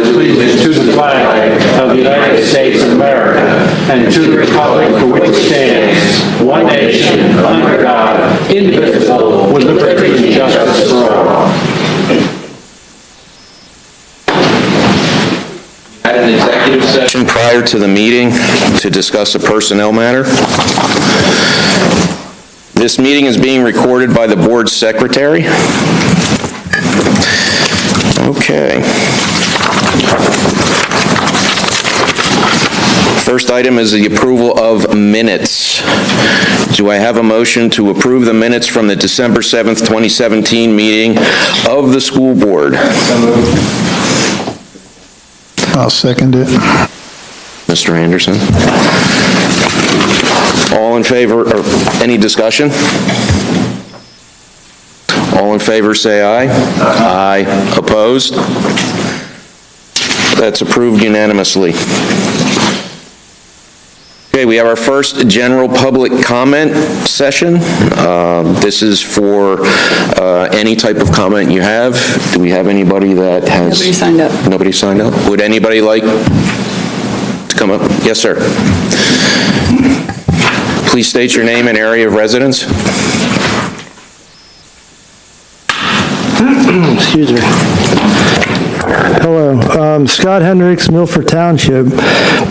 allegiance to the flag of the United States of America and to the republic for which it stands, one nation, under God, indivisible, with liberty and justice for all. Had an executive session prior to the meeting to discuss a personnel matter. This meeting is being recorded by the board secretary. Okay. First item is the approval of minutes. Do I have a motion to approve the minutes from the December 7th, 2017 meeting of the school board? I'll second it. Mr. Anderson. All in favor, or any discussion? All in favor, say aye. Aye. Opposed? That's approved unanimously. Okay, we have our first general public comment session. This is for any type of comment you have. Do we have anybody that has... Nobody signed up. Nobody signed up? Would anybody like to come up? Yes, sir. Please state your name and area of residence. Excuse me. Hello, Scott Hendricks, Milford Township.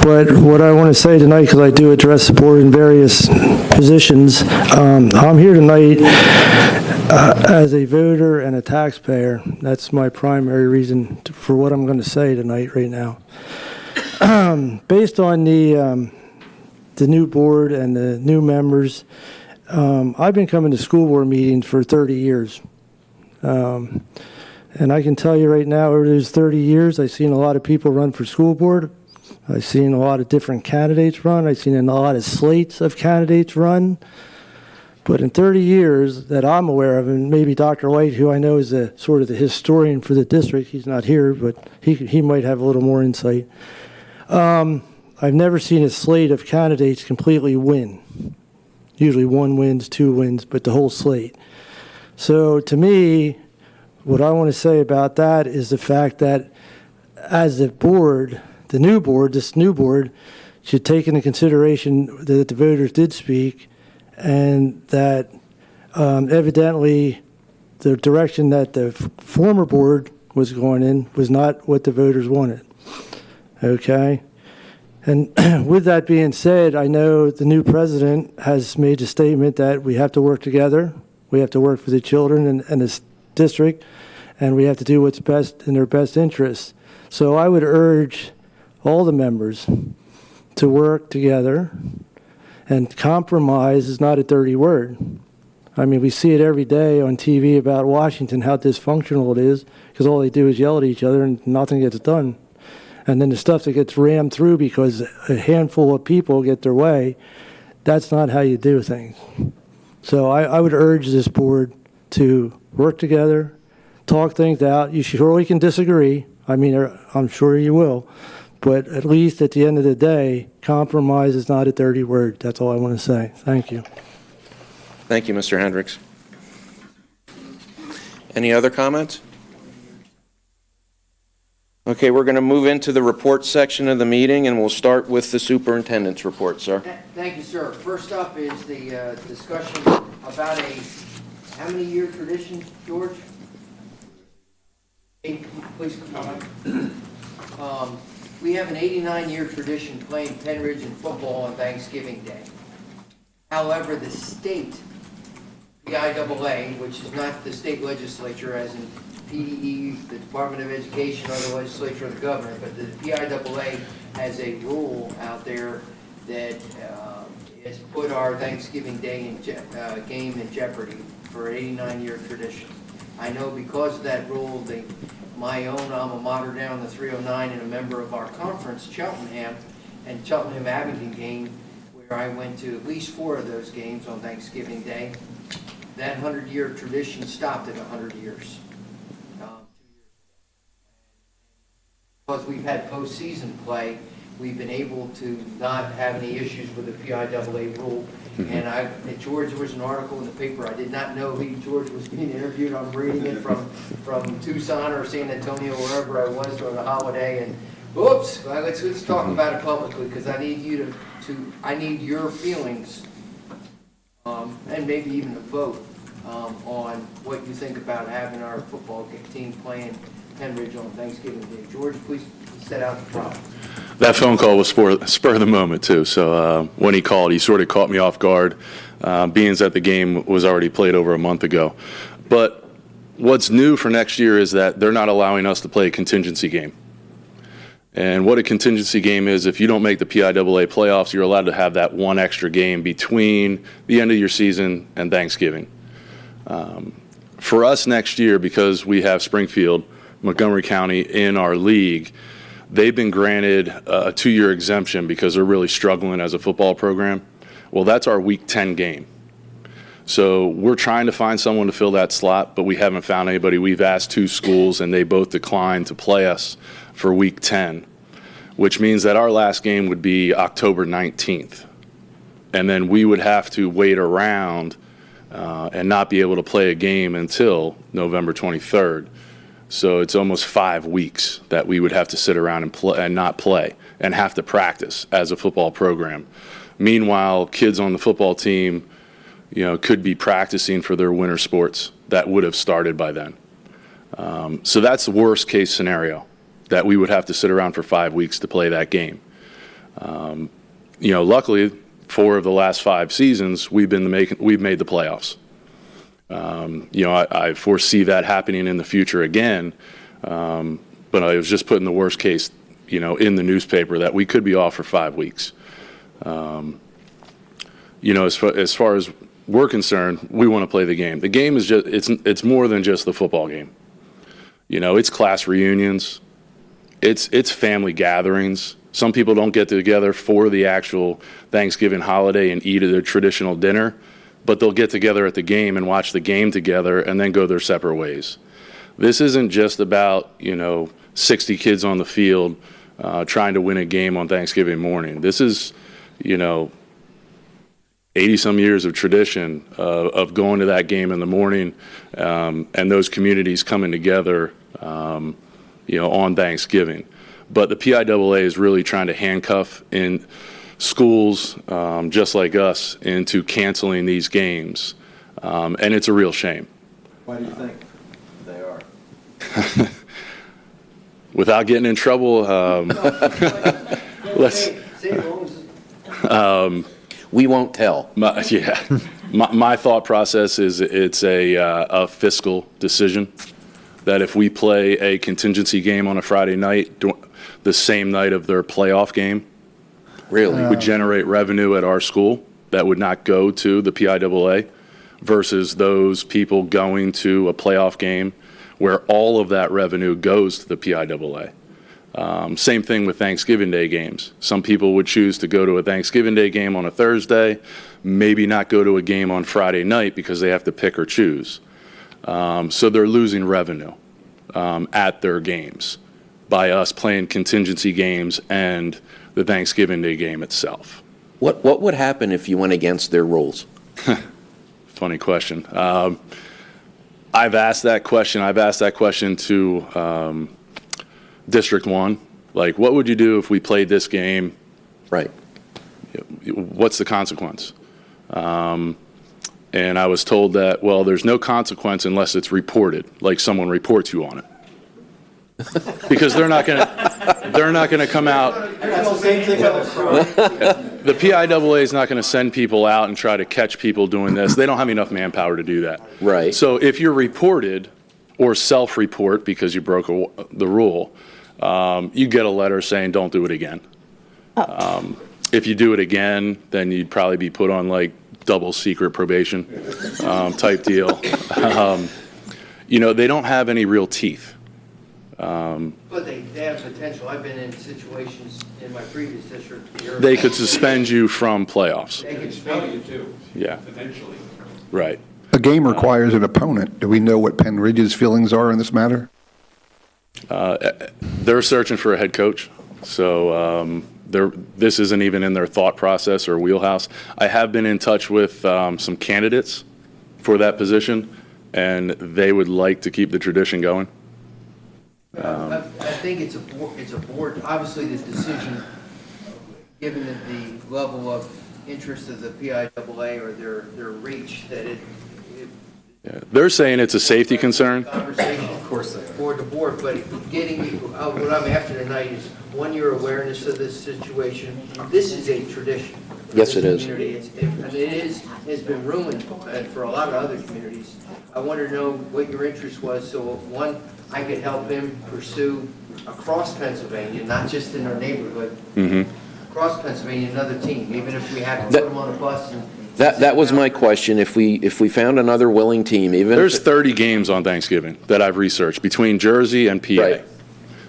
But what I want to say tonight, because I do address the board in various positions, I'm here tonight as a voter and a taxpayer. That's my primary reason for what I'm going to say tonight, right now. Based on the new board and the new members, I've been coming to school board meetings for 30 years. And I can tell you right now, over those 30 years, I've seen a lot of people run for school board. I've seen a lot of different candidates run. I've seen a lot of slates of candidates run. But in 30 years that I'm aware of, and maybe Dr. White, who I know is sort of the historian for the district, he's not here, but he might have a little more insight. I've never seen a slate of candidates completely win. Usually one wins, two wins, but the whole slate. So to me, what I want to say about that is the fact that as a board, this new board should take into consideration that the voters did speak and that evidently the direction that the former board was going in was not what the voters wanted. Okay? And with that being said, I know the new president has made a statement that we have to work together. We have to work for the children and this district, and we have to do what's best in their best interests. So I would urge all the members to work together, and compromise is not a dirty word. I mean, we see it every day on TV about Washington, how dysfunctional it is, because all they do is yell at each other and nothing gets done. And then the stuff that gets rammed through because a handful of people get their way, that's not how you do things. So I would urge this board to work together, talk things out. You surely can disagree. I mean, I'm sure you will. But at least at the end of the day, compromise is not a dirty word. That's all I want to say. Thank you. Thank you, Mr. Hendricks. Any other comments? Okay, we're going to move into the report section of the meeting, and we'll start with the superintendent's report, sir. Thank you, sir. First up is the discussion about a how many year tradition, George? 8, please come on. We have an 89-year tradition playing Penridge in football on Thanksgiving Day. However, the state, the IAA, which is not the state legislature as in PDE, the Department of Education, or the legislature of the governor, but the PIAA has a rule out there that has put our Thanksgiving Day game in jeopardy for an 89-year tradition. I know because of that rule, my own alma mater down the 309 and a member of our conference, Cheltenham, and Cheltenham-Abington game, where I went to at least 4 of those games on Thanksgiving Day. That 100-year tradition stopped at 100 years. Because we've had postseason play, we've been able to not have any issues with the PIAA rule. And George, there was an article in the paper, I did not know George was being interviewed. I'm reading it from Tucson or San Antonio, wherever I was during the holiday, and oops, well, let's talk about it publicly, because I need you I need your feelings, and maybe even a vote, on what you think about having our football team playing Penridge on Thanksgiving Day. George, please set out the problem. That phone call was spur of the moment, too. So when he called, he sort of caught me off guard, being that the game was already played over a month ago. But what's new for next year is that they're not allowing us to play a contingency game. And what a contingency game is, if you don't make the PIAA playoffs, you're allowed to have that one extra game between the end of your season and Thanksgiving. For us next year, because we have Springfield, Montgomery County in our league, they've been granted a 2-year exemption because they're really struggling as a football program. Well, that's our Week 10 game. So we're trying to find someone to fill that slot, but we haven't found anybody. We've asked 2 schools, and they both declined to play us for Week 10, which means that our last game would be October 19th. And then we would have to wait around and not be able to play a game until November 23rd. So it's almost 5 weeks that we would have to sit around and not play and have to practice as a football program. Meanwhile, kids on the football team, could be practicing for their winter sports that would have started by then. So that's the worst case scenario, that we would have to sit around for 5 weeks to play that game. Luckily, 4 of the last 5 seasons, we've made the playoffs. I foresee that happening in the future again, but I was just putting the worst case, in the newspaper that we could be off for 5 weeks. As far as we're concerned, we want to play the game. The game is it's more than just the football game. It's class reunions, it's family gatherings. Some people don't get together for the actual Thanksgiving holiday and eat their traditional dinner, but they'll get together at the game and watch the game together and then go their separate ways. This isn't just about, 60 kids on the field trying to win a game on Thanksgiving morning. This is, 80-some years of tradition of going to that game in the morning and those communities coming together, on Thanksgiving. But the PIAA is really trying to handcuff in schools just like us into canceling these games, and it's a real shame. Why do you think they are? Without getting in trouble, We won't tell. My thought process is it's a fiscal decision, that if we play a contingency game on a Friday night, the same night of their playoff game, Really? would generate revenue at our school that would not go to the PIAA, versus those people going to a playoff game where all of that revenue goes to the PIAA. Same thing with Thanksgiving Day games. Some people would choose to go to a Thanksgiving Day game on a Thursday, maybe not go to a game on Friday night because they have to pick or choose. So they're losing revenue at their games by us playing contingency games and the Thanksgiving Day game itself. What would happen if you went against their rules? Funny question. I've asked that question to District 1. Like, what would you do if we played this game? Right. What's the consequence? And I was told that, well, there's no consequence unless it's reported, like someone reports you on it. Because they're not going to come out. The PIAA is not going to send people out and try to catch people doing this. They don't have enough manpower to do that. Right. So if you're reported or self-report because you broke the rule, you get a letter saying don't do it again. If you do it again, then you'd probably be put on like double secret probation type deal. They don't have any real teeth. But they have potential. I've been in situations in my previous district. They could suspend you from playoffs. They could suspend you too. Yeah. Potentially. Right. A game requires an opponent. Do we know what Penn Ridge's feelings are in this matter? They're searching for a head coach, so this isn't even in their thought process or wheelhouse. I have been in touch with some candidates for that position, and they would like to keep the tradition going. I think it's a board, obviously the decision, given the level of interest of the PIAA or their reach, that Yeah. They're saying it's a safety concern. conversation, of course, board to board, but getting, what I'm after tonight is, one, your awareness of this situation. This is a tradition. for Yes, this it is. community. And it's been ruined for a lot of other communities. I wanted to know what your interest was, so one, I could help him pursue across Pennsylvania, not just in our neighborhood, across Pennsylvania, another team, even if we have to put them on a bus and. That was my question. If we found another willing team, even There's 30 games on Thanksgiving that I've researched between Jersey and PA. Right.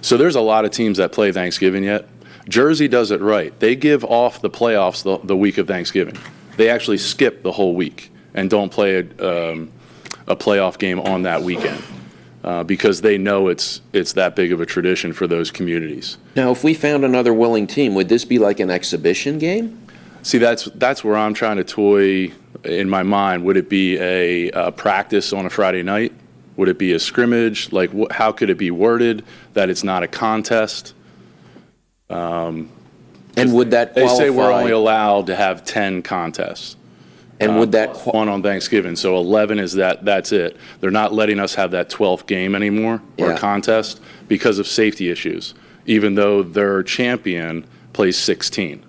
So there's a lot of teams that play Thanksgiving yet. Jersey does it right. They give off the playoffs the week of Thanksgiving. They actually skip the whole week and don't play a playoff game on that weekend because they know it's that big of a tradition for those communities. Now, if we found another willing team, would this be like an exhibition game? See, that's where I'm trying to toy in my mind. Would it be a practice on a Friday night? Would it be a scrimmage? Like, how could it be worded that it's not a contest? And would that They qualify? say we're only allowed to have 10 contests. And would that One on Thanksgiving, so 11 is that's it. They're not letting us have that 12th game anymore, or Yeah. contest, because of safety issues, even though their champion plays 16.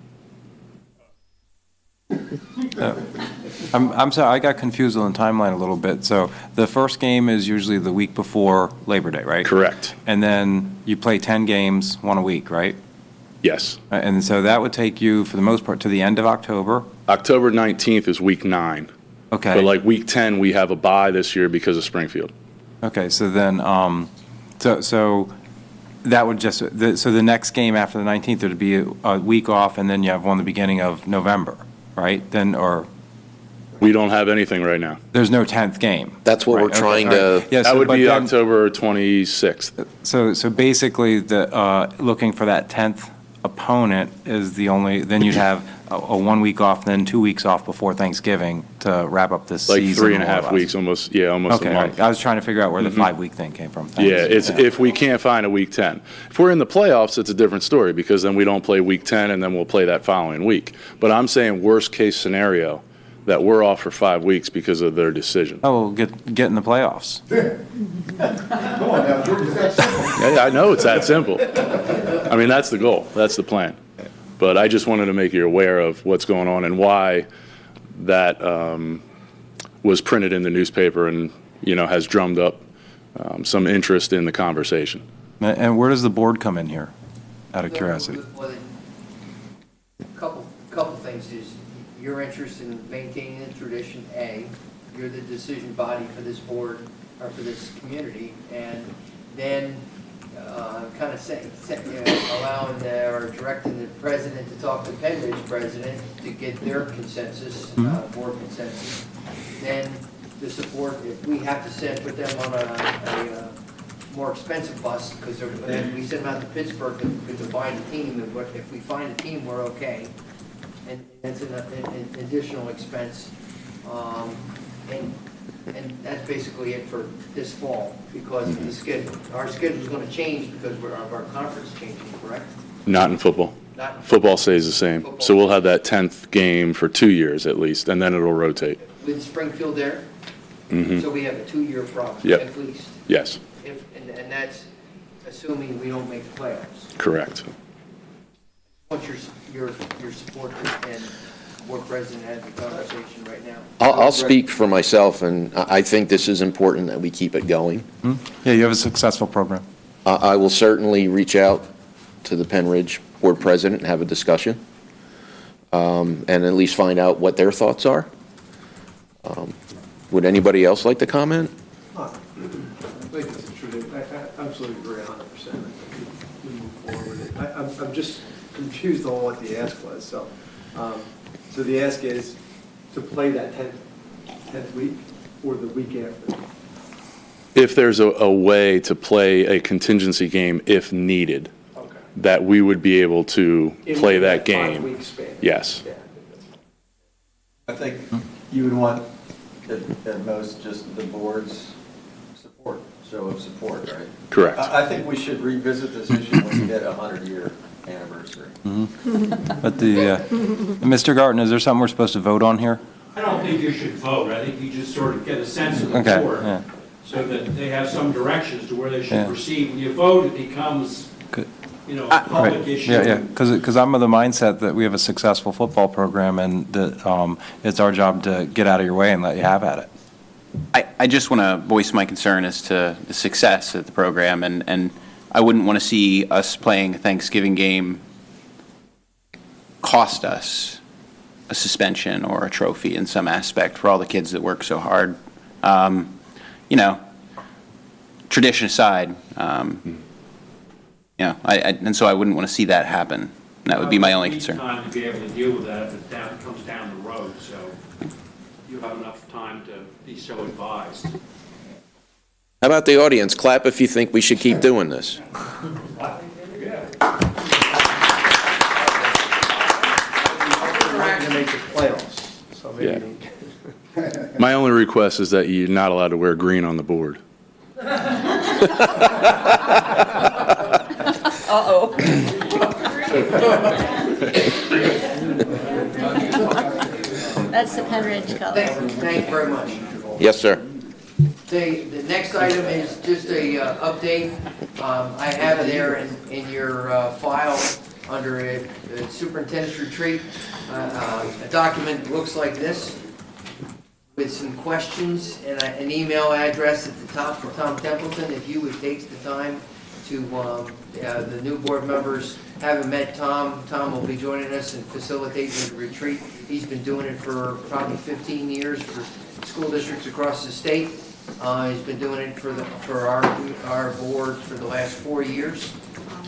I'm sorry, I got confused on the timeline a little bit. So the first game is usually the week before Labor Day, right? Correct. And then you play 10 games, one a week, right? Yes. And so that would take you, for the most part, to the end of October? October 19th is week 9. Okay. But like week 10, we have a bye this year because of Springfield. Okay, so then, so that would just, so the next game after the 19th, there'd be a week off, and then you have one the beginning of November, right? Then, or, We don't have anything right now. there's no 10th game? That's what Right, we're okay, trying all right. to. Yeah, That so- would but be then- October 26th. So basically, looking for that 10th opponent is the only, then you'd have a 1 week off, then 2 weeks off before Thanksgiving to wrap up this Like season. 3.5 more or less. weeks, almost a Okay, all month. right. I was trying to figure out where the 5-week thing came from. Yeah, Thanks. if we can't find a week 10. If we're in the playoffs, it's a different story because then we don't play week 10 and then we'll play that following week. But I'm saying worst case scenario, that we're off for 5 weeks because of their decision. Oh, we'll get in the playoffs. Yeah, I know it's that simple. I mean, that's the goal. That's the plan. But I just wanted to make you aware of what's going on and why that was printed in the newspaper and, has drummed up some interest in the conversation. And where does the board come in here, out of curiosity? Well, couple things is, your interest in maintaining the tradition, A, you're the decision body for this board, or for this community, and then kind of allowing or directing the president to talk to the Penn Ridge president to get their consensus, board consensus. Then the support, if we have to put them on a more expensive bus, because we send them out to Pittsburgh to find a team, and if we find a team, we're okay. And that's an additional expense. And that's basically it for this fall because of the schedule. Our schedule's going to change because of our conference changing, correct? Not in football. Not in Football stays the same. So we'll have that 10th game for 2 years at least, and then it'll rotate. With Springfield there? So we have a 2-year problem, Yep. at least. Yes, And that's assuming we don't make the playoffs. correct. What's your support and board president had the conversation right now? I'll speak for myself, and I think this is important that we keep it going. Yeah, you have a successful program. I will certainly reach out to the Penn Ridge board president and have a discussion, and at least find out what their thoughts are. Would anybody else like to comment? I think it's a tradition. I absolutely agree 100%. We move forward with it. I'm just confused on what the ask was. So the ask is to play that 10th week or the week after? If there's a way to play a contingency game if needed. Okay. that we would be able to play that game. 5-week span. Yes. Yeah. I think you would want, at most, just the board's support, show of support, right? Correct. I think we should revisit this issue when we hit a 100-year anniversary. But Mr. Garten, is there something we're supposed to vote on here? I don't think you should vote. I think you just sort of get a sense of the Okay, board, yeah. so that they have some direction as to where they should Yeah. proceed. When you vote, it becomes, Good. a Right, public issue. yeah, because I'm of the mindset that we have a successful football program, and that it's our job to get out of your way and let you have at it. I just want to voice my concern as to the success of the program, and I wouldn't want to see us playing a Thanksgiving game cost us a suspension or a trophy in some aspect for all the kids that work so hard. Tradition aside, and so I wouldn't want to see that happen. That would be my only concern. Time to be able to deal with that if it comes down the road, so you have enough time to be so advised. How about the audience? Clap if you think we should keep doing this. We're not going to make the playoffs, so maybe. My only request is that you're not allowed to wear green on the board. Uh-oh. That's the Penridge color. Thank you very much. Yes, sir. The next item is just a update. I have there in your file under a superintendent's retreat, a document that looks like this with some questions and an email address at the top for Tom Templeton. If you would take the time to, the new board members haven't met Tom. Tom will be joining us and facilitating the retreat. He's been doing it for probably 15 years for school districts across the state. He's been doing it for our board for the last 4 years,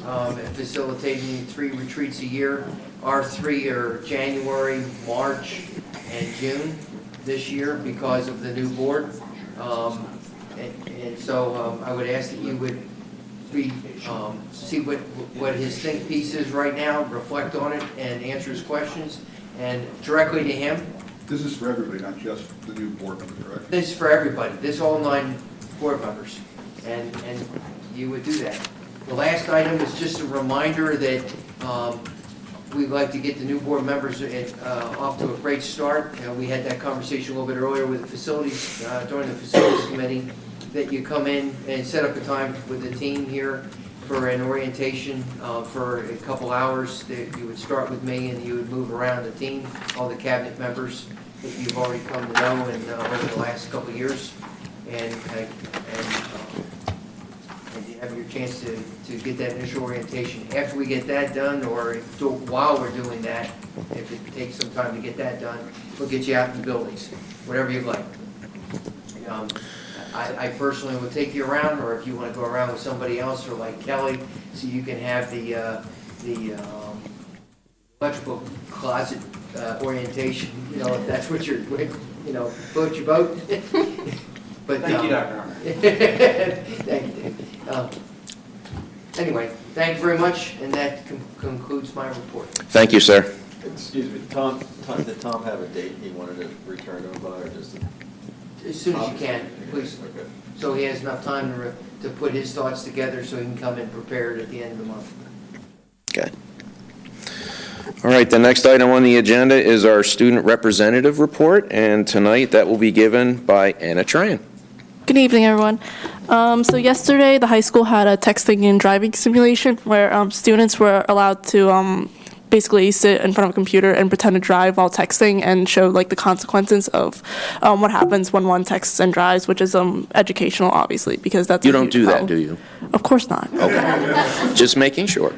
and facilitating 3 retreats a year. Our 3 are January, March, and June this year because of the new board. And so I would ask that you would see what his think piece is right now, reflect on it, and answer his questions, and directly to him. This is for everybody, not just the new board member, correct? This is for everybody, this all 9 board members, and you would do that. The last item is just a reminder that we'd like to get the new board members off to a great start. We had that conversation a little bit earlier with the facilities, during the facilities committee, that you come in and set up a time with the team here for an orientation for a couple hours. That you would start with me and you would move around the team, all the cabinet members that you've already come to know over the last couple of years, and you have your chance to get that initial orientation. After we get that done, or while we're doing that, if it takes some time to get that done, we'll get you out in the buildings, whatever you'd like. I personally will take you around, or if you want to go around with somebody else, or like Kelly, so you can have the electrical closet orientation, if that's what you're, float your boat. But, Thank you, Dr. Armour. Thank you, Dave. Anyway, thank you very much, and that concludes my report. Thank you, sir. Excuse me, did Tom have a date he wanted to return to by, or just? As soon as you can, please. Okay. So he has enough time to put his thoughts together so he can come in prepared at the end of the month. Okay. All right, the next item on the agenda is our student representative report, and tonight that will be given by Anna Tran. Good evening, everyone. So yesterday, the high school had a texting and driving simulation where students were allowed to basically sit in front of a computer and pretend to drive while texting and show like the consequences of what happens when one texts and drives, which is educational, obviously, because that's You a don't huge do that, problem. do you? Of course not. Okay. Just making sure.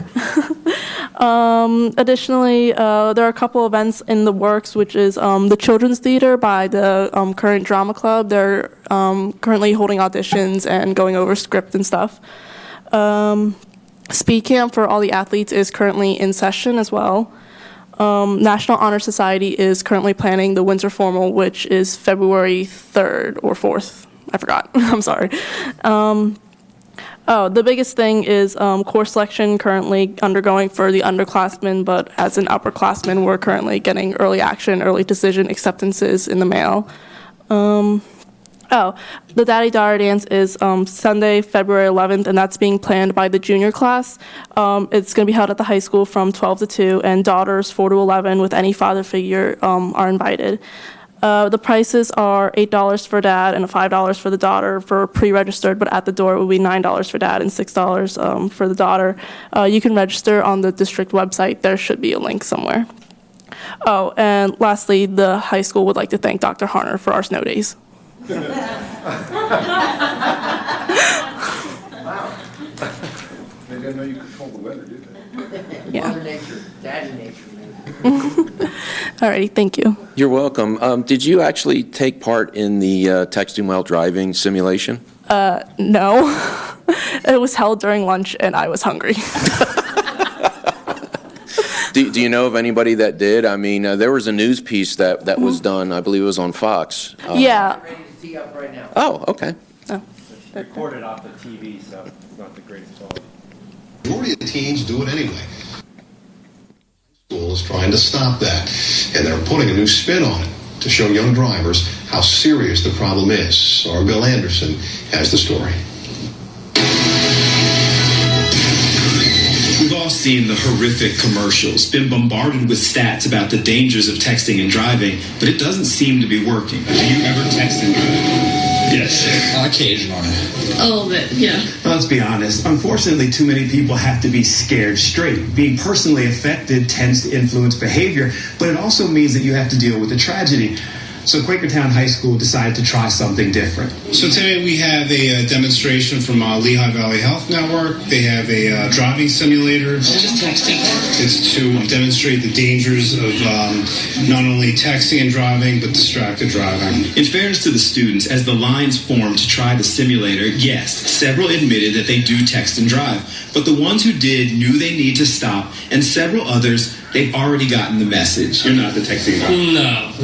Additionally, there are a couple events in the works, which is the Children's Theater by the current drama club. They're currently holding auditions and going over script and stuff. Speed Camp for all the athletes is currently in session as well. National Honor Society is currently planning the Winter Formal, which is February 3rd or 4th. I forgot. I'm sorry. Oh, the biggest thing is course selection currently undergoing for the underclassmen, but as an upperclassman, we're currently getting early action, early decision acceptances in the mail. The Daddy Daughter Dance is Sunday, February 11th, and that's being planned by the junior class. It's going to be held at the high school from 12 to 2, and daughters 4 to 11 with any father figure are invited. The prices are $8 for dad and $5 for the daughter for pre-registered, but at the door it will be $9 for dad and $6 for the daughter. You can register on the district website. There should be a link somewhere. Oh, and lastly, the high school would like to thank Dr. Harner for our snow days. They didn't know you control the weather, did they? Yeah. Mother Nature, Daddy Nature, maybe. Alrighty, thank you. You're welcome. Did you actually take part in the texting while driving simulation? No. It was held during lunch and I was hungry. Do you know of anybody that did? I mean, there was a news piece that was done, I believe it was on Fox. Yeah. Ready to tee up right now. Oh, okay. Oh. Recorded off the TV, so it's not the greatest quality. The majority of teens do it anyway. School is trying to stop that, and they're putting a new spin on it to show young drivers how serious the problem is. Our Bill Anderson has the story. We've all seen the horrific commercials, been bombarded with stats about the dangers of texting and driving, but it doesn't seem to be working. Do you ever text and drive? Yes. Occasionally. A little bit, yeah. Let's be honest. Unfortunately, too many people have to be scared straight. Being personally affected tends to influence behavior, but it also means that you have to deal with the tragedy. So Quakertown High School decided to try something different. So today we have a demonstration from Lehigh Valley Health Network. They have a driving simulator. Just texting. It's to demonstrate the dangers of not only texting and driving, but distracted driving. In fairness to the students, as the lines formed to try the simulator, yes, several admitted that they do text and drive. But the ones who did knew they need to stop, and several others, they've already gotten the message. You're not the texting driver. No.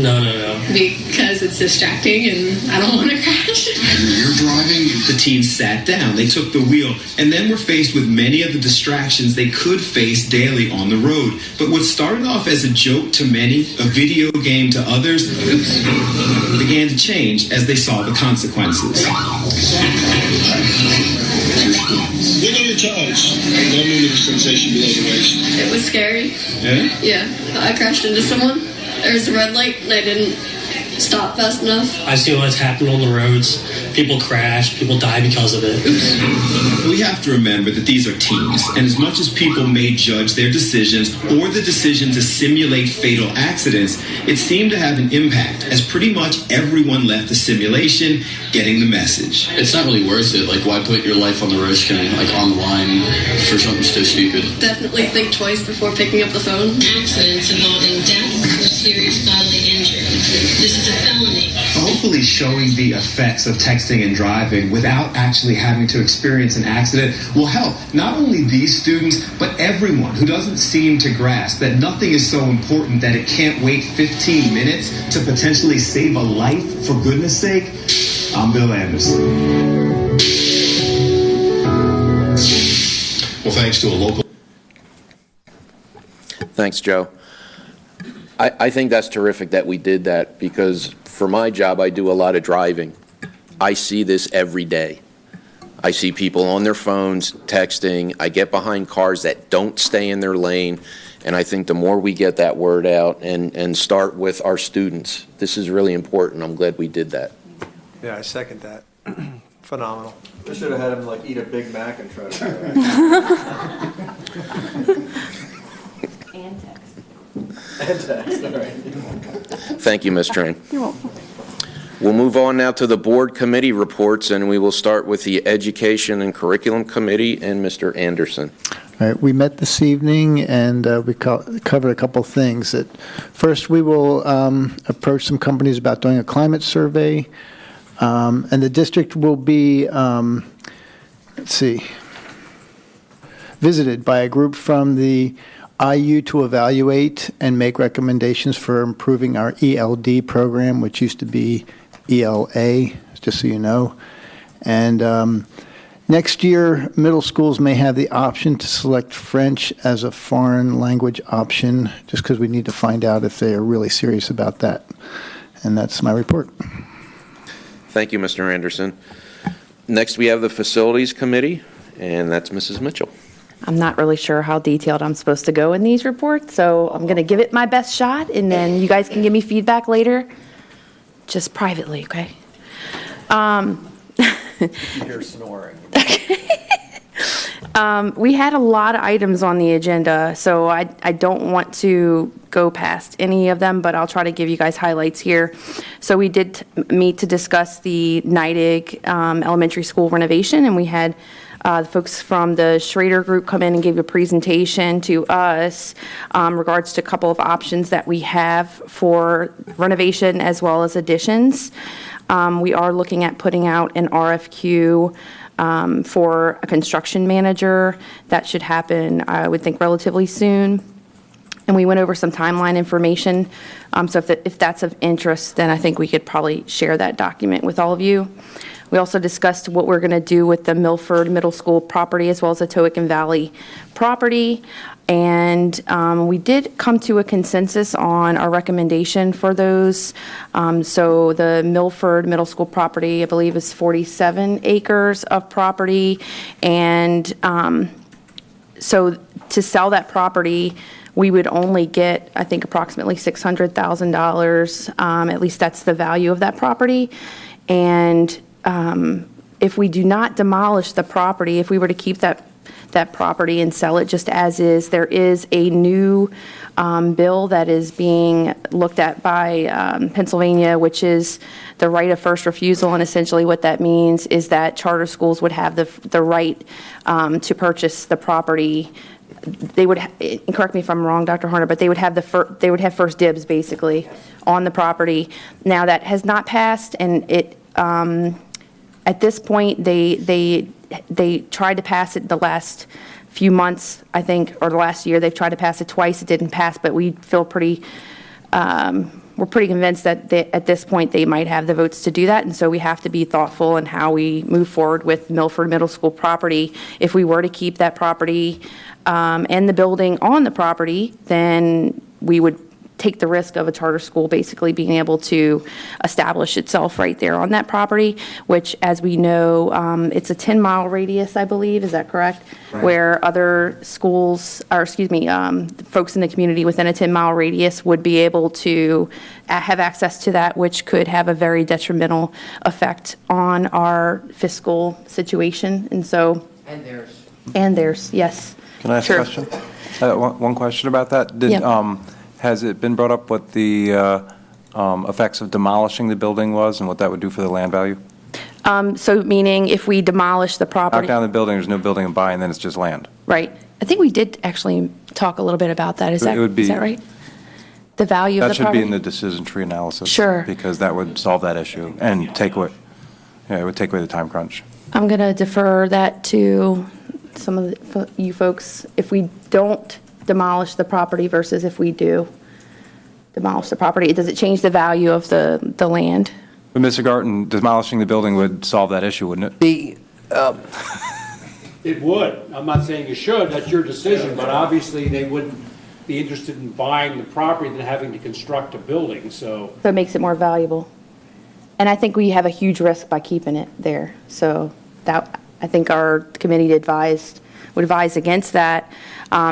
Because it's distracting and I don't want to crash. You're driving. The teens sat down, they took the wheel, and then were faced with many of the distractions they could face daily on the road. But what started off as a joke to many, a video game to others, began to change as they saw the consequences. Look on your toes. No movement of sensation below the waist. It was scary. Yeah? Yeah. I crashed into someone. There was a red light and I didn't stop fast enough. I see what's happening on the roads. People crash, people die because of it. We have to remember that these are teens, and as much as people may judge their decisions or the decision to simulate fatal accidents, it seemed to have an impact, as pretty much everyone left the simulation getting the message. It's not really worth it. Like, why put your life on the risk and, on the line for something so stupid? Definitely think twice before picking up the phone. Accidents involving death or serious bodily injury. This is a felony. Hopefully showing the effects of texting and driving without actually having to experience an accident will help not only these students, but everyone who doesn't seem to grasp that nothing is so important that it can't wait 15 minutes to potentially save a life, for goodness sake. I'm Bill Anderson. Well, thanks to a local... Thanks, Joe. I think that's terrific that we did that, because for my job, I do a lot of driving. I see this every day. I see people on their phones texting. I get behind cars that don't stay in their lane. And I think the more we get that word out and start with our students, this is really important. I'm glad we did that. Yeah, I second that. Phenomenal. We should have had him eat a Big Mac and try to. And text. And text, all right. Thank you, Ms. Train. You're welcome. We'll move on now to the board committee reports, and we will start with the Education and Curriculum Committee and Mr. Anderson. All right, we met this evening and we covered a couple things. First, we will approach some companies about doing a climate survey, and the district will be, visited by a group from the IU to evaluate and make recommendations for improving our ELD program, which used to be ELA, just so you know. And Next year, middle schools may have the option to select French as a foreign language option, just because we need to find out if they are really serious about that. And that's my report. Thank you, Mr. Anderson. Next, we have the Facilities Committee, and that's Mrs. Mitchell. I'm not really sure how detailed I'm supposed to go in these reports, so I'm going to give it my best shot, and then you guys can give me feedback later, just privately, okay? You hear snoring. We had a lot of items on the agenda, so I don't want to go past any of them, but I'll try to give you guys highlights here. So we did meet to discuss the Neidig Elementary School renovation, and we had the folks from the Schrader Group come in and give a presentation to us regards to a couple of options that we have for renovation as well as additions. We are looking at putting out an RFQ for a construction manager. That should happen, I would think, relatively soon. And we went over some timeline information. So if that's of interest, then I think we could probably share that document with all of you. We also discussed what we're going to do with the Milford Middle School property as well as the Tohickon Valley property. And we did come to a consensus on our recommendation for those. So the Milford Middle School property, I believe, is 47 acres of property. And so to sell that property, we would only get, I think, approximately $600,000. At least that's the value of that property. And if we do not demolish the property, if we were to keep that property and sell it just as is, there is a new bill that is being looked at by Pennsylvania, which is the right of first refusal. And essentially what that means is that charter schools would have the right to purchase the property. They would, correct me if I'm wrong, Dr. Horner, but they would have first dibs basically on the property. Now that has not passed, and it at this point they tried to pass it the last few months, I think, or the last year. They've tried to pass it twice. It didn't pass, but we feel pretty. We're pretty convinced that at this point they might have the votes to do that, and so we have to be thoughtful in how we move forward with Milford Middle School property. If we were to keep that property and the building on the property, then we would take the risk of a charter school basically being able to establish itself right there on that property, which, as we know, it's a 10-mile radius, I believe. Is that correct? Right. Where other schools, or excuse me, folks in the community within a 10-mile radius would be able to have access to that, which could have a very detrimental effect on our fiscal situation. And so. And theirs. And theirs, yes. Can I ask a question? One question about that. Has it been brought up what the effects of demolishing the building was and what that would do for the land value? So meaning if we demolish the property. Knock down the building, there's no building to buy, and then it's just land. Right. I think we did actually talk a little bit about that. Is that right? The value of the property? That should be in the decision tree analysis. Sure. Because that would solve that issue and take away, it would take away the time crunch. I'm going to defer that to some of you folks. If we don't demolish the property versus if we do demolish the property, does it change the value of the land? But Mr. Garten, demolishing the building would solve that issue, wouldn't it? It would. I'm not saying you should, that's your decision, but obviously they wouldn't be interested in buying the property than having to construct a building, so. So it makes it more valuable. And I think we have a huge risk by keeping it there. So that, I think our committee would advise against that.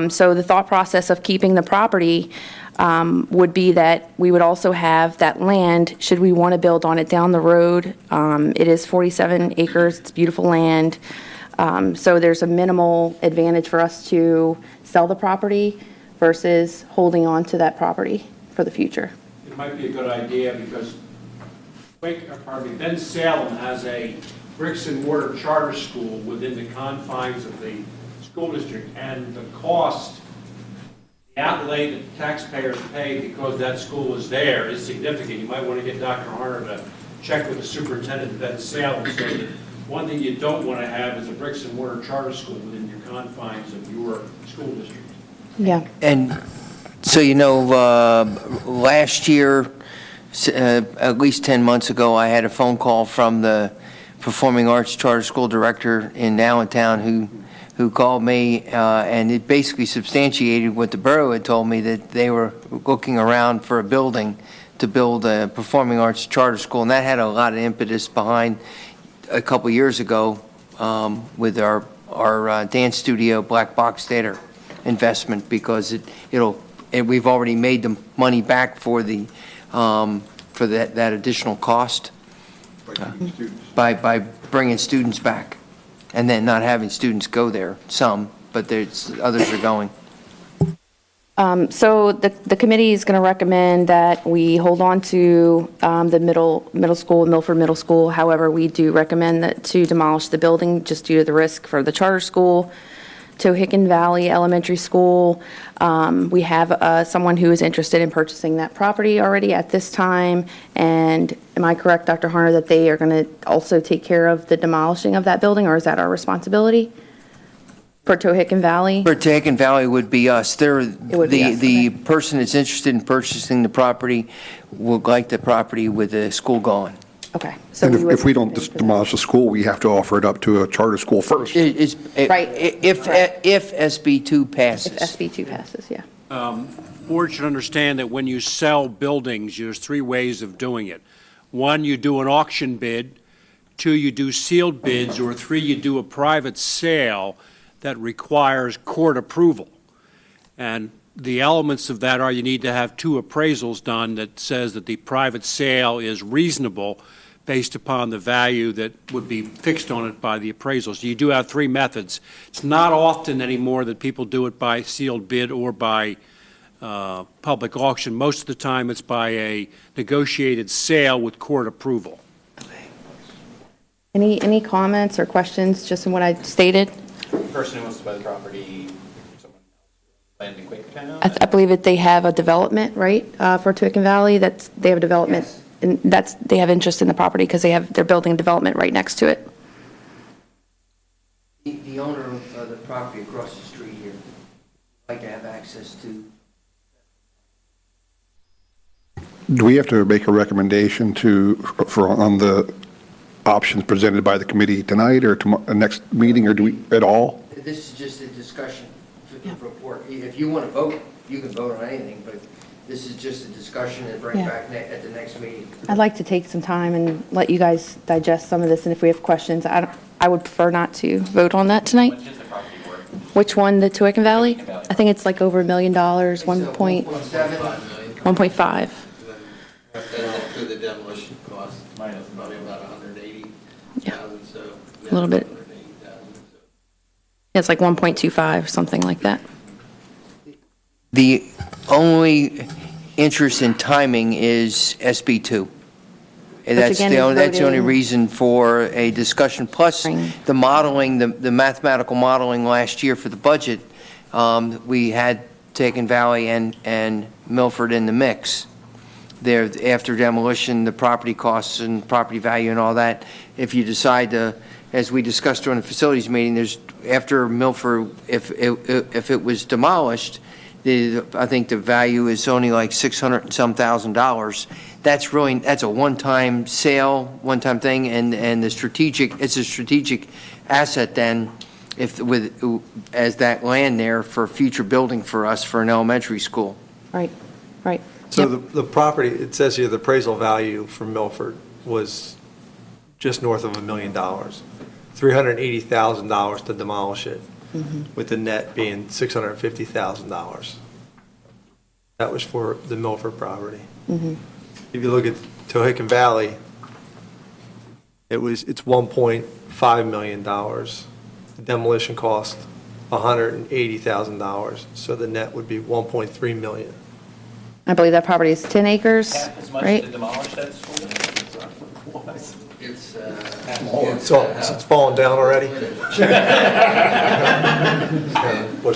So the thought process of keeping the property would be that we would also have that land, should we want to build on it down the road. It is 47 acres, it's beautiful land. So there's a minimal advantage for us to sell the property versus holding on to that property for the future. It might be a good idea because Ben Salem has a bricks and mortar charter school within the confines of the school district, and the cost, the outlay that the taxpayers pay because that school is there is significant. You might want to get Dr. Harner to check with the superintendent of Ben Salem, so that one thing you don't want to have is a bricks and mortar charter school within your confines of your school district. Yeah. And so, last year, at least 10 months ago, I had a phone call from performing arts charter school director in Allentown who called me, and it basically substantiated what the borough had told me, that they were looking around for a building to build a performing arts charter school, and that had a lot of impetus behind a couple years ago with our dance studio, Black Box Theater investment, because we've already made the money back for that additional cost by bringing students back, and then not having students go there. Some, but others are going. So the committee is going to recommend that we hold on to the middle school, Milford Middle School. However, we do recommend that to demolish the building just due to the risk for the charter school. Tohickon Valley Elementary School, we have someone who is interested in purchasing that property already at this time. And am I correct, Dr. Harner, that they are going to also take care of the demolishing of that building, or is that our responsibility? For Tohickon Valley? For Tohickon Valley would be us. The Okay. person that's interested in purchasing the property would like the property with the school gone. Okay. So And would if we don't just demolish the school, we have to offer it up to a charter school first. Right. If SB2 passes. If SB2 passes, yeah. Board should understand that when you sell buildings, there's three ways of doing it. One, you do an auction bid. Two, you do sealed bids. Or three, you do a private sale that requires court approval. And the elements of that are you need to have two appraisals done that says that the private sale is reasonable based upon the value that would be fixed on it by the appraisals. You do have three methods. It's not often anymore that people do it by sealed bid or by public auction. Most of the time it's by a negotiated sale with court approval. Any comments or questions just in what I stated? The person who wants to buy the property, someone planned to Quakertown? I believe that they have a development, right, for Tohickon Valley, they have a development, Yes. and they have interest in the property because they're building development right next to it. The owner of the property across the street here would like to have access to. Do we have to make a recommendation on the options presented by the committee tonight or tomorrow, next meeting, or do we at all? This is just a discussion report. If you want to vote, you can vote on anything, but this is just a discussion and bring it back at the next meeting. I'd like to take some time and let you guys digest some of this, and if we have questions, I would prefer not to vote on that tonight. Which is the property worth? Which one, the Tohickon Valley? I think it's like over $1 million, 1.5. For the demolition cost, minus probably about 180,000, so. A little bit. It's like 1.25, something like that. The only interest in timing is SB2. And that's again, the it's only voting- reason for a discussion. Plus, the modeling, the mathematical modeling last year for the budget, we had Tohickon Valley and Milford in the mix. There, after demolition, the property costs and property value and all that. If you decide to, as we discussed during the facilities meeting, after Milford, if it was demolished, I think the value is only like $600 and some $1,000. That's a one-time sale, one-time thing, and it's a strategic asset then, as that land there for future building for us for an elementary school. Right. So the property, it says here, the appraisal value for Milford was just north of $1 million, $380,000 to demolish it, with the net being $650,000. That was for the Milford property. If you look at Tohickon Valley, it's $1.5 million. The demolition cost $180,000, so the net would be $1.3 million. I believe that property is 10 acres, Half as much right? to demolish that school? It's fallen down already? What's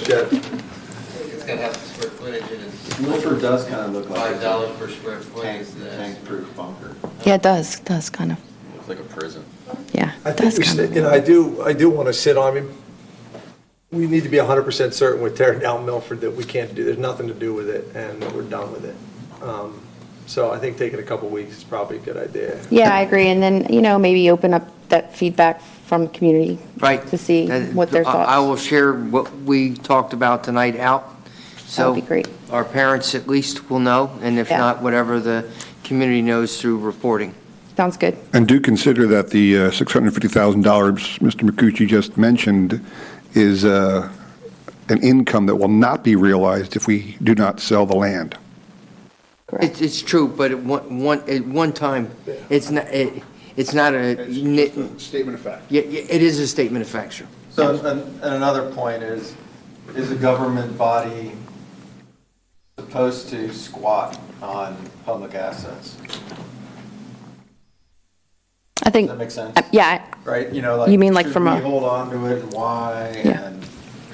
that? It's gonna have the square footage and it's. Milford does kind of look like. $5 per square foot. Tank-proof bunker. Yeah, it does kind of. Looks like a prison. Yeah, I it think does we kind of. should, I do want to sit on, we need to be 100% certain with tearing down Milford that we can't there's nothing to do with it and we're done with it. So I think taking a couple weeks is probably a good idea. Yeah, I agree. And then, maybe open up that feedback from the community. Right. To see what their thoughts. I will share what we talked about tonight out. That would be great. Our parents at least will know, and if Yeah. not, whatever the community knows through reporting. Sounds good. And do consider that the $650,000 Mr. McCucci just mentioned is an income that will not be realized if we do not sell the land. It's true, but at one time, it's not a. Statement of fact. Yeah, it is a statement of fact, sure. So, and another point is a government body supposed to squat on public assets? I think. Does that make sense? Yeah. Right, you know, like. You mean like should from we a. hold on to it and why? Yeah. And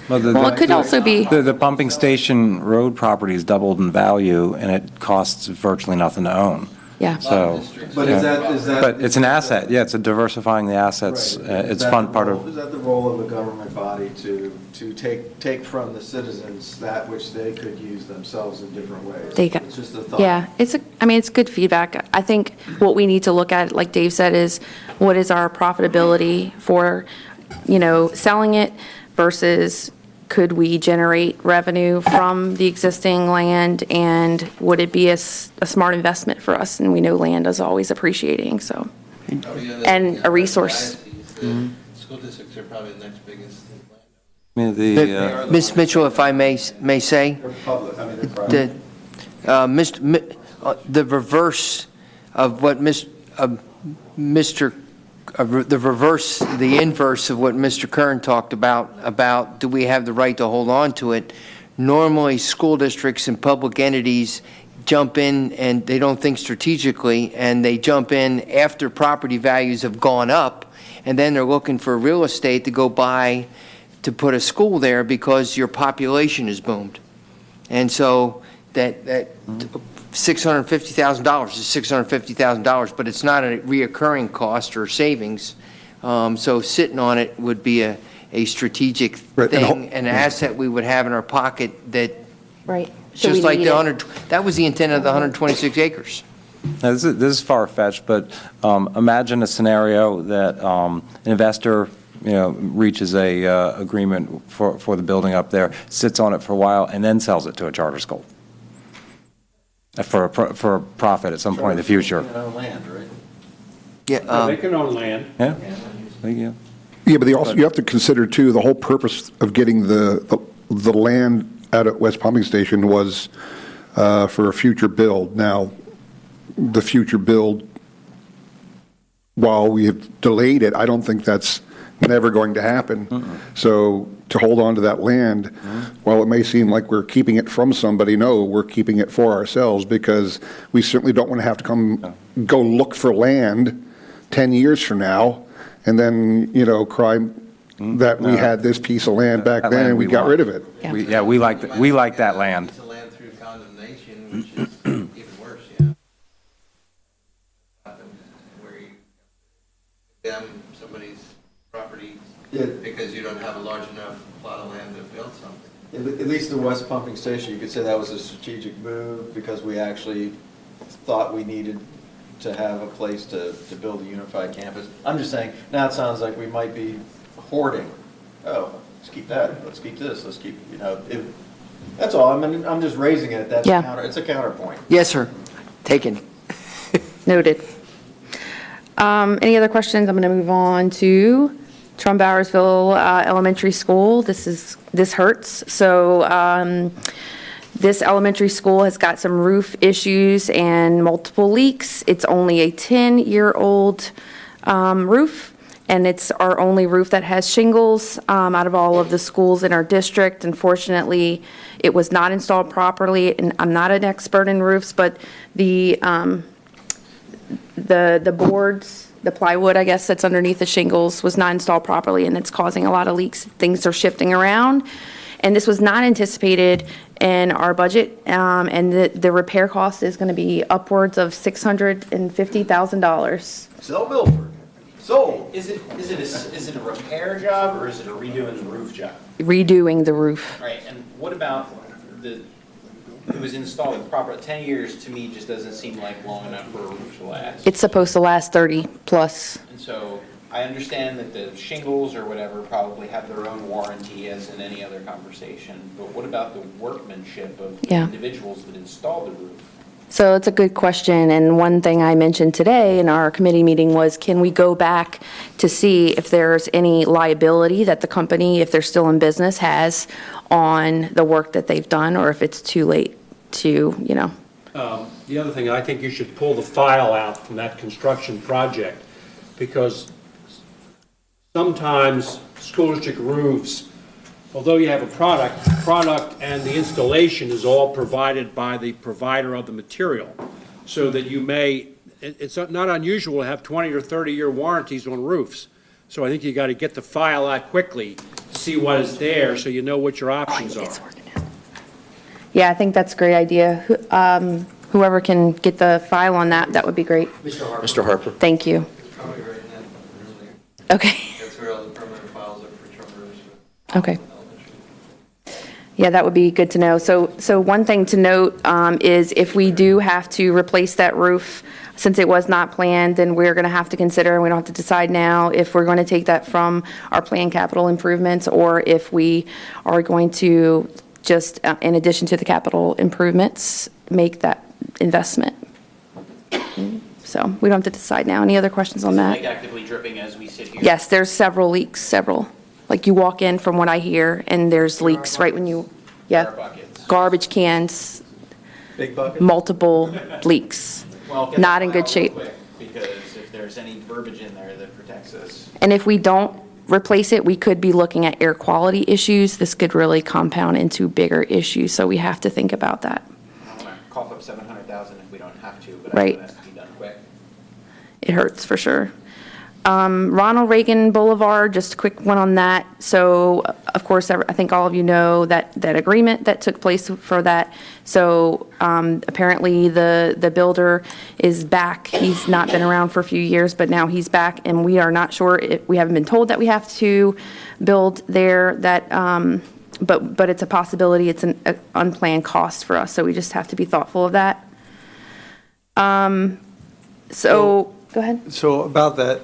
Well, it could also be. The pumping station road properties doubled in value, and it costs virtually nothing to own. Yeah. So. But is that? But it's an asset, yeah, it's a diversifying the assets. Right. It's fun part of. Is that the role of a government body to take from the citizens that which they could use themselves in different ways? It's just a thought. Yeah, it's good feedback. I think what we need to look at, like Dave said, is what is our profitability for, selling it versus could we generate revenue from the existing land, and would it be a smart investment for us? And we know land is always appreciating, so. And a resource. School districts are probably the next biggest. Ms. Mitchell, if I may say, the reverse of what the inverse of what Mr. Kern talked about do we have the right to hold on to it? Normally, school districts and public entities jump in and they don't think strategically, and they jump in after property values have gone up, and then they're looking for real estate to go buy to put a school there because your population has boomed. And so that $650,000 is $650,000, but it's not a reoccurring cost or savings. So sitting on it would be a strategic thing, an asset we would have in our pocket that, right. just like that was the intent of the 126 acres. Now, this is far-fetched, but imagine a scenario that an investor reaches a agreement for the building up there, sits on it for a while, and then sells it to a charter school for a profit at some point in the future. Land, right? Yeah, they can own land. Yeah. Yeah. Yeah, but you have to consider too, the whole purpose of getting the land out at West Pumping Station was for a future build. Now, the future build, while we have delayed it, I don't think that's never going to happen. So to hold on to that land, while it may seem like we're keeping it from somebody, no, we're keeping it for ourselves, because we certainly don't want to have to go look for land 10 years from now and then, cry that we had this piece of land back then and we got rid of it. Yeah, we like that land. It's a land through condemnation, which is even worse, yeah. Where you condemn somebody's property because you don't have a large enough plot of land to build something. At least the West Pumping Station, you could say that was a strategic move because we actually thought we needed to have a place to build a unified campus. I'm just saying, now it sounds like we might be hoarding. Oh, let's keep that, let's keep this, let's keep, that's all. I'm just raising it. That's it's a counterpoint. Yes, sir. Taken. Noted. Any other questions? I'm going to move on to Trumbowersville Elementary School. This hurts. So this elementary school has got some roof issues and multiple leaks. It's only a 10-year-old roof, and it's our only roof that has shingles out of all of the schools in our district. Unfortunately, it was not installed properly, and I'm not an expert in roofs, but the boards, the plywood, I guess, that's underneath the shingles was not installed properly, and it's causing a lot of leaks. Things are shifting around, and this was not anticipated in our budget, and the repair cost is going to be upwards of $650,000. Sell Milford. Sold. Is it a repair job, or is it a redoing the roof job? Redoing the roof. Right, and what about it was installed proper 10 years? To me, just doesn't seem like long enough for a roof to last. It's supposed to last 30 plus. And so I understand that the shingles or whatever probably have their own warranty as in any other conversation, but what about the workmanship of the Yeah. individuals that installed the roof? So it's a good question, and one thing I mentioned today in our committee meeting was, can we go back to see if there's any liability that the company, if they're still in business, has on the work that they've done, or if it's too late to, The other thing, I think you should pull the file out from that construction project, because sometimes school district roofs, although you have a product and the installation is all provided by the provider of the material, so that you may, it's not unusual to have 20 or 30-year warranties on roofs. So I think you got to get the file out quickly, see what is there, so you know what your options are. Yeah, I think that's a great idea. Whoever can get the file on that, that would be great. Mr. Harper. Thank you. Probably right in that earlier. Okay. That's where all the permanent files are for truckers. Okay. Yeah, that would be good to know. So one thing to note is if we do have to replace that roof, since it was not planned, then we're going to have to consider, and we don't have to decide now, if we're going to take that from our planned capital improvements, or if we are going to just, in addition to the capital improvements, make that investment. So we don't have to decide now. Any other questions on that? Like actively dripping as we sit here? Yes, there's several leaks, several. Like you walk in from what I hear, and there's leaks right when you, garbage cans, Big bucket? multiple leaks. Well, get Not the in good file real shape. quick, because if there's any verbiage in there that protects us. And if we don't replace it, we could be looking at air quality issues. This could really compound into bigger issues, so we have to think about that. I don't want to cough up 700,000 if we don't have to, but Right. I think it has to be done quick. It hurts for sure. Ronald Reagan Boulevard, just a quick one on that. So, of course, I think all of you know that agreement that took place for that. So apparently the builder is back. He's not been around for a few years, but now he's back, and we are not sure, we haven't been told that we have to build there, that, but it's a possibility. It's an unplanned cost for us, so we just have to be thoughtful of that. So, go ahead. So about that,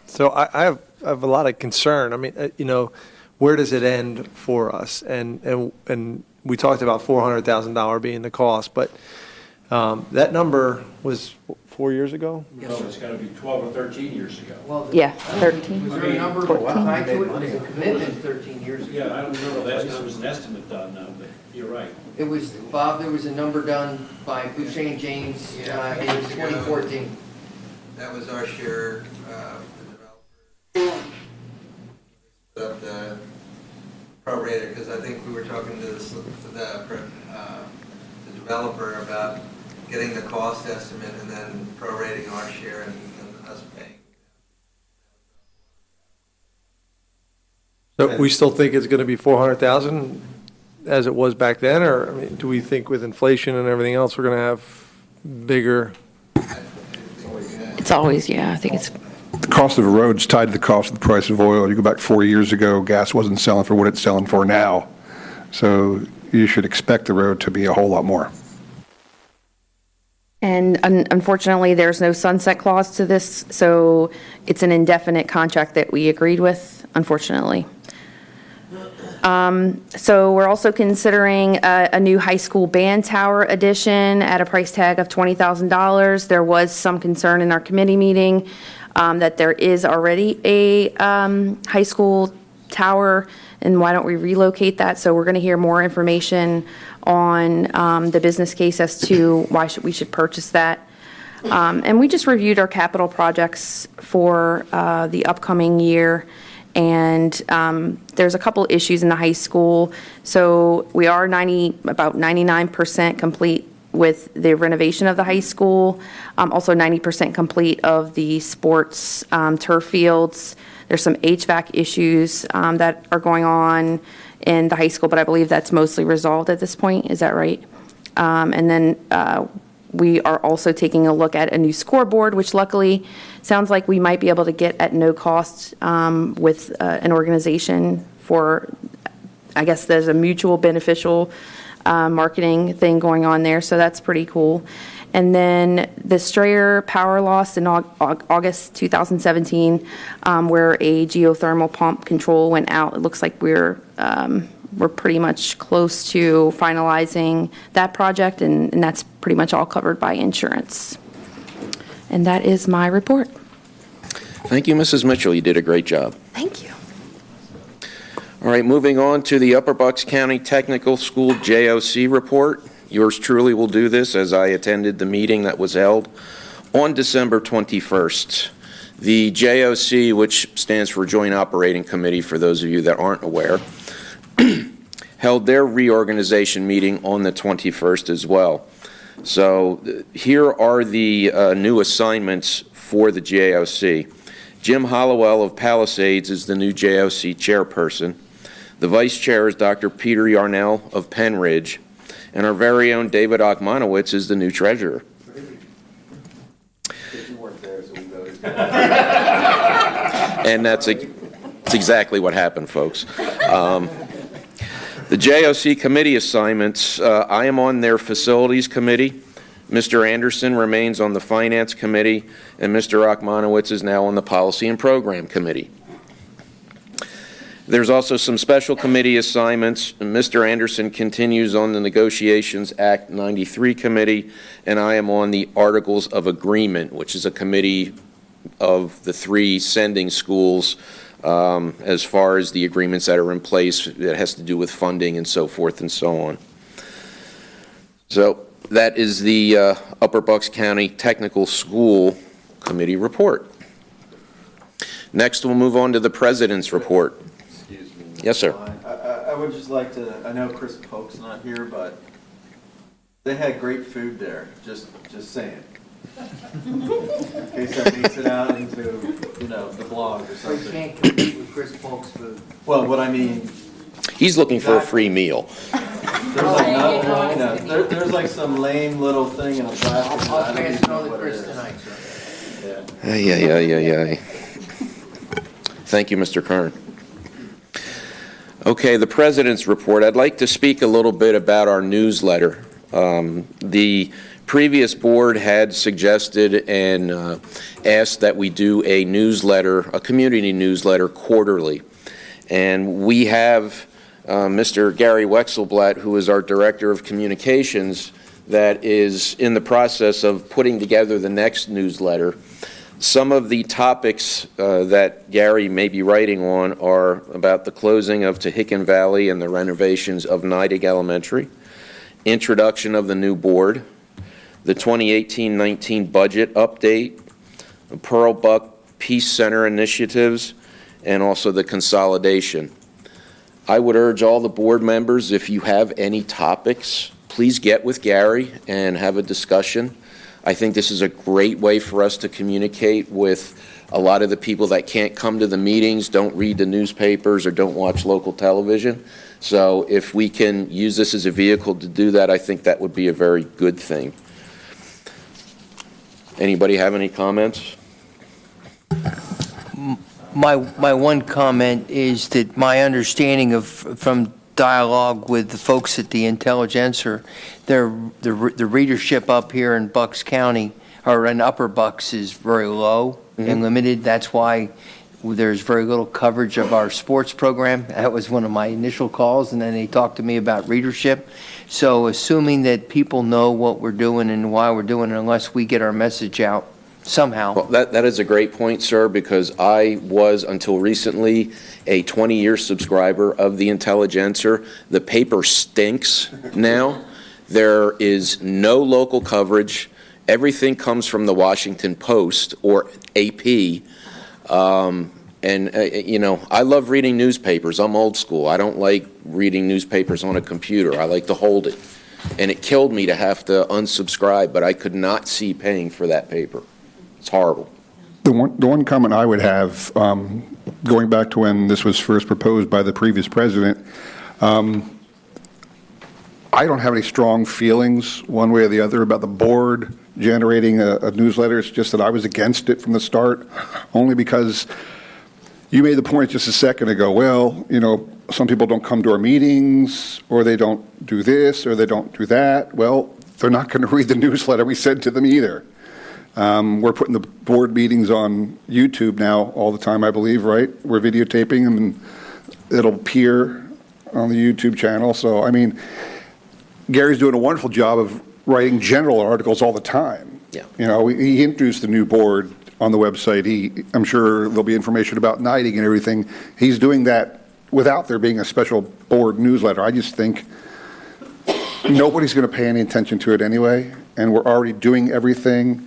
so I have a lot of concern. I mean, where does it end for us? And we talked about $400,000 being the cost, but that number was 4 years ago? No, it's got to be 12 or 13 years ago. Well, Yeah, 13. Was there a number 14. tied to it? Was a commitment 13 years ago? Yeah, I don't remember, last time there was an estimate done, but you're right. It was, Bob, there was a number done by Boucher and James in 2014. That was our share, the developer. But the prorated, because I think we were talking to the developer about getting the cost estimate and then prorating our share and us paying. So we still think it's going to be 400,000 as it was back then, or I mean, do we think with inflation and everything else, we're going to have bigger? It's always, I think it's, The cost of a road's tied to the cost of the price of oil. You go back 4 years ago, gas wasn't selling for what it's selling for now. So you should expect the road to be a whole lot more. and unfortunately, there's no sunset clause to this, so it's an indefinite contract that we agreed with, unfortunately. So we're also considering a new high school band tower addition at a price tag of $20,000. There was some concern in our committee meeting that there is already a high school tower, and why don't we relocate that? So we're going to hear more information on the business case as to why we should purchase that. And we just reviewed our capital projects for the upcoming year. And there's a couple issues in the high school. So we are about 99% complete with the renovation of the high school. Also 90% complete of the sports turf fields. There's some HVAC issues that are going on in the high school, but I believe that's mostly resolved at this point. Is that right? And then we are also taking a look at a new scoreboard, which luckily sounds like we might be able to get at no cost with an organization for, I guess there's a mutual beneficial marketing thing going on there, so that's pretty cool. And then the Strayer power loss in August 2017, where a geothermal pump control went out. It looks like we're pretty much close to finalizing that project, and that's pretty much all covered by insurance. And that is my report. Thank you, Mrs. Mitchell. You did a great job. Thank you. All right, moving on to the Upper Bucks County Technical School JOC report. Yours truly will do this, as I attended the meeting that was held on December 21st. The JOC, which stands for Joint Operating Committee for those of you that aren't aware, held their reorganization meeting on the 21st as well. So here are the new assignments for the JOC. Jim Hollowell of Palisades is the new JOC chairperson. The vice chair is Dr. Peter Yarnell of Penn Ridge, and our very own David Ochmanowitz is the new treasurer. And that's exactly what happened, folks. The JOC committee assignments, I am on their facilities committee. Mr. Anderson remains on the finance committee, and Mr. Ochmanowitz is now on the policy and program committee. There's also some special committee assignments. Mr. Anderson continues on the Negotiations Act 93 committee, and I am on the Articles of Agreement, which is a committee of the 3 sending schools as far as the agreements that are in place that has to do with funding and so forth and so on. So that is the Upper Bucks County Technical School Committee report. Next, we'll move on to the President's report. Excuse me. Yes, sir. I would just like to, I know Chris Polk's not here, but they had great food there, just saying. In case that makes it out into, the blog or something. We can't compete with Chris Polk's food. Well, what I mean, He's looking for a free meal. there's like some lame little thing in a plastic. I'll pass it on to Chris tonight, sir. Yeah. Thank you, Mr. Kern. Okay, the President's report. I'd like to speak a little bit about our newsletter. The previous board had suggested and asked that we do a newsletter, a community newsletter quarterly. And we have Mr. Gary Wexelblatt, who is our Director of Communications, that is in the process of putting together the next newsletter. Some of the topics that Gary may be writing on are about the closing of Tehican Valley and the renovations of Nidec Elementary, introduction of the new board, the 2018-19 budget update, the Pearl Buck Peace Center initiatives, and also the consolidation. I would urge all the board members, if you have any topics, please get with Gary and have a discussion. I think this is a great way for us to communicate with a lot of the people that can't come to the meetings, don't read the newspapers, or don't watch local television. So if we can use this as a vehicle to do that, I think that would be a very good thing. Anybody have any comments? My one comment is that my understanding from dialogue with the folks at the Intelligencer, the readership up here in Bucks County, or in Upper Bucks, is very low and limited. That's why there's very little coverage of our sports program. That was one of my initial calls, and then they talked to me about readership. So assuming that people know what we're doing and why we're doing it, unless we get our message out somehow. Well, that is a great point, sir, because I was, until recently, a 20-year subscriber of the Intelligencer. The paper stinks now. There is no local coverage. Everything comes from the Washington Post or AP. I love reading newspapers. I'm old school. I don't like reading newspapers on a computer. I like to hold it. And it killed me to have to unsubscribe, but I could not see paying for that paper. It's horrible. The one comment I would have, going back to when this was first proposed by the previous president, I don't have any strong feelings one way or the other about the board generating a newsletter. It's just that I was against it from the start, only because you made the point just a second ago, well, some people don't come to our meetings, or they don't do this, or they don't do that. Well, they're not going to read the newsletter we send to them either. We're putting the board meetings on YouTube now all the time, I believe, right? We're videotaping them, and it'll appear on the YouTube channel. So, I mean, Gary's doing a wonderful job of writing general articles all the time. Yeah. You know, he introduced the new board on the website. I'm sure there'll be information about knighting and everything. He's doing that without there being a special board newsletter. I just think nobody's going to pay any attention to it anyway, and we're already doing everything.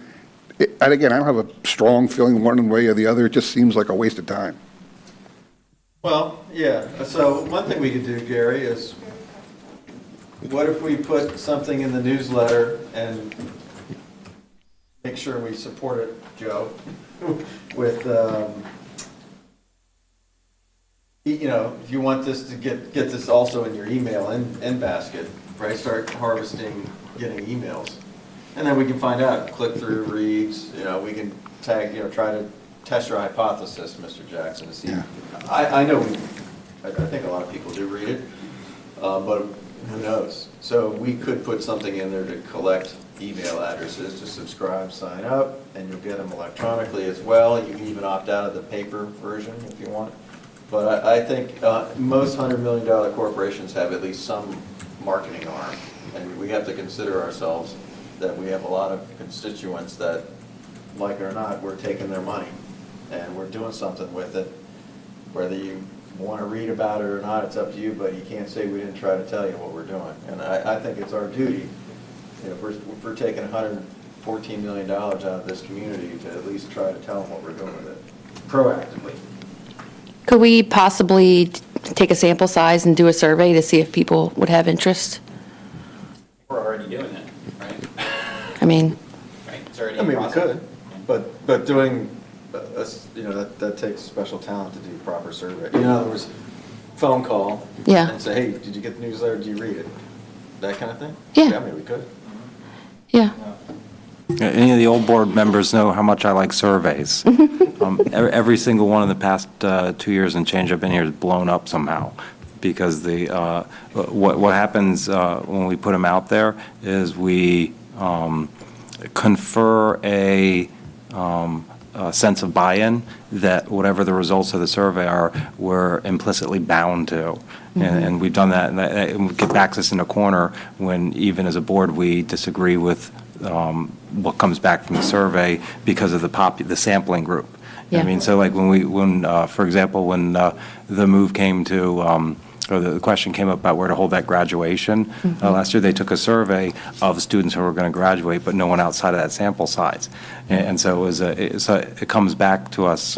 And again, I don't have a strong feeling one way or the other. It just seems like a waste of time. Well, yeah, so one thing we could do, Gary, is what if we put something in the newsletter and make sure we support it, Joe, with, you know, if you want this to get this also in your email in basket, right? Start harvesting, getting emails. And then we can find out, click through, reads, you know, we can tag, you know, try to test your hypothesis, Mr. Jackson, to see. Yeah. I know, I think a lot of people do read it, but who knows? So we could put something in there to collect email addresses to subscribe, sign up, and you'll get them electronically as well. You can even opt out of the paper version if you want. But I think most $100 million corporations have at least some marketing arm, and we have to consider ourselves that we have a lot of constituents that, like it or not, we're taking their money and we're doing something with it. Whether you want to read about it or not, it's up to you, but you can't say we didn't try to tell you what we're doing. And I think it's our duty, you know, if we're taking $114 million out of this community, to at least try to tell them what we're doing with it, proactively. Could we possibly take a sample size and do a survey to see if people would have interest? We're already doing that, right? I mean, Right, it's already I in mean, we process. could, but doing, you know, that takes special talent to do proper survey. In other words, phone call. Yeah. And say, hey, did you get the newsletter? Did you read it? That kind of thing? Yeah. I mean, we could. Yeah. Any of the old board members know how much I like surveys. Every single one in the past 2 years and change I've been here has blown up somehow, because what happens when we put them out there is we confer a sense of buy-in that whatever the results of the survey are, we're implicitly bound to. And we've done that, and it backs us in a corner when, even as a board, we disagree with what comes back from the survey because of the sampling group. Yeah. I mean, so like for example, when the move came to, or the question came up about where to hold that graduation, last year they took a survey of students who were going to graduate, but no one outside of that sample size. And so it comes back to us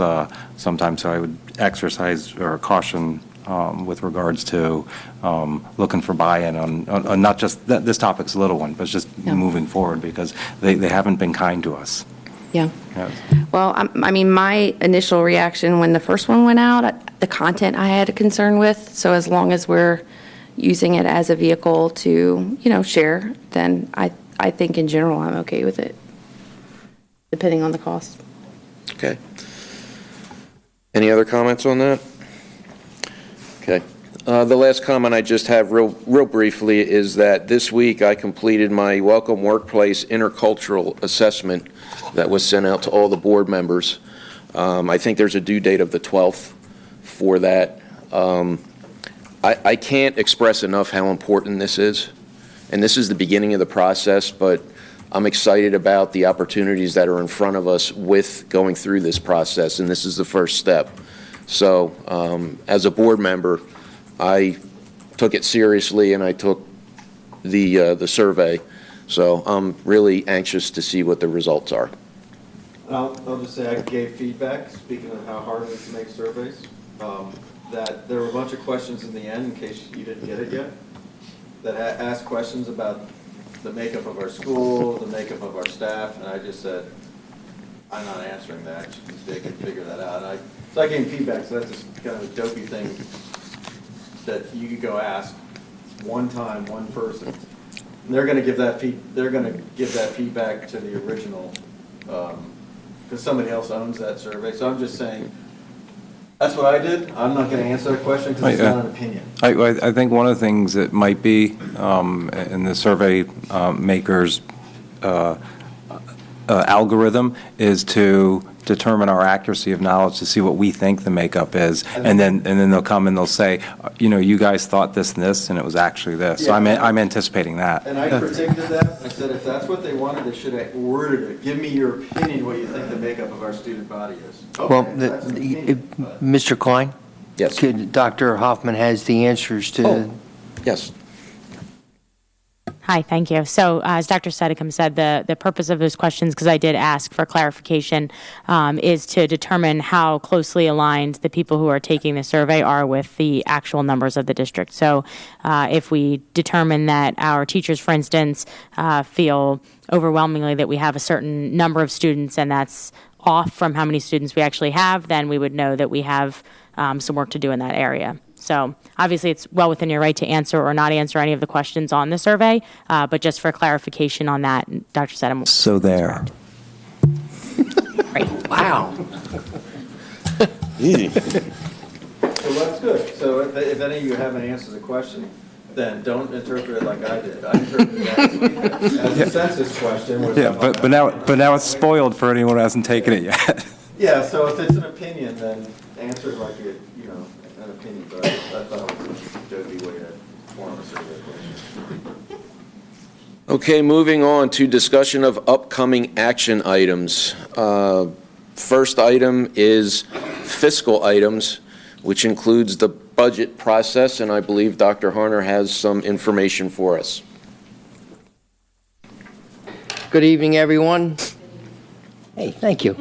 sometimes, so I would exercise or caution with regards to looking for buy-in on not just, this topic's a little one, but just moving forward, because they haven't been kind to us. Yeah. Yes. Well, I mean, my initial reaction when the first one went out, the content I had a concern with. So as long as we're using it as a vehicle to, you know, share, then I think in general I'm okay with it, depending on the cost. Okay. Any other comments on that? Okay. The last comment I just have real briefly is that this week I completed my Welcome Workplace Intercultural Assessment that was sent out to all the board members. I think there's a due date of the 12th for that. I can't express enough how important this is, and this is the beginning of the process, but I'm excited about the opportunities that are in front of us with going through this process, and this is the first step. So as a board member, I took it seriously, and I took the survey. So I'm really anxious to see what the results are. I'll just say I gave feedback, speaking of how hard it is to make surveys, that there were a bunch of questions in the end, in case you didn't get it yet, that asked questions about the makeup of our school, the makeup of our staff, and I just said, I'm not answering that. They can figure that out. So I gave feedback, so that's just kind of a dopey thing that you could go ask one time, one person. And they're going to give that feedback to the original, because somebody else owns that survey. So I'm just saying, That's what I did. I'm not going to answer that question because it's not an opinion. I think one of the things that might be in the survey makers' algorithm is to determine our accuracy of knowledge to see what we think the makeup is, and then they'll come and they'll say, you guys thought this and this, and it was actually this. So I'm anticipating that. And I predicted that. I said if that's what they wanted, they should have worded it. Give me your opinion, what you think the makeup of our student body is. Okay, Well, that's an opinion, but- Mr. Klein? Yes. Dr. Hoffman has the answers to. Yes. Hi, thank you. So as Dr. Sedicum said, the purpose of those questions, because I did ask for clarification, is to determine how closely aligned the people who are taking the survey are with the actual numbers of the district. So if we determine that our teachers, for instance, feel overwhelmingly that we have a certain number of students and that's off from how many students we actually have, then we would know that we have some work to do in that area. So obviously it's well within your right to answer or not answer any of the questions on the survey, but just for clarification on that, Dr. Sedem. So there. Great. Wow. So that's good. So if any of you haven't answered the question, then don't interpret it like I did. I interpreted that as a census question. Yeah, but now it's spoiled for anyone who hasn't taken it yet. Yeah, so if it's an opinion, then answer it like an opinion. But I thought it was a jokey way to form a survey question. Okay, moving on to discussion of upcoming action items. First item is fiscal items, which includes the budget process, and I believe Dr. Harner has some information for us. Good evening, everyone. Hey, thank you.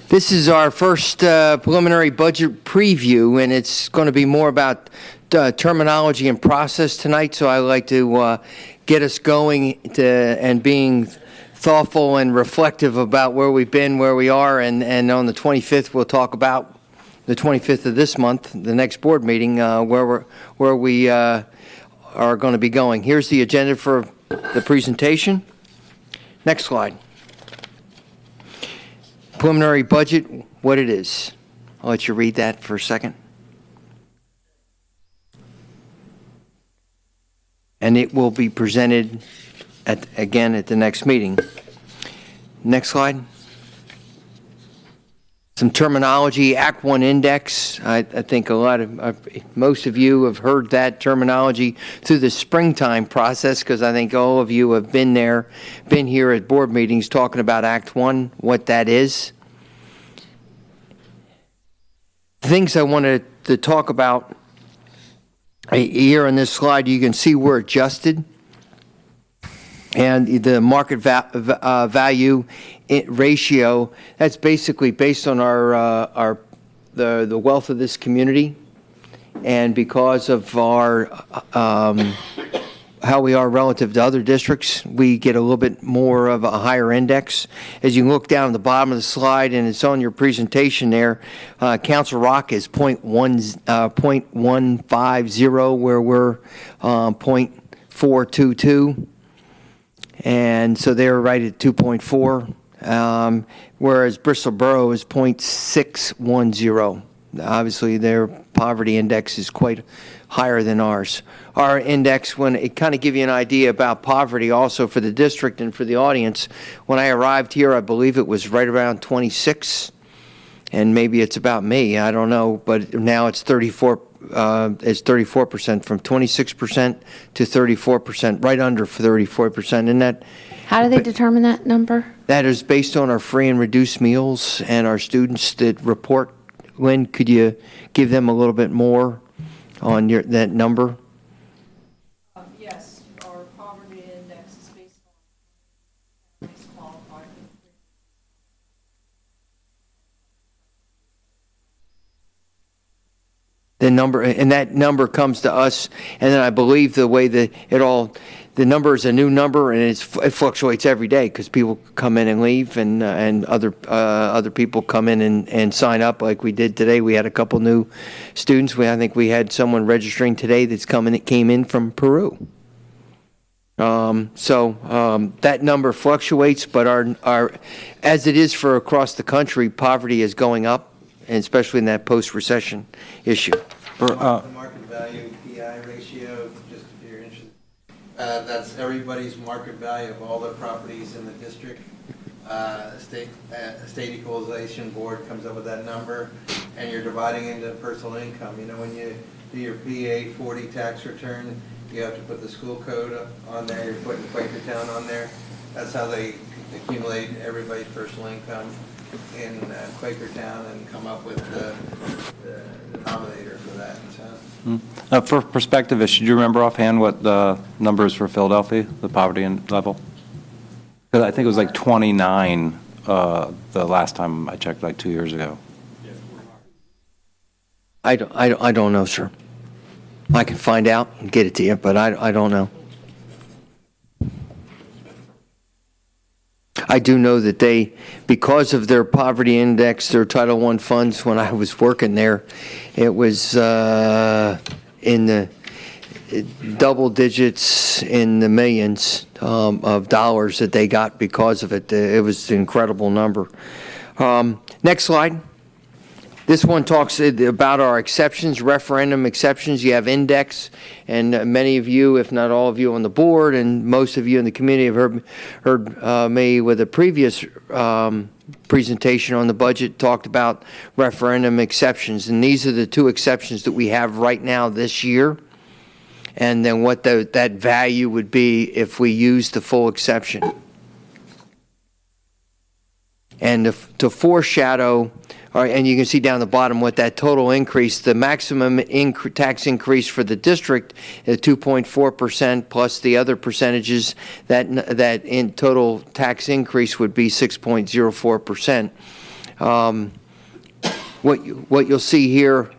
This is our first preliminary budget preview, and it's going to be more about terminology and process tonight, so I'd like to get us going and being thoughtful and reflective about where we've been, where we are, and on the 25th we'll talk about the 25th of this month, the next board meeting, where we are going to be going. Here's the agenda for the presentation. Next slide. Preliminary budget, what it is. I'll let you read that for a second. And it will be presented again at the next meeting. Next slide. Some terminology, Act 1 index. I think most of you have heard that terminology through the springtime process, because I think all of you have been here at board meetings talking about Act 1, what that is. Things I wanted to talk about here on this slide, you can see we're adjusted. And the market value ratio, that's basically based on the wealth of this community, and because of our how we are relative to other districts, we get a little bit more of a higher index. As you look down at the bottom of the slide, and it's on your presentation there, Council Rock is 0.150, where we're 0.422. And so they're right at 2.4, whereas Bristol Borough is 0.610. Obviously, their poverty index is quite higher than ours. Our index, when it kind of give you an idea about poverty also for the district and for the audience, when I arrived here, I believe it was right around 26, and maybe it's about me, I don't know, but now it's 34%, from 26% to 34%, right under 34%. And that, How do they determine that number? that is based on our free and reduced meals and our students that report. Lynn, could you give them a little bit more on that number? Yes, our poverty index is based on qualified. The number, and that number comes to us, and then I believe the way that the number is a new number, and it fluctuates every day because people come in and leave, and other people come in and sign up like we did today. We had a couple new students. I think we had someone registering today that came in from Peru. That number fluctuates, but our as it is for across the country, poverty is going up. and especially in that post-recession issue. The market value PI ratio, just if you're interested, that's everybody's market value of all the properties in the district. State Equalization Board comes up with that number, and you're dividing into personal income. You know, when you do your PA 40 tax return, you have to put the school code on there, you're putting Quakertown on there. That's how they accumulate everybody's personal income in Quakertown and come up with the denominator for that. So. For perspective, should you remember offhand what the numbers for Philadelphia, the poverty level? Because I think it was like 29 the last time I checked, like 2 years ago. I don't know, sir. I can find out and get it to you, but I don't know. I do know that they, because of their poverty index, their Title I funds, when I was working there, it was in the double digits in the millions of dollars that they got because of it. It was an incredible number. Next slide. This one talks about our exceptions, referendum exceptions. You have index, and many of you, if not all of you on the board, and most of you in the community have heard me with a previous presentation on the budget talked about referendum exceptions. And these are the two exceptions that we have right now this year, and then what that value would be if we use the full exception. And to foreshadow, and you can see down the bottom what that total increase, the maximum tax increase for the district is 2.4% plus the other percentages, that in total tax increase would be 6.04%. What you'll see here,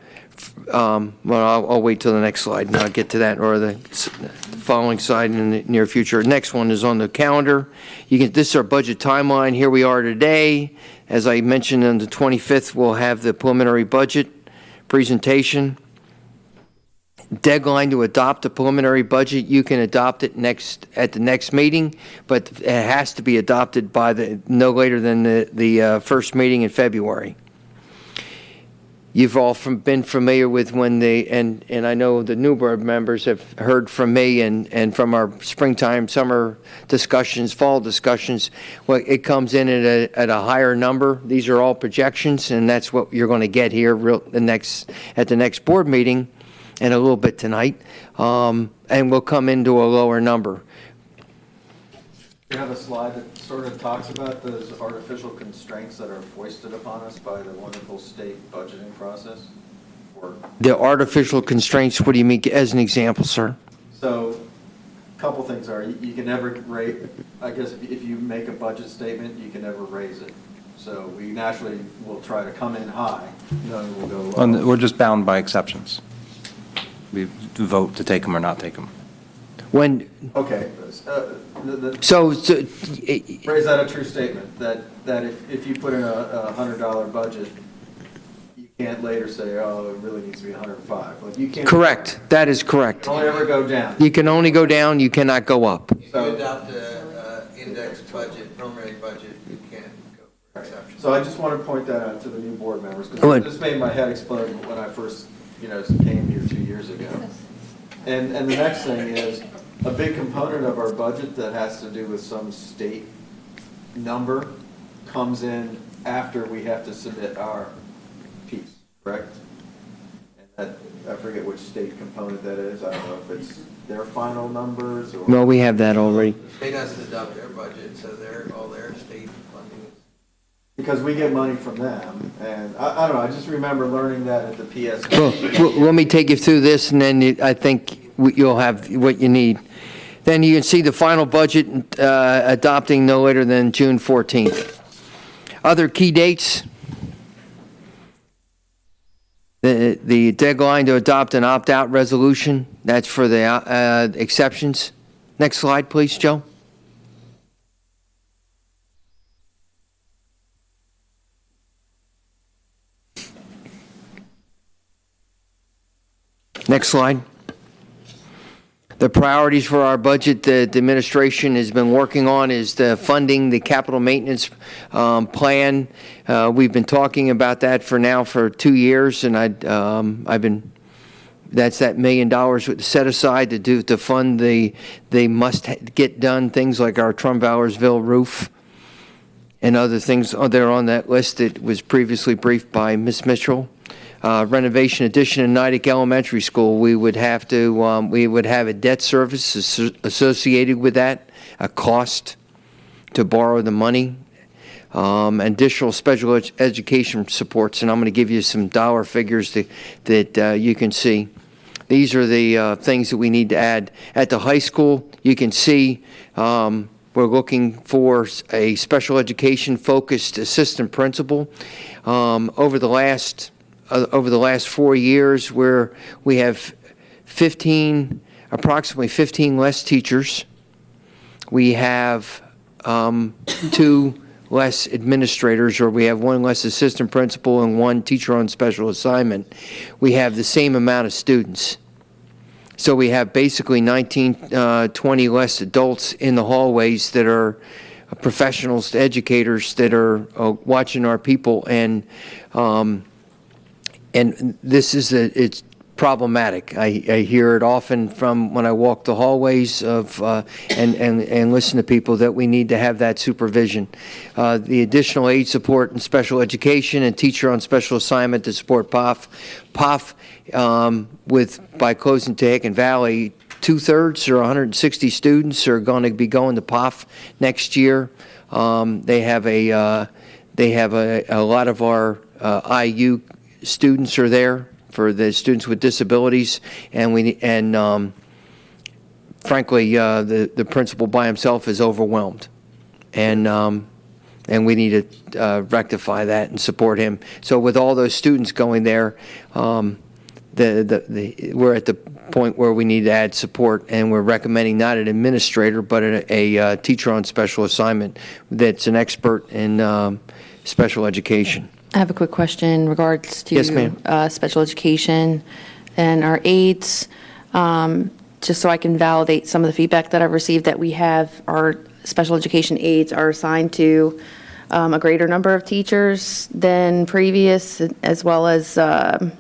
well, I'll wait till the next slide and I'll get to that, or the following slide in the near future. Next one is on the calendar. This is our budget timeline. Here we are today. As I mentioned, on the 25th, we'll have the preliminary budget presentation. Deadline to adopt the preliminary budget, you can adopt it at the next meeting, but it has to be adopted by no later than the first meeting in February. You've all been familiar with when and I know the new board members have heard from me and from our springtime, summer discussions, fall discussions, well, it comes in at a higher number. These are all projections, and that's what you're going to get here at the next board meeting and a little bit tonight, and we'll come into a lower number. You have a slide that sort of talks about those artificial constraints that are foisted upon us by the wonderful state budgeting process? The artificial constraints, what do you mean, as an example, sir? So, a couple things are, you can never rate, I guess if you make a budget statement, you can never raise it. So we naturally will try to come in high, knowing we'll go low. We're just bound by exceptions. We vote to take them or not take them. When okay, so is that a true statement that if you put in a $100 budget, you can't later say, oh, it really needs to be 105? Like you can't. Correct. That is correct. You can only ever go down. You can only go down. You cannot go up. If you adopt an index budget, preliminary budget, you can't go for exception. So I just want to point that out to the new board members because this made my head explode when I first, came here 2 years ago. And the next thing is, a big component of our budget that has to do with some state number comes in after we have to submit our piece, correct? And I forget which state component that is. I don't know if it's their final numbers or... No, we have that already. The state has to adopt their budget, so all their state funding is... Because we get money from them, and I don't know, I just remember learning that at the PS. Well, let me take you through this, and then I think you'll have what you need. Then you can see the final budget adopting no later than June 14th. Other key dates. The deadline to adopt an opt-out resolution. That's for the exceptions. Next slide, please, Joe. Next slide. The priorities for our budget that the administration has been working on is the funding the capital maintenance plan. We've been talking about that for 2 years, and that's that $1 million set aside to fund the must get done things like our Trumvallersville roof and other things that are on that list that was previously briefed by Ms. Mitchell. Renovation addition in Nidec Elementary School, we would have a debt service associated with that, a cost to borrow the money. Additional special education supports, and I'm going to give you some dollar figures that you can see. These are the things that we need to add. At the high school, you can see we're looking for a special education focused assistant principal. Over the last 4 years, where we have approximately 15 less teachers. We have 2 less administrators, or we have 1 less assistant principal and 1 teacher on special assignment. We have the same amount of students. So we have basically 20 less adults in the hallways that are professionals, educators that are watching our people, and this is it's problematic. I hear it often from when I walk the hallways and listen to people that we need to have that supervision. The additional aid support in special education and teacher on special assignment to support POF. POF, by closing Tehaken Valley, 2/3 or 160 students are going to be going to POF next year. They have a lot of our IU students are there for the students with disabilities, and frankly, the principal by himself is overwhelmed, and we need to rectify that and support him. So with all those students going there, we're at the point where we need to add support, and we're recommending not an administrator, but a teacher on special assignment that's an expert in special education. I have a quick question in regards to Yes, ma'am. Special education and our aides, just so I can validate some of the feedback that I've received, that we have our special education aides are assigned to a greater number of teachers than previous, as well as a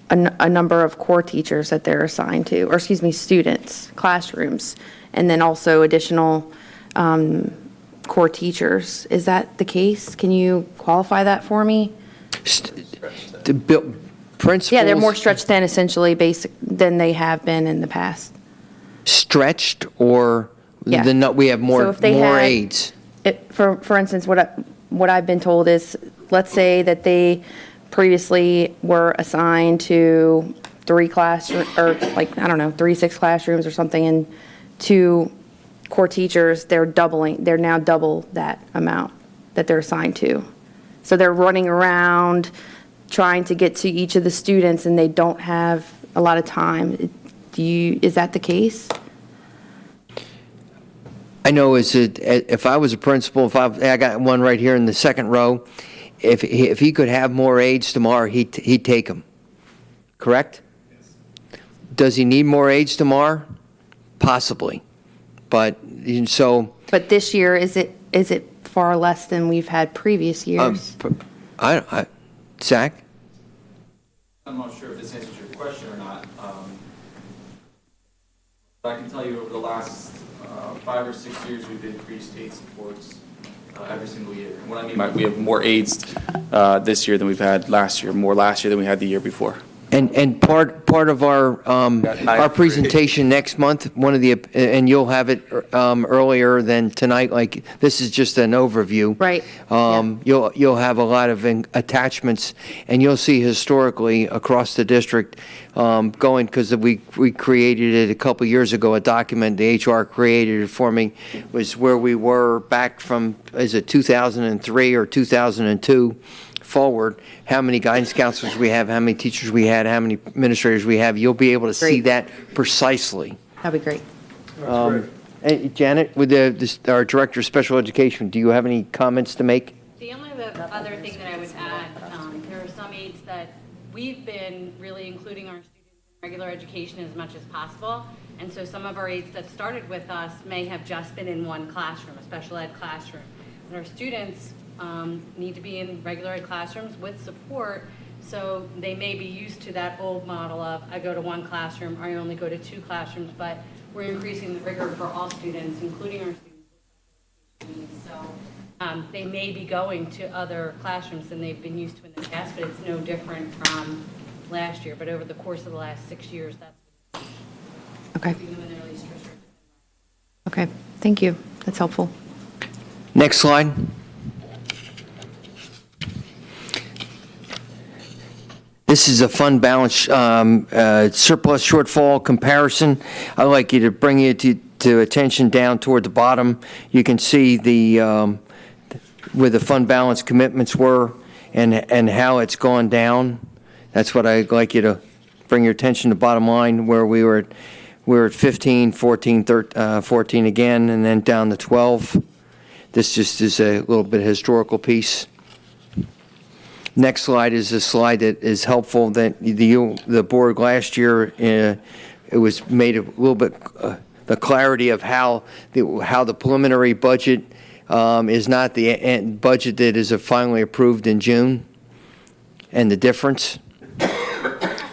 number of core teachers that they're assigned to, or excuse me, students, classrooms, and then also additional core teachers. Is that the case? Can you qualify that for me? Principals? Yeah, they're more stretched thin, essentially, than they have been in the past. Stretched, or Yeah. we have more So if they had- aides? For instance, what I've been told is, let's say that they previously were assigned to 3 6 classrooms or something, and 2 core teachers, they're now double that amount that they're assigned to. So they're running around trying to get to each of the students, and they don't have a lot of time. Is that the case? I know if I was a principal, I got one right here in the second row, if he could have more aides tomorrow, he'd take them. Correct? Yes. Does he need more aides tomorrow? Possibly. But this year, is it far less than we've had previous years? Zach? I'm not sure if this answers your question or not. But I can tell you over the last 5 or 6 years, we've increased aid supports every single year. And what I mean by we have more aides this year than we've had last year, more last year than we had the year before. And part of our presentation next month, and you'll have it earlier than tonight. Like, this is just an overview. Right. You'll have a lot of attachments, and you'll see historically across the district going, because we created it a couple years ago. A document the HR created it for me was where we were back from 2003 or 2002. Forward, how many guidance counselors we have, how many teachers we had, how many administrators we have. You'll be able to see that precisely. That'd be great. Hey, Janet, with our Director of Special Education, do you have any comments to make? The only other thing that I would add, there are some aides that we've been really including our students in regular education as much as possible. And so some of our aides that started with us may have just been in one classroom, a special ed classroom. And our students need to be in regular ed classrooms with support, so they may be used to that old model of I go to one classroom or I only go to two classrooms, but we're increasing the rigor for all students, including our students with special needs. So they may be going to other classrooms than they've been used to in the past, but it's no different from last year. But over the course of the last 6 years, that's Okay. keeping them in their least restricted. Okay, thank you. That's helpful. Next slide. This is a fund balance surplus shortfall comparison. I'd like you to bring you to attention down toward the bottom. You can see the where the fund balance commitments were and how it's gone down. That's what I'd like you to bring your attention to bottom line, where we were at 15, 14, 14 again, and then down to 12. This just is a little bit of historical piece. Next slide is a slide that is helpful. That the board last year, it was made a little bit the clarity of how the preliminary budget is not the budget that is finally approved in June, and the difference.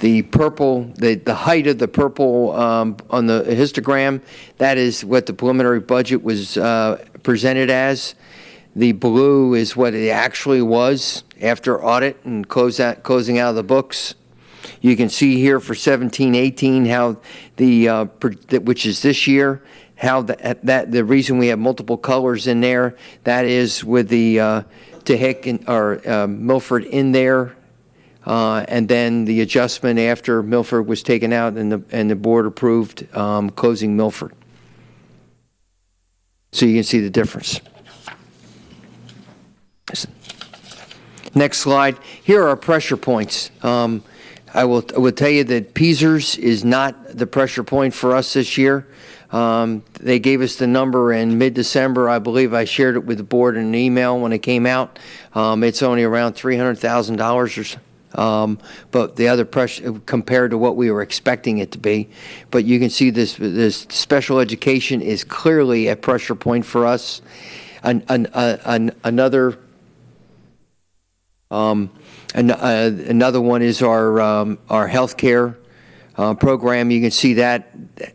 The purple, the height of the purple on the histogram, that is what the preliminary budget was presented as. The blue is what it actually was after audit and closing out of the books. You can see here for 17-18 how which is this year, how the reason we have multiple colors in there, that is with the Tehick or Milford in there. And then the adjustment after Milford was taken out and the board approved closing Milford. So you can see the difference. Next slide. Here are our pressure points. I will tell you that Peasers is not the pressure point for us this year. They gave us the number in mid-December. I believe I shared it with the board in an email when it came out. It's only around $300,000 or so. But the other pressure compared to what we were expecting it to be. But you can see this special education is clearly a pressure point for us. Another one is our healthcare program. You can see that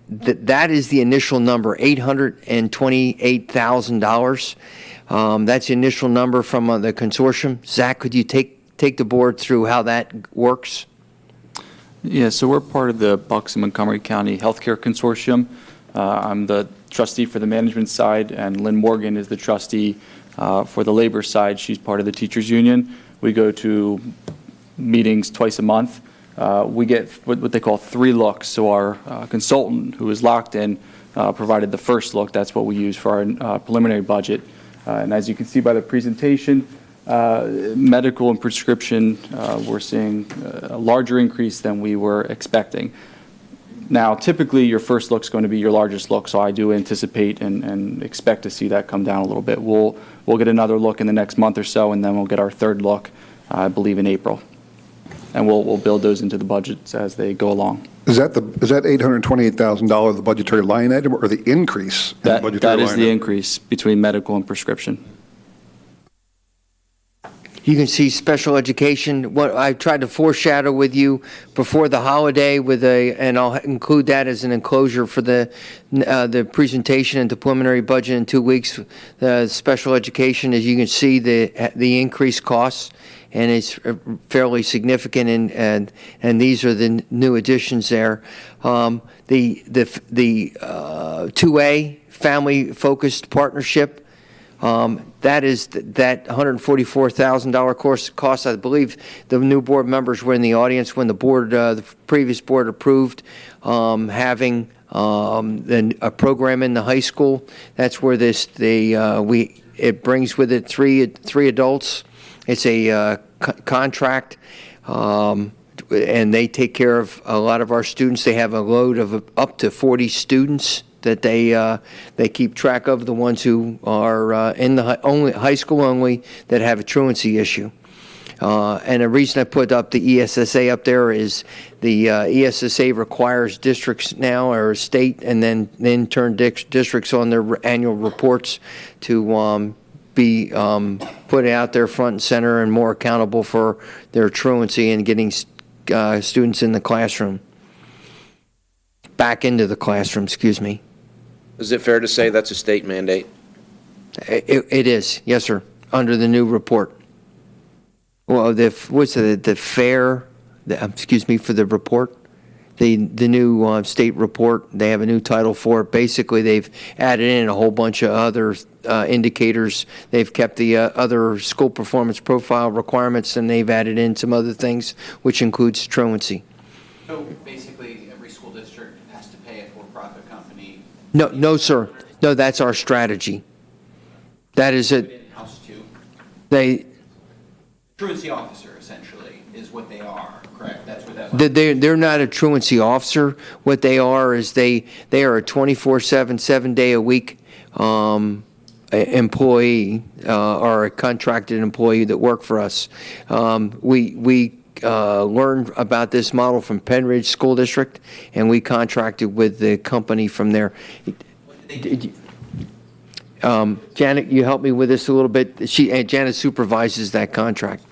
is the initial number, $828,000. That's the initial number from the consortium. Zach, could you take the board through how that works? Yeah, so we're part of the Bucks and Montgomery County Healthcare Consortium. I'm the trustee for the management side, and Lynn Morgan is the trustee for the labor side. She's part of the teachers union. We go to meetings twice a month. We get what they call 3 looks. So our consultant, who is locked in, provided the first look. That's what we use for our preliminary budget. And as you can see by the presentation, medical and prescription, we're seeing a larger increase than we were expecting. Now, typically, your first look is going to be your largest look, so I do anticipate and expect to see that come down a little bit. We'll get another look in the next month or so, and then we'll get our third look, I believe, in April. And we'll build those into the budgets as they go along. Is that $828,000 the budgetary line item or the increase in the budgetary line item? That is the increase between medical and prescription. You can see special education. What I tried to foreshadow with you before the holiday and I'll include that as an enclosure for the presentation and the preliminary budget in 2 weeks. The special education, as you can see, the increased costs, and it's fairly significant. And these are the new additions there. The 2A family focused partnership. That is that $144,000 cost. I believe the new board members were in the audience when the previous board approved having a program in the high school. That's where it brings with it three adults. It's a contract, and they take care of a lot of our students. They have a load of up to 40 students that they keep track of, the ones who are in the high school only that have a truancy issue. And the reason I put up the ESSA up there is the ESSA requires districts now, or state, and then in turn districts on their annual reports to be put out there front and center and more accountable for their truancy and getting students in the classroom. Back into the classroom, excuse me. Is it fair to say that's a state mandate? It is, yes, sir, under the new report. Well, excuse me, for the report, the new state report, they have a new title for it. Basically, they've added in a whole bunch of other indicators. They've kept the other school performance profile requirements, and they've added in some other things, which includes truancy. So basically, every school district has to pay a for-profit company. No, sir. No, that's our strategy. That is it. In-house too. They. Truancy officer, essentially, is what they are, correct? That's what that. They're not a truancy officer. What they are is they are a 24/7, 7-day-a-week employee or a contracted employee that work for us. We learned about this model from Penn Ridge School District, and we contracted with the company from there. Janet, you help me with this a little bit. Janet supervises that contract.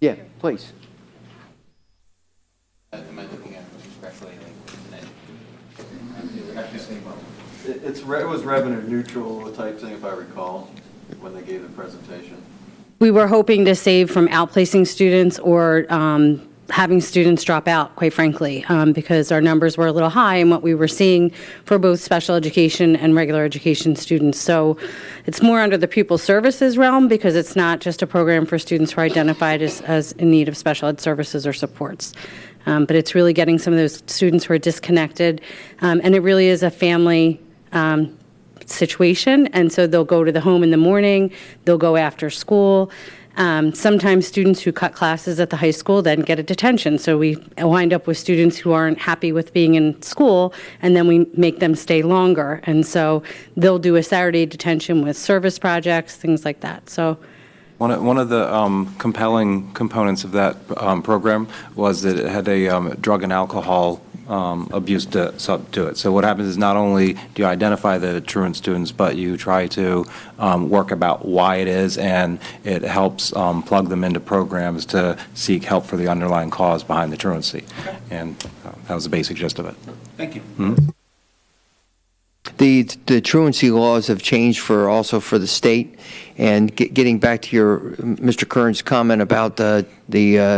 Yeah, please. Am I looking at correctly? It was revenue neutral type thing, if I recall, when they gave the presentation. We were hoping to save from outplacing students or having students drop out, quite frankly, because our numbers were a little high in what we were seeing for both special education and regular education students. So it's more under the pupil services realm because it's not just a program for students who are identified as in need of special ed services or supports. But it's really getting some of those students who are disconnected. And it really is a family situation. And so they'll go to the home in the morning, they'll go after school. Sometimes students who cut classes at the high school then get a detention. So we wind up with students who aren't happy with being in school, and then we make them stay longer. And so they'll do a Saturday detention with service projects, things like that. So one of the compelling components of that program was that it had a drug and alcohol abuse to it. So what happens is not only do you identify the truant students, but you try to work about why it is, and it helps plug them into programs to seek help for the underlying cause behind the truancy. And that was the basic gist of it. Thank you. Mm-hmm. The truancy laws have changed also for the state, and getting back to your Mr. Kern's comment about the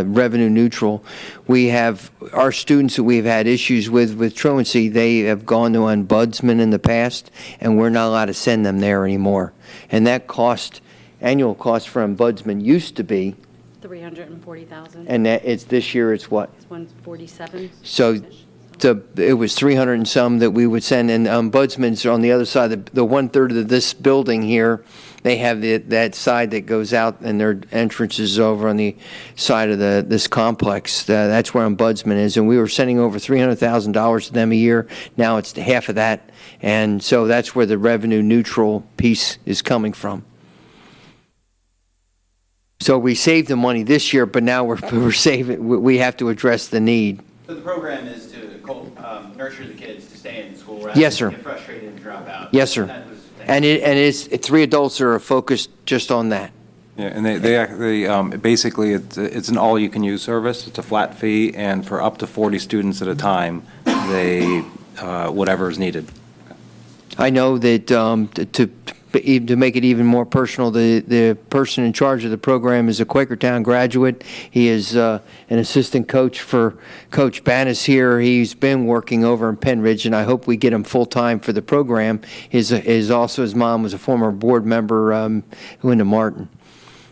revenue neutral, we have our students that we've had issues with truancy. They have gone to ombudsman in the past, and we're not allowed to send them there anymore. And that annual cost for ombudsman used to be $340,000. and this year it's what? It's 147. So it was 300 and some that we would send, and ombudsman's on the other side, the 1/3 of this building here. They have that side that goes out, and their entrance is over on the side of this complex. That's where ombudsman is, and we were sending over $300,000 to them a year. Now it's half of that, and so that's where the revenue neutral piece is coming from. So we saved the money this year, but now we're saving. We have to address the need. So the program is to nurture the kids to stay in school rather Yes, sir. than get frustrated and drop out. Yes, sir. And it's 3 adults that are focused just on that. Yeah, and they basically it's an all-you-can-use service. It's a flat fee, and for up to 40 students at a time, they whatever is needed. I know that to make it even more personal, the person in charge of the program is a Quakertown graduate. He is an assistant coach for Coach Bannis here. He's been working over in Penn Ridge, and I hope we get him full-time for the program. His mom was a former board member, Linda Martin.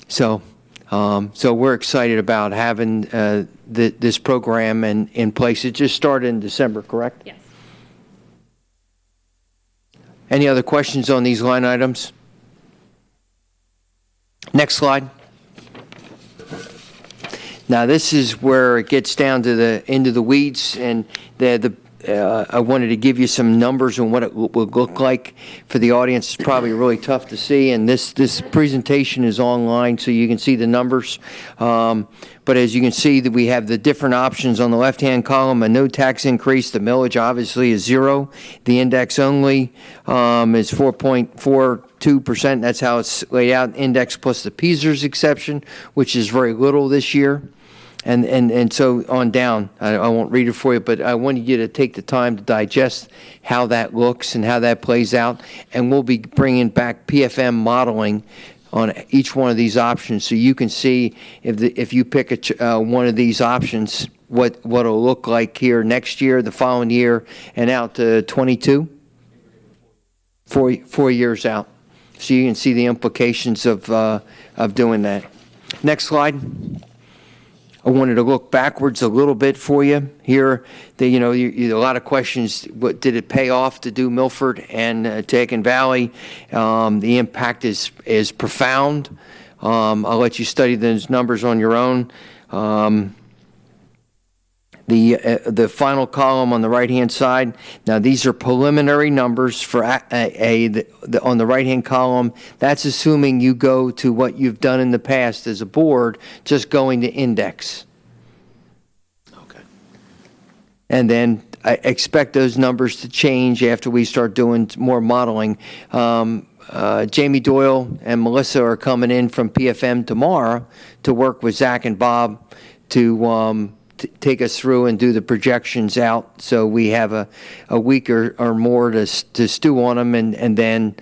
So we're excited about having this program in place. It just started in December, correct? Yes. Any other questions on these line items? Next slide. Now this is where it gets down to into the weeds, and I wanted to give you some numbers on what it would look like for the audience. It's probably really tough to see, and this presentation is online, so you can see the numbers. But as you can see, that we have the different options on the left-hand column. A no tax increase. The millage obviously is 0. The index only is 4.42%. That's how it's laid out. Index plus the PSERS exception, which is very little this year. And so on down. I won't read it for you, but I wanted you to take the time to digest how that looks and how that plays out. And we'll be bringing back PFM modeling on each one of these options, so you can see if you pick one of these options, what it'll look like here next year, the following year, and out to 22, 4 years out. So you can see the implications of doing that. Next slide. I wanted to look backwards a little bit for you here. A lot of questions. What did it pay off to do Milford and Taken Valley? The impact is profound. I'll let you study those numbers on your own. The final column on the right-hand side. Now these are preliminary numbers for on the right-hand column. That's assuming you go to what you've done in the past as a board, just going to index. Okay. And then I expect those numbers to change after we start doing more modeling. Jamie Doyle and Melissa are coming in from PFM tomorrow to work with Zach and Bob to take us through and do the projections out, so we have a week or more to stew on them, and then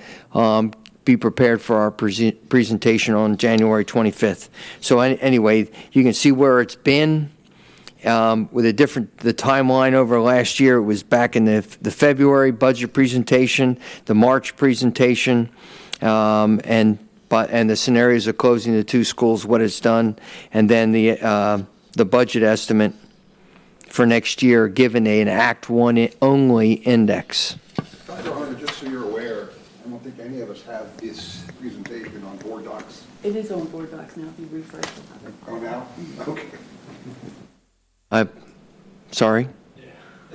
be prepared for our presentation on January 25th. So anyway, you can see where it's been with the timeline over last year. It was back in the February budget presentation, the March presentation, and the scenarios of closing the 2 schools, what it's done, and then the budget estimate for next year given an Act 1 only index. Dr. Hunter, just so you're aware, I don't think any of us have this presentation on board docs. It is on board docs now, if you refresh. Oh, now? Okay. Sorry?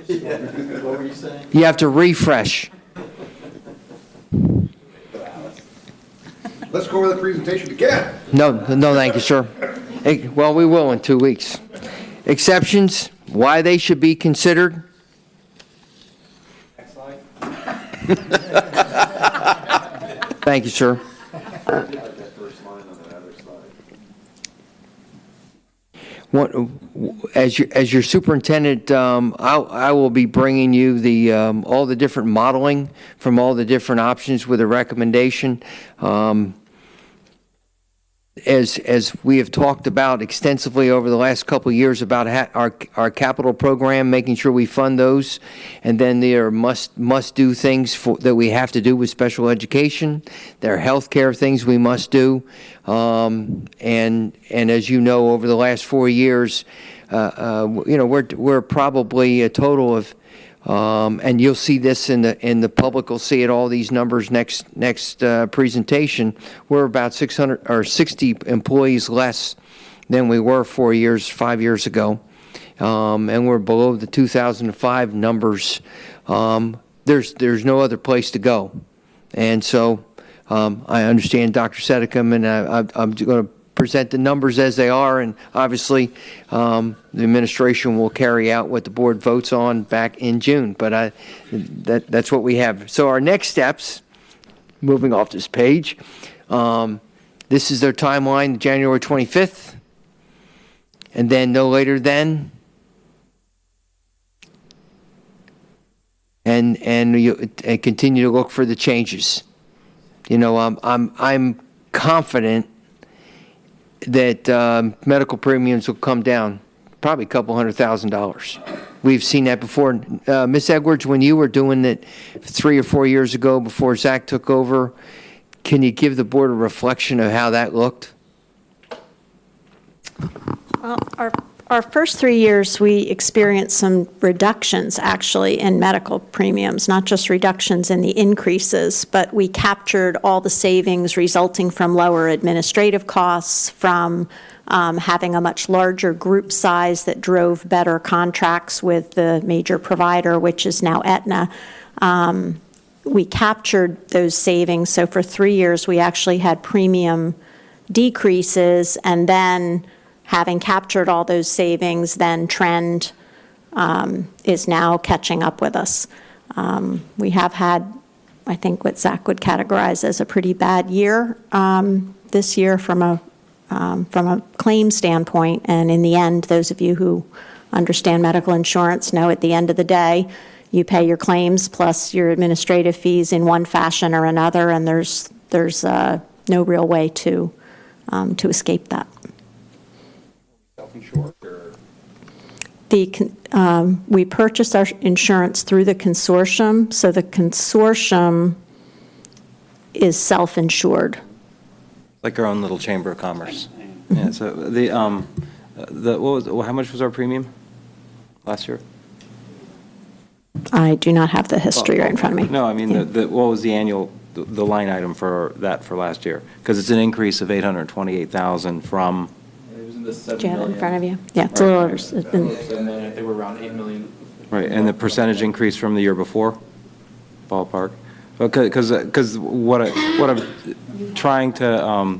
What were you saying? You have to refresh. Let's go over the presentation again. No, thank you, sir. Well, we will in 2 weeks. Exceptions, why they should be considered. Next slide. Thank you, sir. As your superintendent, I will be bringing you all the different modeling from all the different options with a recommendation. As we have talked about extensively over the last couple of years about our capital program, making sure we fund those, and then there are must do things that we have to do with special education. There are healthcare things we must do, and as you know, over the last 4 years, we're probably a total of. And you'll see this in the public will see it, all these numbers next presentation. We're about 600 or 60 employees less than we were 5 years ago. And we're below the 2005 numbers. There's no other place to go. And so I understand Dr. Sedicum, and I'm going to present the numbers as they are, and obviously the administration will carry out what the board votes on back in June, but that's what we have. So our next steps, moving off this page, this is their timeline, January 25th, and then no later than, and continue to look for the changes. I'm confident that medical premiums will come down probably a couple $100,000. We've seen that before. Ms. Edwards, when you were doing it 3 or 4 years ago before Zach took over, can you give the board a reflection of how that looked? Well, our Our first 3 years, we experienced some reductions, actually, in medical premiums, not just reductions in the increases, but we captured all the savings resulting from lower administrative costs, from having a much larger group size that drove better contracts with the major provider, which is now Aetna. We captured those savings, so for 3 years, we actually had premium decreases, and then having captured all those savings, then trend is now catching up with us. We have had, I think, what Zach would categorize as a pretty bad year this year from a claim standpoint, and in the end, those of you who understand medical insurance know at the end of the day, you pay your claims plus your administrative fees in one fashion or another, and there's no real way to escape that. Self-insured or? We purchased our insurance through the consortium, so the consortium is self-insured. Like our own little chamber of commerce. Yeah, so how much was our premium last year? I do not have the history right in front of me. No, I mean, what was the annual, the line item for that for last year? Because it's an increase of 828,000 from. It was in the 7 Do you have it in million. front of you? Yeah, it's a little over. It's been, 7 million, I think we're around 8 million. Right, and the percentage increase from the year before, ballpark? Because what I'm trying to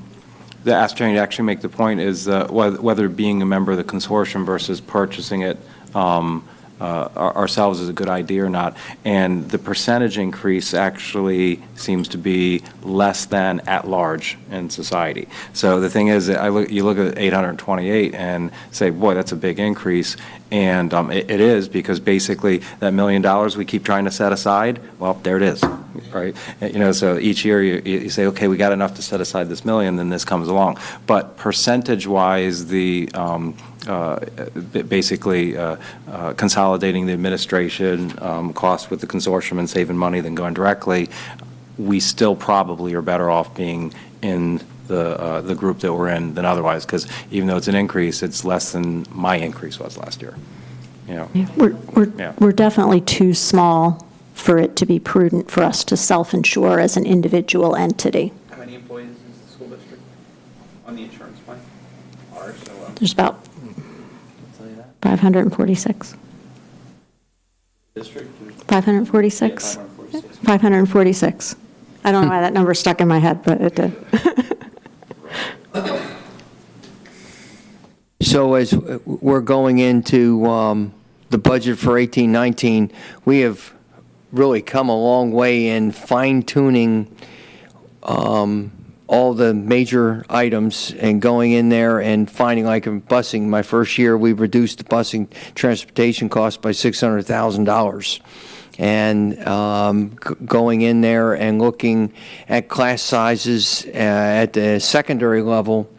actually make the point is whether being a member of the consortium versus purchasing it ourselves is a good idea or not. And the percentage increase actually seems to be less than at large in society. So the thing is, you look at 828 and say, boy, that's a big increase. And it is, because basically that $1 million we keep trying to set aside, well, there it is, right? So each year you say, okay, we got enough to set aside this $1 million, then this comes along. But percentage-wise, the basically consolidating the administration costs with the consortium and saving money than going directly, we still probably are better off being in the group that we're in than otherwise, because even though it's an increase, it's less than my increase was last year. we're definitely too small for it to be prudent for us to self-insure as an individual entity. How many employees is the school district on the insurance plan? There's about 546. District? 546? Yeah, 546. 546. I don't know why that number stuck in my head, but it did. So as we're going into the budget for 18-19, we have really come a long way in fine-tuning all the major items and going in there and finding, like in busing, my first year, we reduced the busing transportation cost by $600,000. And going in there and looking at class sizes at the secondary level,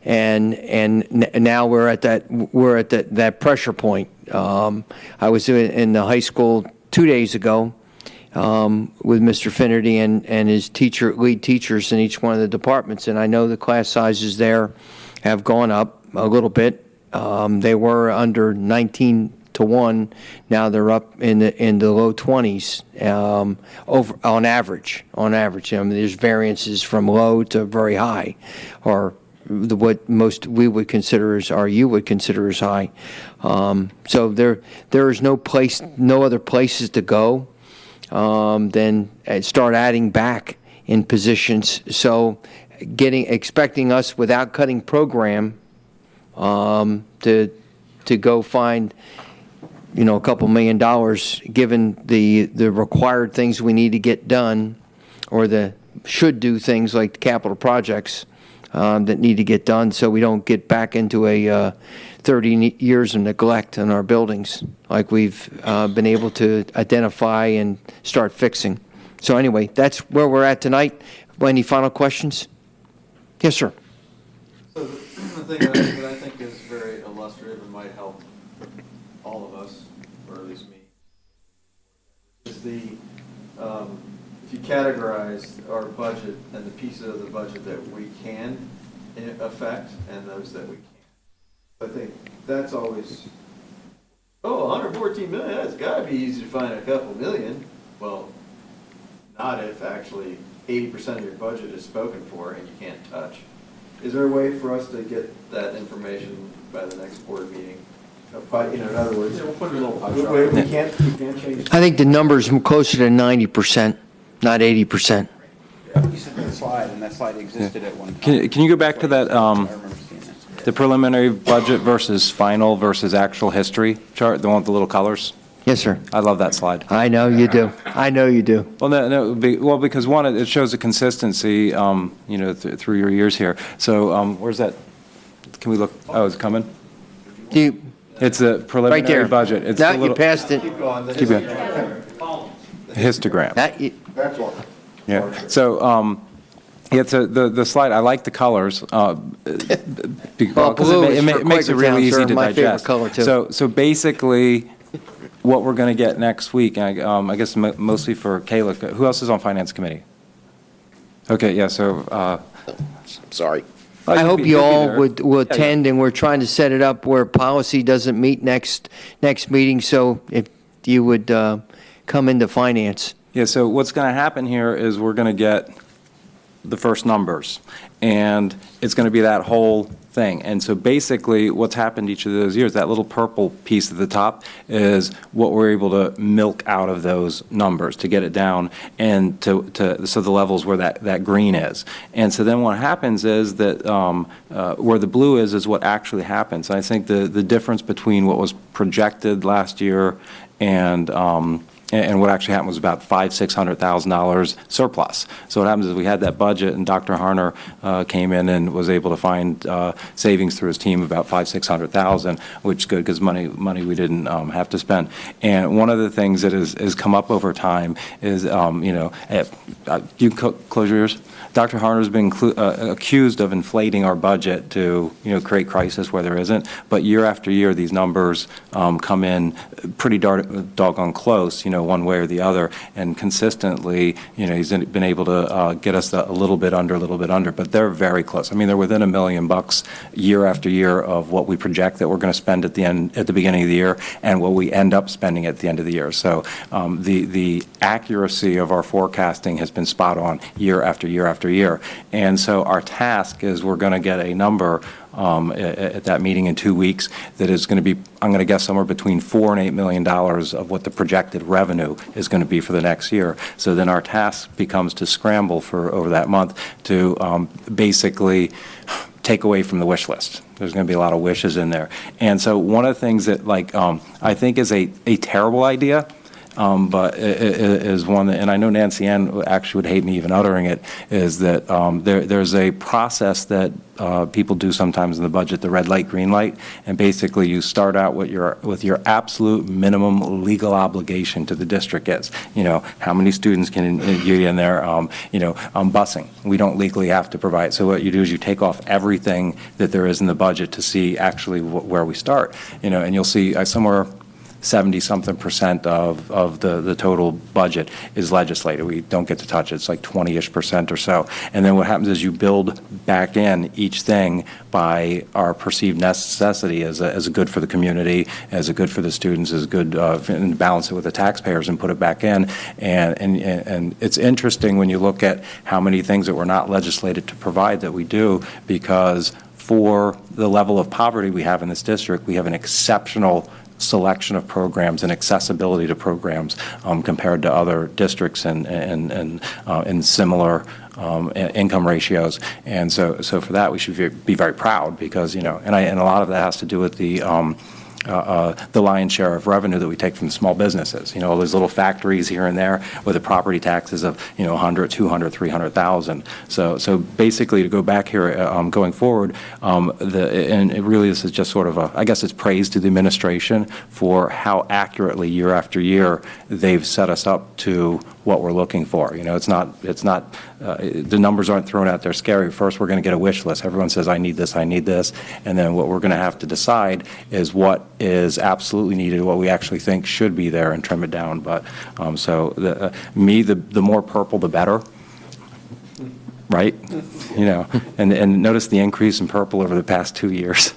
and now we're at that pressure point. I was in the high school 2 days ago with Mr. Finnerty and his lead teachers in each one of the departments, and I know the class sizes there have gone up a little bit. They were under 19-to-1. Now they're up in the low 20s on average. I mean, there's variances from low to very high, or what most we would consider you would consider as high. So there is no other places to go than start adding back in positions. So expecting us without cutting program to go find a couple $1 million, given the required things we need to get done, or the should do things like the capital projects that need to get done, so we don't get back into a 30 years of neglect in our buildings like we've been able to identify and start fixing. So anyway, that's where we're at tonight. Any final questions? Yes, sir. So the thing that I think is very illustrative and might help all of us, or at least me, is if you categorize our budget and the pieces of the budget that we can affect and those that we can't. I think that's always, oh, 114 million, that's gotta be easy to find a couple million. Well, not if actually 80% of your budget is spoken for and you can't touch. Is there a way for us to get that information by the next board meeting? In other words, we can't change. I think the number's closer to 90%, not 80%. You sent me a slide, and that slide existed at one time. Can you go back to that, the preliminary budget versus final versus actual history chart, the one with the little colors? Yes, sir. I love that slide. I know you do. I know you do. Well, no, because one, it shows a consistency, through your years here. So, where's that? Can we look? Oh, it's coming? It's the preliminary Right there. budget. It's Now the little, you passed it. Keep going. Histogram. That's all. Yeah. So, it's the slide. I like the colors because blue is for it makes it Quaker really Town, easy sir. to My favorite digest. color, too. So basically, what we're going to get next week, I guess mostly for Kayla. Who else is on Finance Committee? Okay. Yeah. So. Sorry. I hope you all will Yeah, attend, and we're trying to set it up where policy doesn't meet next meeting, so if you would come into finance. Yeah, so what's going to happen here is we're going to get the first numbers, and it's going to be that whole thing. And so basically what's happened each of those years, that little purple piece at the top is what we're able to milk out of those numbers to get it down and so the levels where that green is. And so then what happens is that where the blue is what actually happens. I think the difference between what was projected last year and what actually happened was about $600,000 surplus. So what happens is we had that budget, and Dr. Harner came in and was able to find savings through his team about $600,000, which is good because money we didn't have to spend. And one of the things that has come up over time is, you close your ears. Dr. Harner's been accused of inflating our budget to, create crisis where there isn't. But year after year, these numbers come in pretty doggone close, one way or the other. And consistently, he's been able to get us a little bit under. But they're very close. I mean, they're within $1 million year after year of what we project that we're going to spend at the beginning of the year and what we end up spending at the end of the year. So the accuracy of our forecasting has been spot on year after year after year. And so our task is we're going to get a number at that meeting in 2 weeks that is going to be, I'm going to guess, somewhere between $4 and $8 million of what the projected revenue is going to be for the next year. So then our task becomes to scramble for over that month to basically take away from the wish list. There's going to be a lot of wishes in there. And so one of the things that I think is a terrible idea, but it is one that, and I know Nancy Ann actually would hate me even uttering it, is that there's a process that people do sometimes in the budget, the red light, green light, and basically you start out with your absolute minimum legal obligation to the district is. How many students can you in there? Busing. We don't legally have to provide. So what you do is you take off everything that there is in the budget to see actually where we start. And you'll see somewhere 70-something% of the total budget is legislated. We don't get to touch it. It's like 20-ish% or so. And then what happens is you build back in each thing by our perceived necessity as a good for the community, as a good for the students, as good, and balance it with the taxpayers and put it back in. And it's interesting when you look at how many things that we're not legislated to provide that we do, because for the level of poverty we have in this district, we have an exceptional selection of programs and accessibility to programs compared to other districts and in similar income ratios. And so for that, we should be very proud because, and a lot of that has to do with the lion's share of revenue that we take from small businesses. All these little factories here and there with the property taxes of, 100, 200, 300,000. So basically, to go back here, going forward, and it really this is just sort of I guess it's praise to the administration for how accurately year after year they've set us up to what we're looking for. It's not the numbers aren't thrown out there scary. First, we're going to get a wish list. Everyone says, I need this, and then what we're going to have to decide is what is absolutely needed, what we actually think should be there, and trim it down. But the more purple, the better. right? You know, and notice the increase in purple over the past 2 years.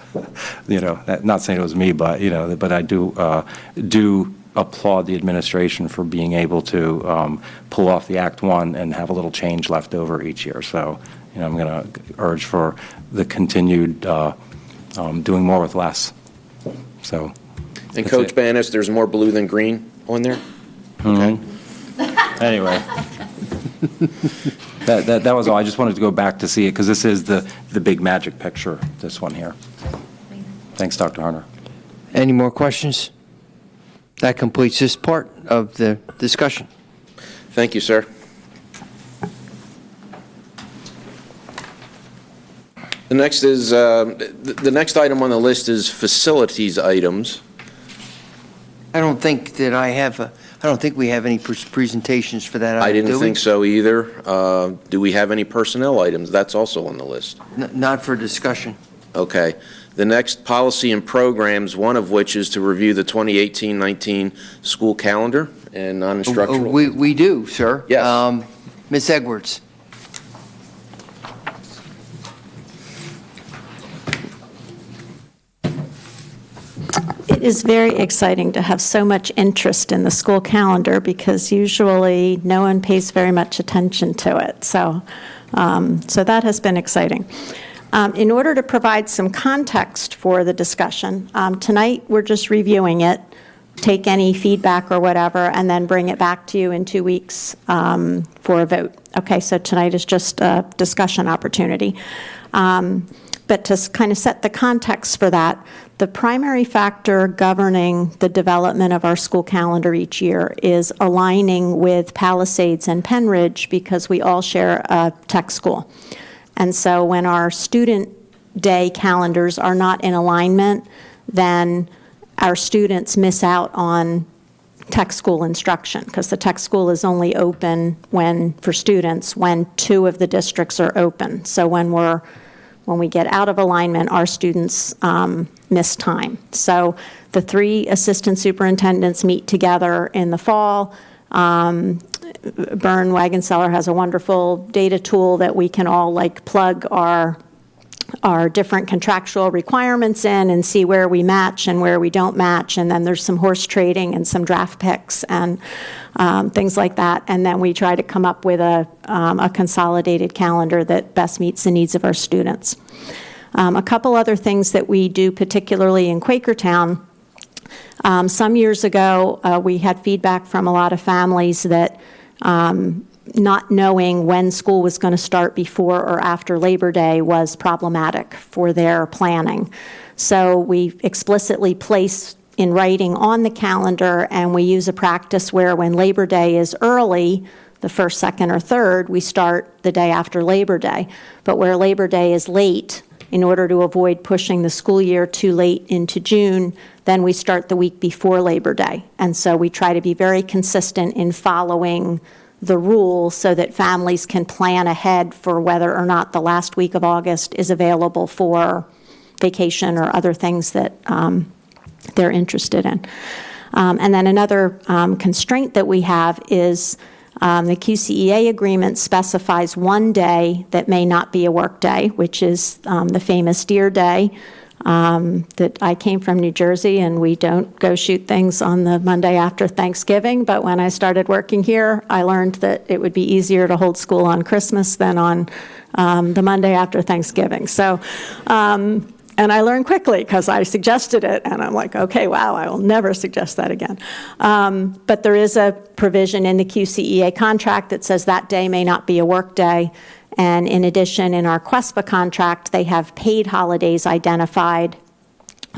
You know, not saying it was me, but, you know, but I do applaud the administration for being able to pull off the Act One and have a little change left over each year. So, you know, I'm going to urge for the continued doing more with less. So. And Coach Banis, there's more blue than green on there? Okay. Anyway. That was all. I just wanted to go back to see it because this is the big magic picture, this one here. Thanks, Dr. Harner. Any more questions? That completes this part of the discussion. Thank you, sir. The next is the next item on the list is facilities items. I don't think that I don't think we have any presentations for that. I didn't do we? think so either. Do we have any personnel items? That's also on the list. Not for discussion. Okay. The next policy and programs, one of which is to review the 2018-19 school calendar and non-instructional. We do, sir. Yes. Ms. Edwards. It is very exciting to have so much interest in the school calendar because usually no one pays very much attention to it. So that has been exciting. In order to provide some context for the discussion, tonight we're just reviewing it, take any feedback or whatever, and then bring it back to you in 2 weeks for a vote. Okay, so tonight is just a discussion opportunity. But to kind of set the context for that, the primary factor governing the development of our school calendar each year is aligning with Palisades and Penridge because we all share a tech school. And so when our student day calendars are not in alignment, then our students miss out on tech school instruction because the tech school is only open for students when 2 of the districts are open. So when we get out of alignment, our students miss time. So the 3 assistant superintendents meet together in the fall. Bern Wagenseller has a wonderful data tool that we can all plug our different contractual requirements in and see where we match and where we don't match. And then there's some horse trading and some draft picks and things like that. And then we try to come up with a consolidated calendar that best meets the needs of our students. A couple other things that we do, particularly in Quakertown. Some years ago, we had feedback from a lot of families that not knowing when school was going to start before or after Labor Day was problematic for their planning. So we explicitly place in writing on the calendar, and we use a practice where when Labor Day is early, the 1st, 2nd, or 3rd, we start the day after Labor Day. But where Labor Day is late, in order to avoid pushing the school year too late into June, then we start the week before Labor Day. And so we try to be very consistent in following the rules so that families can plan ahead for whether or not the last week of August is available for vacation or other things that they're interested in. And then another constraint that we have is the QCEA agreement specifies one day that may not be a work day, which is the famous Deer Day. That I came from New Jersey, and we don't go shoot things on the Monday after Thanksgiving, but when I started working here, I learned that it would be easier to hold school on Christmas than on the Monday after Thanksgiving. So, and I learned quickly because I suggested it, and I'm like, okay, wow, I will never suggest that again. But there is a provision in the QCEA contract that says that day may not be a work day. And in addition, in our QUESPA contract, they have paid holidays identified,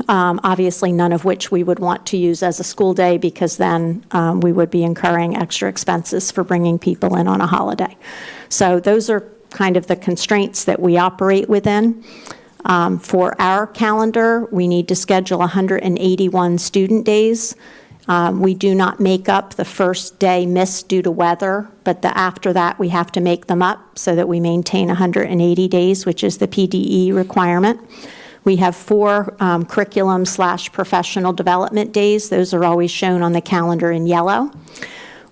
obviously none of which we would want to use as a school day because then we would be incurring extra expenses for bringing people in on a holiday. So those are kind of the constraints that we operate within. For our calendar, we need to schedule 181 student days. We do not make up the first day missed due to weather, but after that we have to make them up so that we maintain 180 days, which is the PDE requirement. We have 4 curriculum/professional development days. Those are always shown on the calendar in yellow.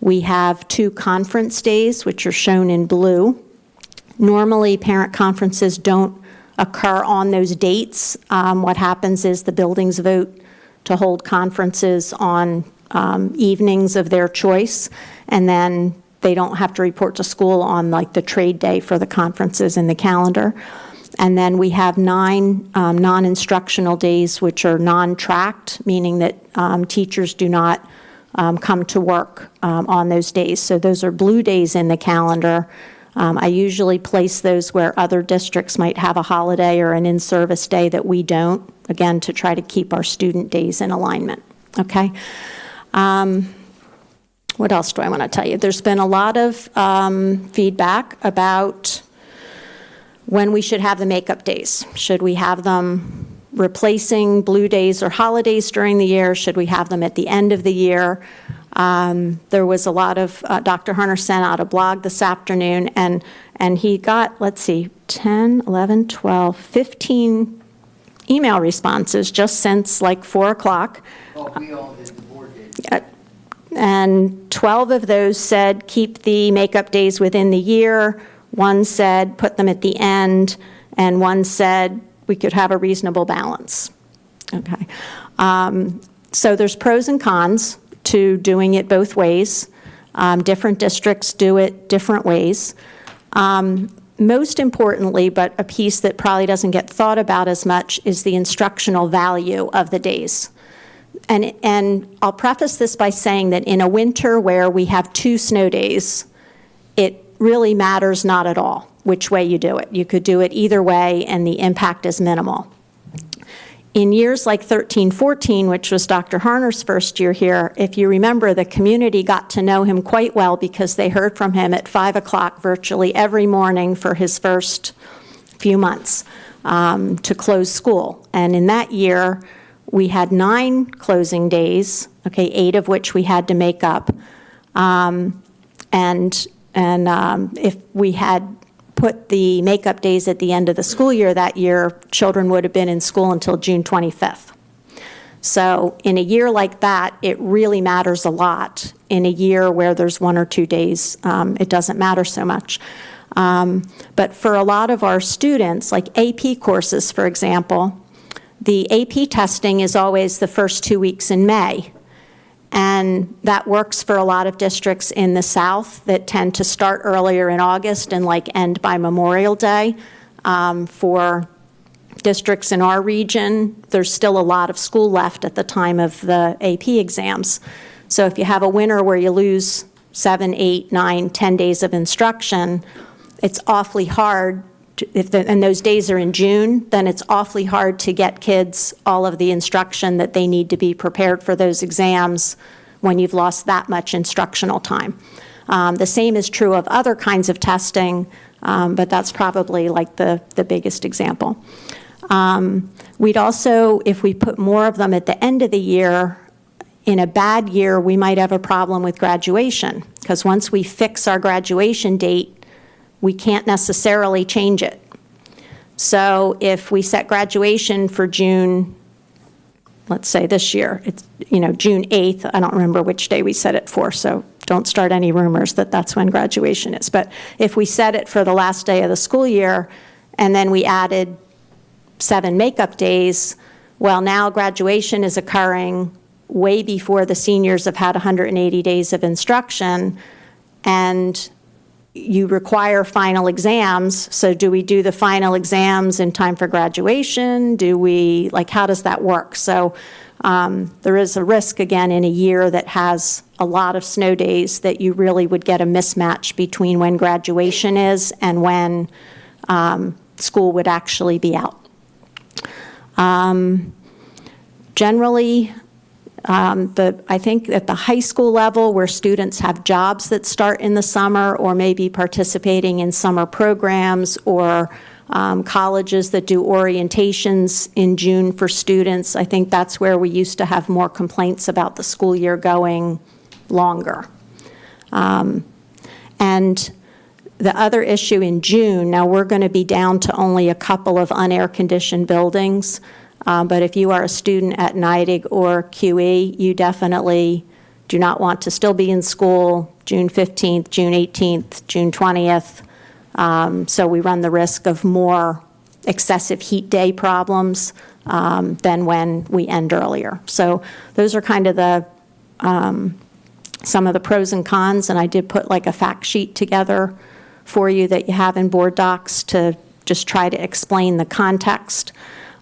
We have 2 conference days, which are shown in blue. Normally, parent conferences don't occur on those dates. What happens is the buildings vote to hold conferences on evenings of their choice, and then they don't have to report to school on like the trade day for the conferences in the calendar. And then we have 9 non-instructional days, which are non-tracked, meaning that teachers do not come to work on those days. So those are blue days in the calendar. I usually place those where other districts might have a holiday or an in-service day that we don't, again, to try to keep our student days in alignment, okay? What else do I want to tell you? There's been a lot of feedback about when we should have the makeup days. Should we have them replacing blue days or holidays during the year? Should we have them at the end of the year? There was a lot of, Dr. Harner sent out a blog this afternoon, and he got, let's see, 10, 11, 12, 15 email responses just since like 4 o'clock. Well, we all did, the board did. And 12 of those said keep the makeup days within the year. 1 said put them at the end, and 1 said we could have a reasonable balance. Okay. So there's pros and cons to doing it both ways. Different districts do it different ways. Most importantly, but a piece that probably doesn't get thought about as much, is the instructional value of the days. And I'll preface this by saying that in a winter where we have 2 snow days, it really matters not at all which way you do it. You could do it either way, and the impact is minimal. In years like 13, 14, which was Dr. Harner's first year here, if you remember, the community got to know him quite well because they heard from him at 5 o'clock virtually every morning for his first few months to close school. And in that year, we had 9 closing days, okay, 8 of which we had to make up. If we had put the makeup days at the end of the school year that year, children would have been in school until June 25th. So in a year like that, it really matters a lot. In a year where there's 1 or 2 days, it doesn't matter so much. But for a lot of our students, like AP courses, for example, the AP testing is always the first 2 weeks in May. And that works for a lot of districts in the South that tend to start earlier in August and like end by Memorial Day. For districts in our region, there's still a lot of school left at the time of the AP exams. So if you have a winter where you lose 7, 8, 9, 10 days of instruction, it's awfully hard. And those days are in June, then it's awfully hard to get kids all of the instruction that they need to be prepared for those exams when you've lost that much instructional time. The same is true of other kinds of testing, but that's probably like the biggest example. We'd also, if we put more of them at the end of the year, in a bad year, we might have a problem with graduation, because once we fix our graduation date, we can't necessarily change it. So if we set graduation for June, let's say this year, it's, June 8th, I don't remember which day we set it for, so don't start any rumors that that's when graduation is. But if we set it for the last day of the school year, and then we added 7 makeup days, well, now graduation is occurring way before the seniors have had 180 days of instruction, and you require final exams. So do we do the final exams in time for graduation? How does that work? So there is a risk, again, in a year that has a lot of snow days, that you really would get a mismatch between when graduation is and when school would actually be out. Generally, I think at the high school level, where students have jobs that start in the summer, or maybe participating in summer programs, or colleges that do orientations in June for students, I think that's where we used to have more complaints about the school year going longer. And the other issue in June, now we're going to be down to only a couple of unair-conditioned buildings. But if you are a student at NIDIG or QE, you definitely do not want to still be in school June 15th, June 18th, June 20th, So we run the risk of more excessive heat day problems than when we end earlier. So those are kind of the some of the pros and cons, and I did put like a fact sheet together for you that you have in board docs to just try to explain the context.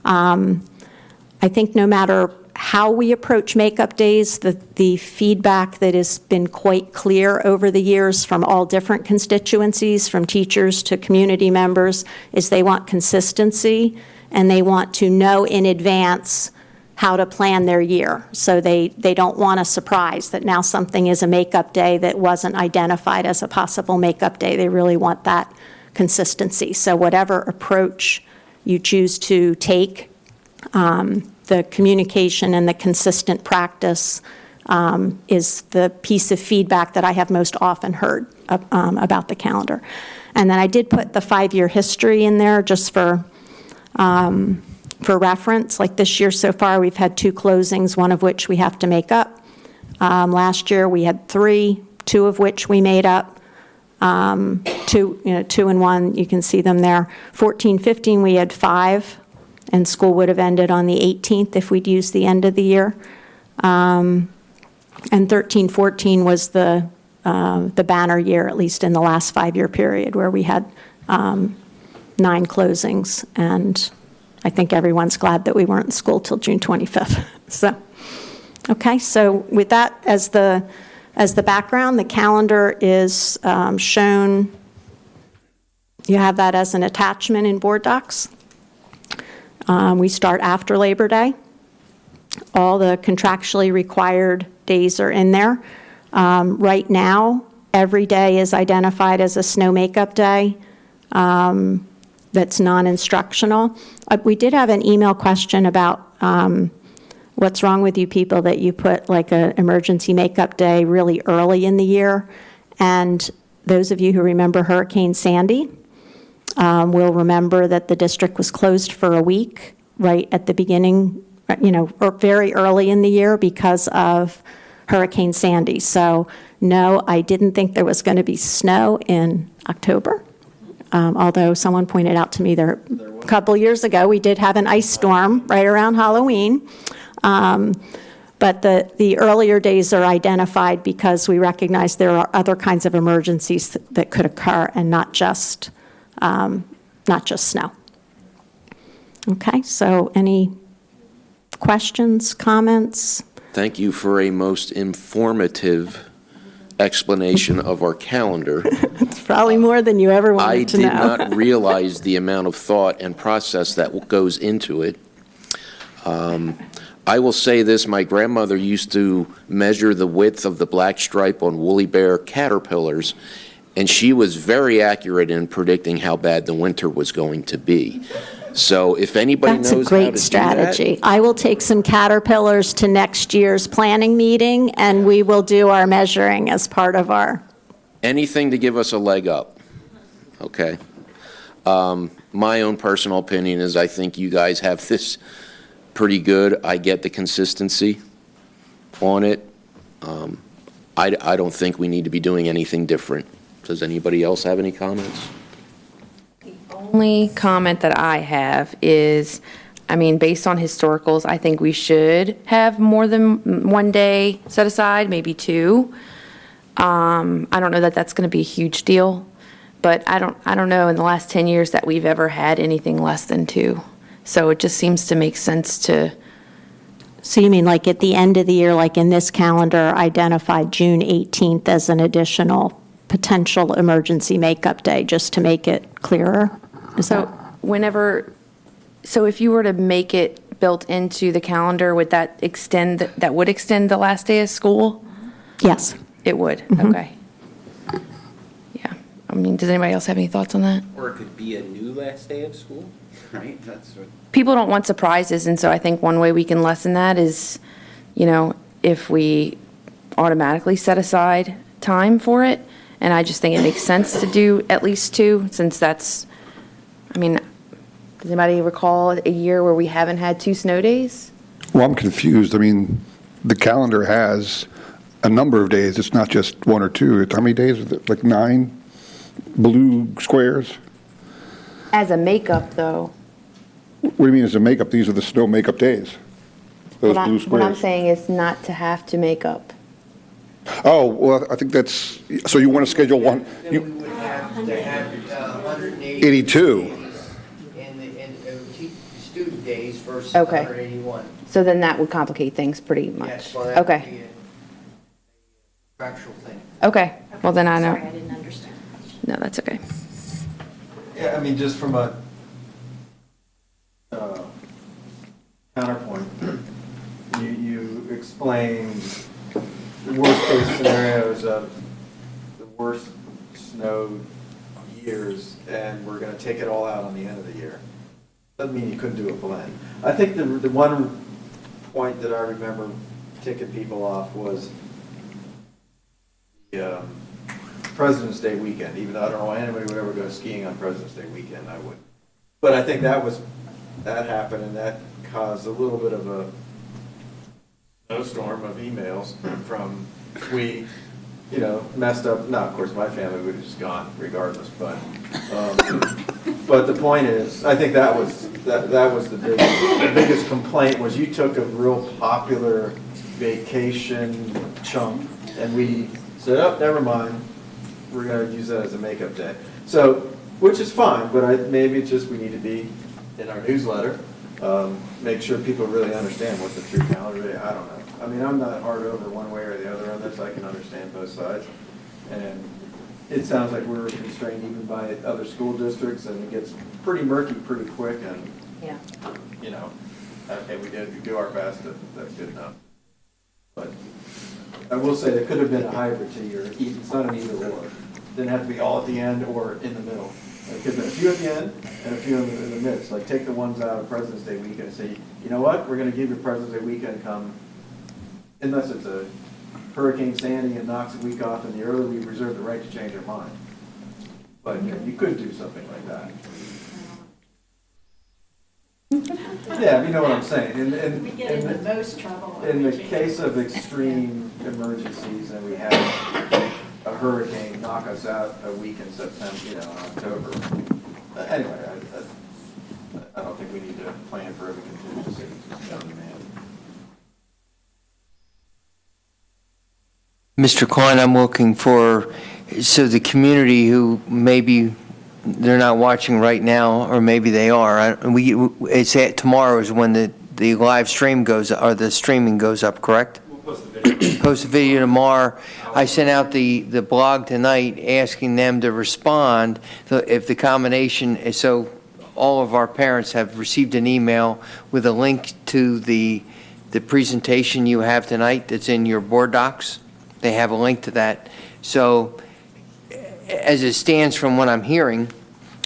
I think no matter how we approach makeup days, the feedback that has been quite clear over the years from all different constituencies, from teachers to community members, is they want consistency and they want to know in advance how to plan their year. So they don't want a surprise that now something is a makeup day that wasn't identified as a possible makeup day. They really want that consistency. So whatever approach you choose to take, the communication and the consistent practice is the piece of feedback that I have most often heard about the calendar. And then I did put the 5-year history in there just for reference. Like this year so far, we've had 2 closings, one of which we have to make up. Last year, we had 3, 2 of which we made up. 2 and 1, you can see them there. 14-15, we had 5, and school would have ended on the 18th if we'd used the end of the year. And 13-14 was the banner year, at least in the last 5-year period, where we had 9 closings, and I think everyone's glad that we weren't in school till June 25th. So, okay, so with that as the background, the calendar is shown. You have that as an attachment in board docs. We start after Labor Day. All the contractually required days are in there. Right now, every day is identified as a snow makeup day. That's non-instructional. We did have an email question about what's wrong with you people that you put like an emergency makeup day really early in the year. And those of you who remember Hurricane Sandy will remember that the district was closed for a week right at the beginning, or very early in the year because of Hurricane Sandy. So no, I didn't think there was going to be snow in October. Although someone pointed out to me there a couple years ago, we did have an ice storm right around Halloween. But the earlier days are identified because we recognize there are other kinds of emergencies that could occur and not just snow. Okay, so any questions, comments? Thank you for a most informative explanation of our calendar. It's probably more than you ever wanted to know. I did not realize the amount of thought and process that goes into it. I will say this, my grandmother used to measure the width of the black stripe on woolly bear caterpillars, and she was very accurate in predicting how bad the winter was going to be. So if anybody knows how to do that. That's a great strategy. I will take some caterpillars to next year's planning meeting, and we will do our measuring as part of our. Anything to give us a leg up, okay? My own personal opinion is I think you guys have this pretty good. I get the consistency on it. I don't think we need to be doing anything different. Does anybody else have any comments? Only comment that I have is, based on historicals, I think we should have more than one day set aside, maybe 2. I don't know that that's going to be a huge deal, but I don't know in the last 10 years that we've ever had anything less than 2. So it just seems to make sense to. So you mean like at the end of the year, like in this calendar, identified June 18th as an additional potential emergency makeup day, just to make it clearer? So if you were to make it built into the calendar, would that extend the last day of school? Yes. It would, okay. Yeah, does anybody else have any thoughts on that? Or it could be a new last day of school, right? That's what. People don't want surprises, and so I think one way we can lessen that is, if we automatically set aside time for it, and I just think it makes sense to do at least 2, since that's, does anybody recall a year where we haven't had 2 snow days? Well, I'm confused. The calendar has a number of days. It's not just 1 or 2. How many days is it? Like 9 blue squares? As a makeup, though, What do you mean as a makeup? These are the snow makeup days. Those blue what I'm squares. saying is not to have to make up. Oh, well, I think that's, so you want to schedule one, Then we would have to have 180. 82. In student days versus Okay. 181. So then that would complicate things pretty much. Yes, well, that would Okay, be a contractual thing. okay, well then I know. Sorry, I didn't understand. No, that's okay. Yeah, I mean, just from a counterpoint, you explained the worst-case scenarios of the worst snow years, and we're going to take it all out on the end of the year. Doesn't mean you couldn't do a blend. I think the one point that I remember ticking people off was the President's Day weekend, even though I don't know why anybody would ever go skiing on President's Day weekend, I wouldn't. But I think that happened, and that caused a little bit of a snowstorm of emails from, we, messed up. Now, of course, my family would have just gone regardless, but the point is, I think that was the biggest complaint was you took a real popular vacation chunk, and we said, oh, never mind, we're going to use that as a makeup day. So, which is fine, but maybe it's just we need to be in our newsletter, make sure people really understand what the true calendar is. I don't know. I mean, I'm not hard over one way or the other on this. I can understand both sides. And it sounds like we're constrained even by other school districts, and it gets pretty murky pretty quick. And, okay, we did do our best. That's good enough. But I will say there could have been a hybrid to your, it's not an either or. It didn't have to be all at the end or in the middle. It could have been a few at the end and a few in the midst. Like take the ones out of President's Day weekend and say, you know what, we're going to give you President's Day weekend come, unless it's a Hurricane Sandy and knocks a week off in the early, we reserve the right to change our mind. But you could do something like that. Yeah, you know what I'm saying. We get in the most trouble. In the case of extreme emergencies, and we had a hurricane knock us out a week in September, October. Anyway, I don't think we need to plan for every contingency. Mr. Klein, I'm looking for, so the community who maybe they're not watching right now, or maybe they are. Tomorrow is when the live stream goes, or the streaming goes up, correct? We'll post the video. Post the video tomorrow. I sent out the blog tonight asking them to respond if the combination, so all of our parents have received an email with a link to the presentation you have tonight that's in your board docs. They have a link to that. So as it stands from what I'm hearing,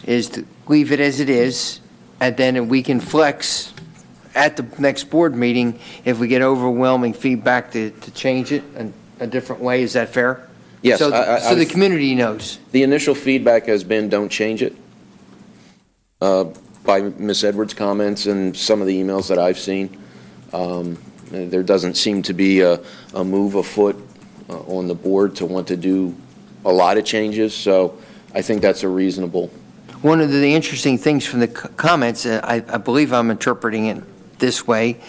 is to leave it as it is, and then we can flex at the next board meeting if we get overwhelming feedback to change it in a different way. Is that fair? Yes. So the community knows. The initial feedback has been, don't change it, by Ms. Edwards' comments and some of the emails that I've seen. There doesn't seem to be a move afoot on the board to want to do a lot of changes, so I think that's a reasonable. One of the interesting things from the comments, I believe I'm interpreting it this way,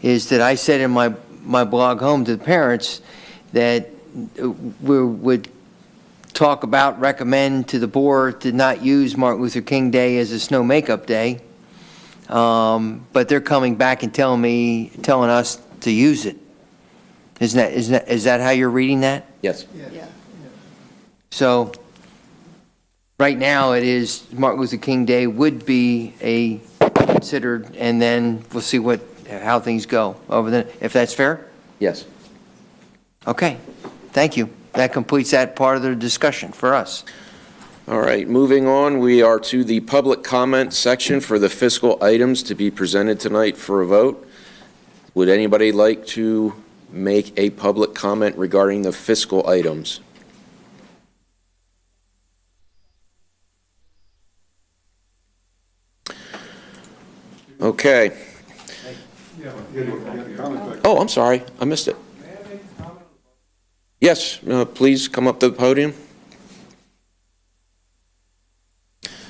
is that I said in my blog home to the parents that we would recommend to the board to not use Martin Luther King Day as a snow makeup day, but they're coming back and telling us to use it. Is that how you're reading that? Yes. Yeah. So right now it is Martin Luther King Day would be considered, and then we'll see how things go if that's fair? Yes. Okay, thank you. That completes that part of the discussion for us. All right, moving on, we are to the public comment section for the fiscal items to be presented tonight for a vote. Would anybody like to make a public comment regarding the fiscal items? Okay. Oh, I'm sorry, I missed it. Yes, please come up to the podium.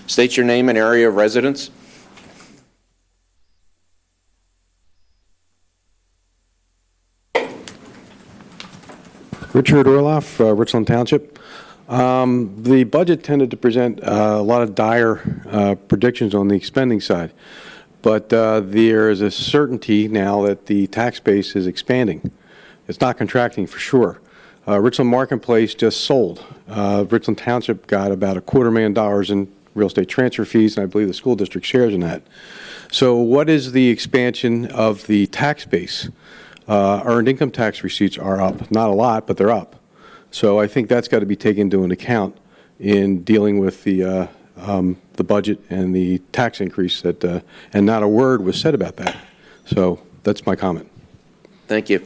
State your name and area of residence. Richard Orloff, Richland Township. The budget tended to present a lot of dire predictions on the spending side, but there is a certainty now that the tax base is expanding. It's not contracting for sure. Richland Marketplace just sold. Richland Township got about $250,000 in real estate transfer fees, and I believe the school district shares in that. So what is the expansion of the tax base? Earned income tax receipts are up. Not a lot, but they're up. So I think that's got to be taken into an account in dealing with the budget and the tax increase that, and not a word was said about that. So that's my comment. Thank you.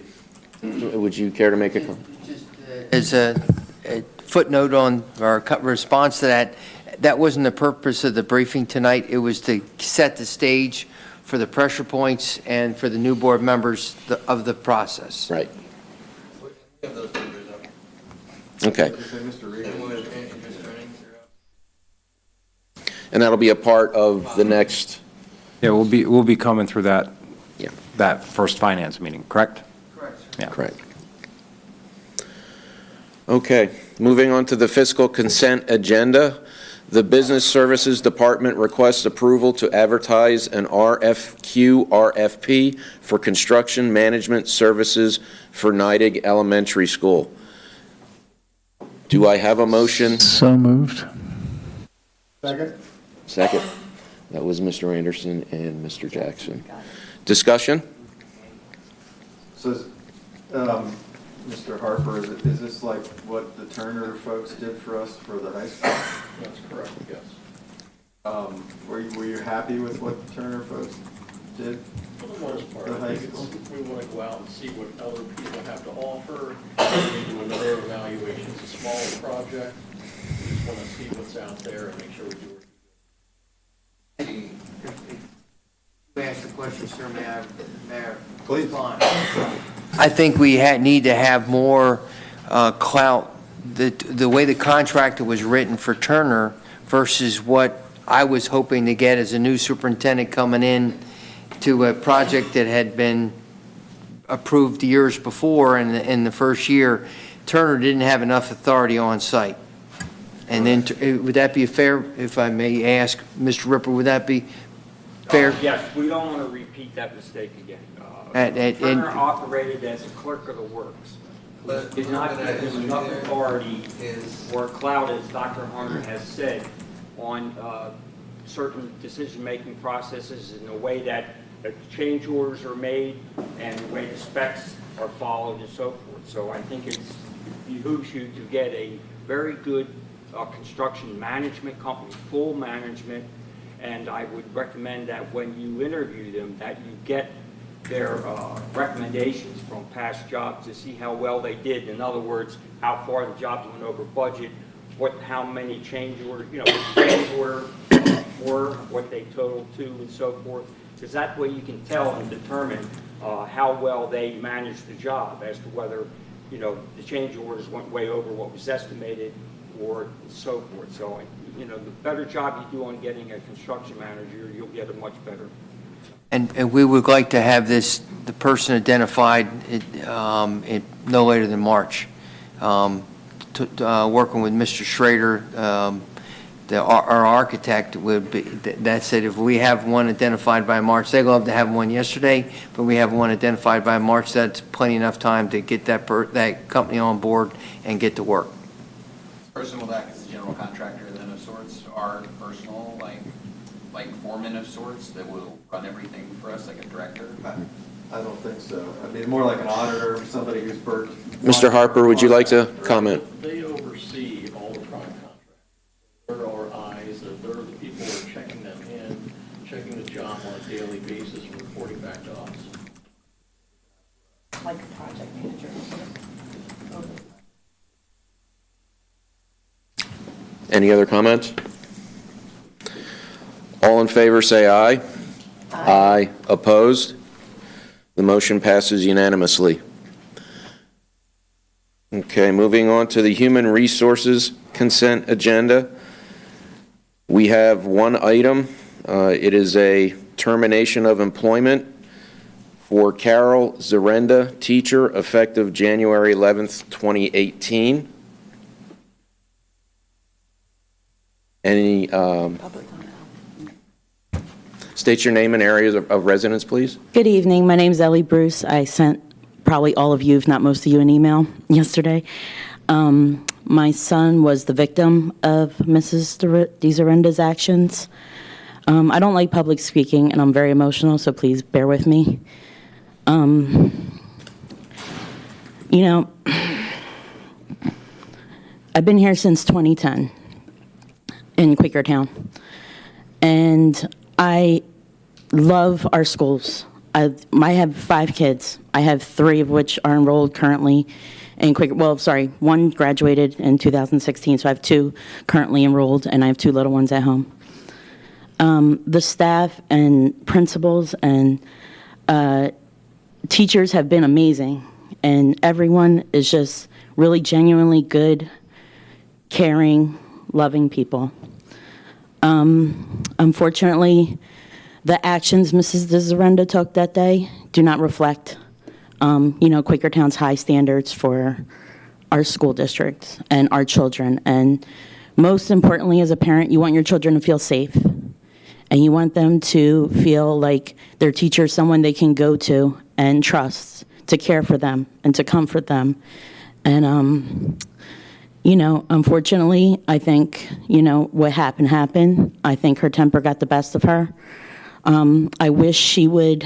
Would you care to make a comment? Just as a footnote on our response to that, that wasn't the purpose of the briefing tonight. It was to set the stage for the pressure points and for the new board members of the process. Right. Okay. And that'll be a part of the next. Yeah, we'll be coming through that. Yeah. That first finance meeting, correct? Correct. Yeah. Correct. Okay, moving on to the fiscal consent agenda. The Business Services Department requests approval to advertise an RFP for construction management services for Niding Elementary School. Do I have a motion? So moved. Second. Second. That was Mr. Anderson and Mr. Jackson. Discussion? So, Mr. Harper, is this like what the Turner folks did for us for the high school? That's correct, yes. Were you happy with what the Turner folks did? For the most part, The I high think school? we want to go out and see what other people have to offer. We do another evaluation. It's a smaller project. We just want to see what's out there and make sure we do it. You asked the question, sir, Mayor. Please. Respond. I think we need to have more clout. The way the contract was written for Turner versus what I was hoping to get as a new superintendent coming in to a project that had been approved years before in the first year. Turner didn't have enough authority on site. And then, would that be fair, if I may ask, Mr. Ripper, would that be fair? Yes, we don't want to repeat that mistake again. And Turner operated as a clerk of the works. Did not give him enough authority or clout, as Dr. Hunter has said, on certain decision-making processes and the way that change orders are made and the way the specs are followed and so forth. So I think it behooves you to get a very good construction management company, full management, and I would recommend that when you interview them, that you get their recommendations from past jobs to see how well they did. In other words, how far the jobs went over budget, how many change orders, change order were, what they totaled to, and so forth. Because that way you can tell and determine how well they managed the job as to whether, the change orders went way over what was estimated or so forth. So, the better job you do on getting a construction manager, you'll get a much better. And we would like to have the person identified no later than March. Working with Mr. Schrader, our architect would be, that said, if we have one identified by March, they'd love to have one yesterday, but we have one identified by March, that's plenty enough time to get that company on board and get to work. Person will act as a general contractor then of sorts, our personal, like foreman of sorts that will run everything for us, like a director? I don't think so. I mean, more like an auditor, somebody who's worked. Mr. Harper, would you like to comment? They oversee all the prime contracts. They're our eyes, they're the people who are checking them in, checking the job on a daily basis, and reporting back to us. Like a project manager. Any other comments? All in favor, say aye. Aye. Opposed? The motion passes unanimously. Okay, moving on to the Human Resources Consent Agenda. We have one item. It is a termination of employment for Carol Zarenda, teacher, effective January 11th, 2018. Any, state your name and areas of residence, please. Good evening. My name is Ellie Bruce. I sent probably all of you, if not most of you, an email yesterday. My son was the victim of Mrs. DeZarenda's actions. I don't like public speaking, and I'm very emotional, so please bear with me. You know, I've been here since 2010 in Quakertown, and I love our schools. I have 5 kids. I have 3 of which are enrolled currently in Quaker. Well, sorry, 1 graduated in 2016, so I have 2 currently enrolled, and I have 2 little ones at home. The staff and principals and teachers have been amazing, and everyone is just really genuinely good, caring, loving people. Unfortunately, the actions Mrs. DeZarenda took that day do not reflect, Quakertown's high standards for our school districts and our children. And most importantly, as a parent, you want your children to feel safe. And you want them to feel like their teacher is someone they can go to and trust to care for them and to comfort them. And, unfortunately, I think, what happened. I think her temper got the best of her. I wish she would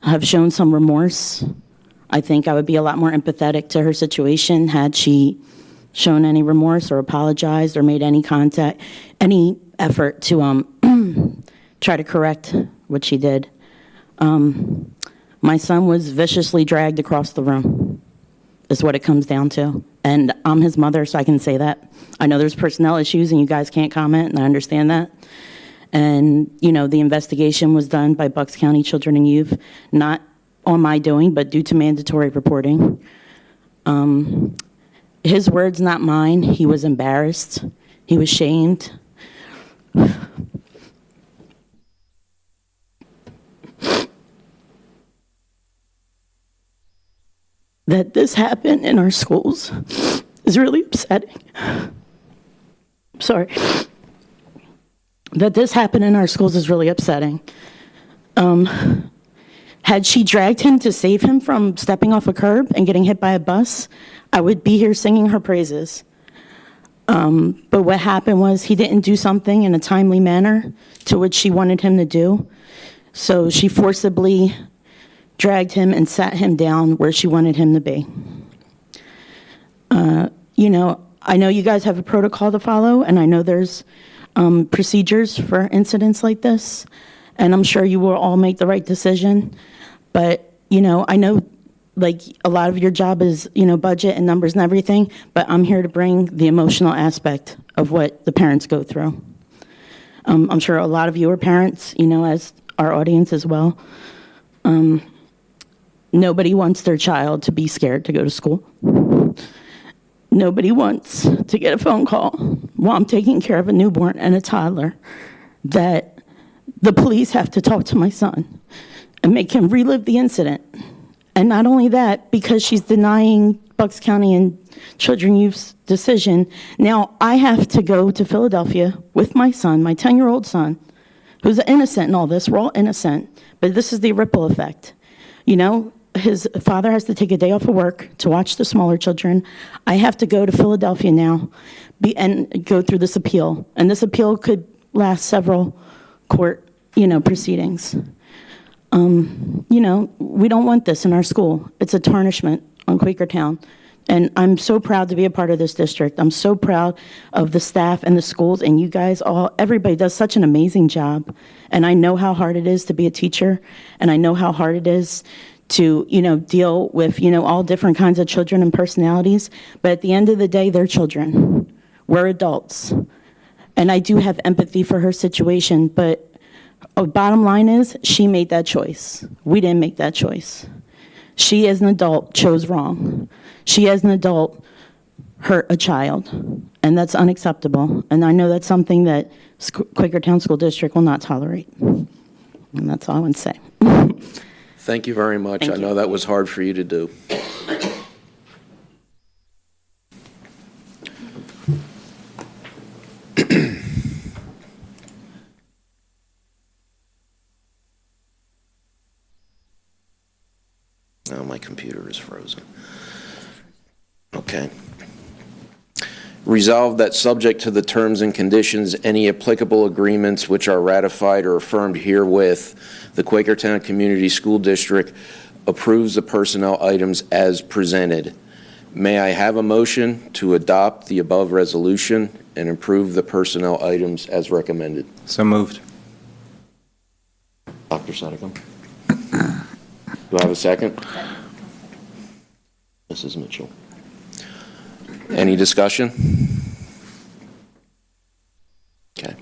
have shown some remorse. I think I would be a lot more empathetic to her situation had she shown any remorse or apologized or made any effort to try to correct what she did. My son was viciously dragged across the room, is what it comes down to. And I'm his mother, so I can say that. I know there's personnel issues and you guys can't comment, and I understand that. And, the investigation was done by Bucks County Children and Youth, not on my doing, but due to mandatory reporting. His words, not mine. He was embarrassed. He was shamed. That this happened in our schools is really upsetting. Sorry. That this happened in our schools is really upsetting. Had she dragged him to save him from stepping off a curb and getting hit by a bus, I would be here singing her praises. But what happened was he didn't do something in a timely manner to which she wanted him to do. So she forcibly dragged him and sat him down where she wanted him to be. I know you guys have a protocol to follow, and I know there's procedures for incidents like this, and I'm sure you will all make the right decision. But, I know, a lot of your job is, budget and numbers and everything, but I'm here to bring the emotional aspect of what the parents go through. I'm sure a lot of you are parents, as our audience as well. Nobody wants their child to be scared to go to school. Nobody wants to get a phone call while I'm taking care of a newborn and a toddler that the police have to talk to my son and make him relive the incident. And not only that, because she's denying Bucks County and Children Youth's decision, now I have to go to Philadelphia with my son, my 10-year-old son, who's innocent in all this. We're all innocent, but this is the ripple effect. His father has to take a day off of work to watch the smaller children. I have to go to Philadelphia now and go through this appeal. And this appeal could last several court, proceedings. We don't want this in our school. It's a tarnishment on Quakertown. And I'm so proud to be a part of this district. I'm so proud of the staff and the schools, and you guys all, everybody does such an amazing job. And I know how hard it is to be a teacher, and I know how hard it is to, deal with, all different kinds of children and personalities. But at the end of the day, they're children. We're adults. And I do have empathy for her situation, but bottom line is she made that choice. We didn't make that choice. She, as an adult, chose wrong. She, as an adult, hurt a child, and that's unacceptable. And I know that's something that Quakertown School District will not tolerate. And that's all I would say. Thank you very much. Thank I you. know that was hard for you to do. Oh, my computer is frozen. Okay. Resolved that subject to the terms and conditions, any applicable agreements which are ratified or affirmed herewith, the Quakertown Community School District approves the personnel items as presented. May I have a motion to adopt the above resolution and approve the personnel items as recommended? So moved. Dr. Sedegum? Do I have a second? Mrs. Mitchell. Any discussion? Okay.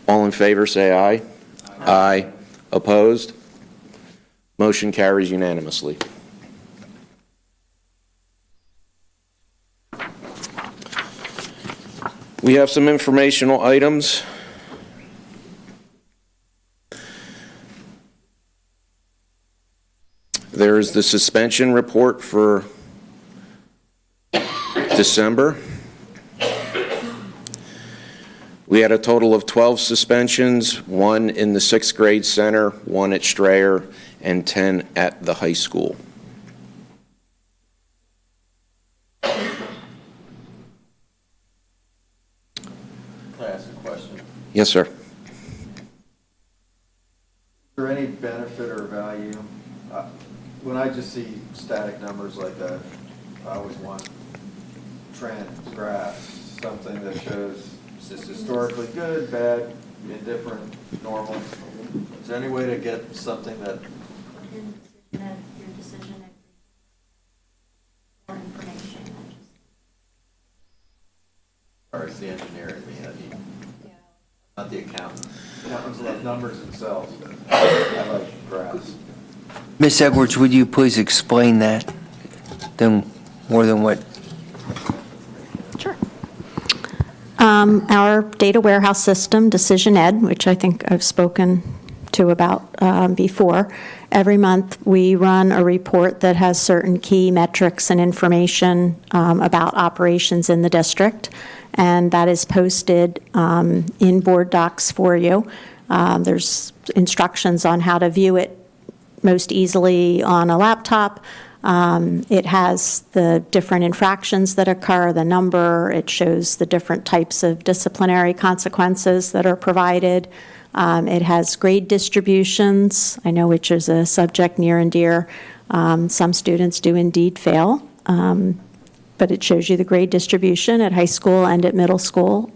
All in favor, say aye. Aye. Opposed? Motion carries unanimously. We have some informational items. There's the suspension report for December. We had a total of 12 suspensions, 1 in the 6th grade center, 1 at Strayer, and 10 at the high school. Can I ask a question? Yes, sir. Is there any benefit or value? When I just see static numbers like that, I always want trends, graphs, something that shows is this historically good, bad, indifferent, normal. Is there any way to get something that? Your decision or information. Or it's the engineer in me, not the accountant. Accountants love numbers themselves. I like graphs. Ms. Edwards, would you please explain that more than what? Our data warehouse system, Decision Ed, which I think I've spoken to about before, every month we run a report that has certain key metrics and information about operations in the district, and that is posted in board docs for you. There's instructions on how to view it most easily on a laptop. It has the different infractions that occur, the number. It shows the different types of disciplinary consequences that are provided. It has grade distributions, I know, which is a subject near and dear. Some students do indeed fail, but it shows you the grade distribution at high school and at middle school.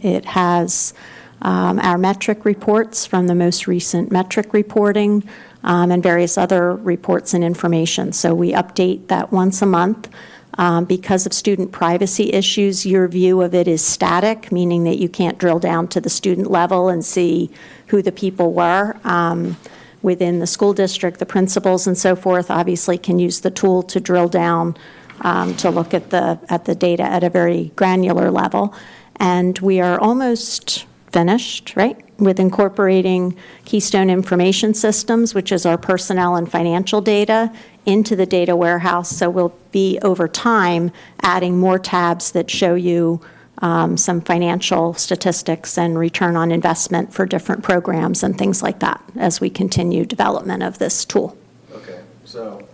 It has our metric reports from the most recent metric reporting, and various other reports and information. So we update that once a month. Because of student privacy issues, your view of it is static, meaning that you can't drill down to the student level and see who the people were. Within the school district, the principals and so forth obviously can use the tool to drill down to look at the data at a very granular level. And we are almost finished, right, with incorporating Keystone Information Systems, which is our personnel and financial data, into the data warehouse. So we'll be, over time, adding more tabs that show you some financial statistics and return on investment for different programs and things like that as we continue development of this tool. Okay, so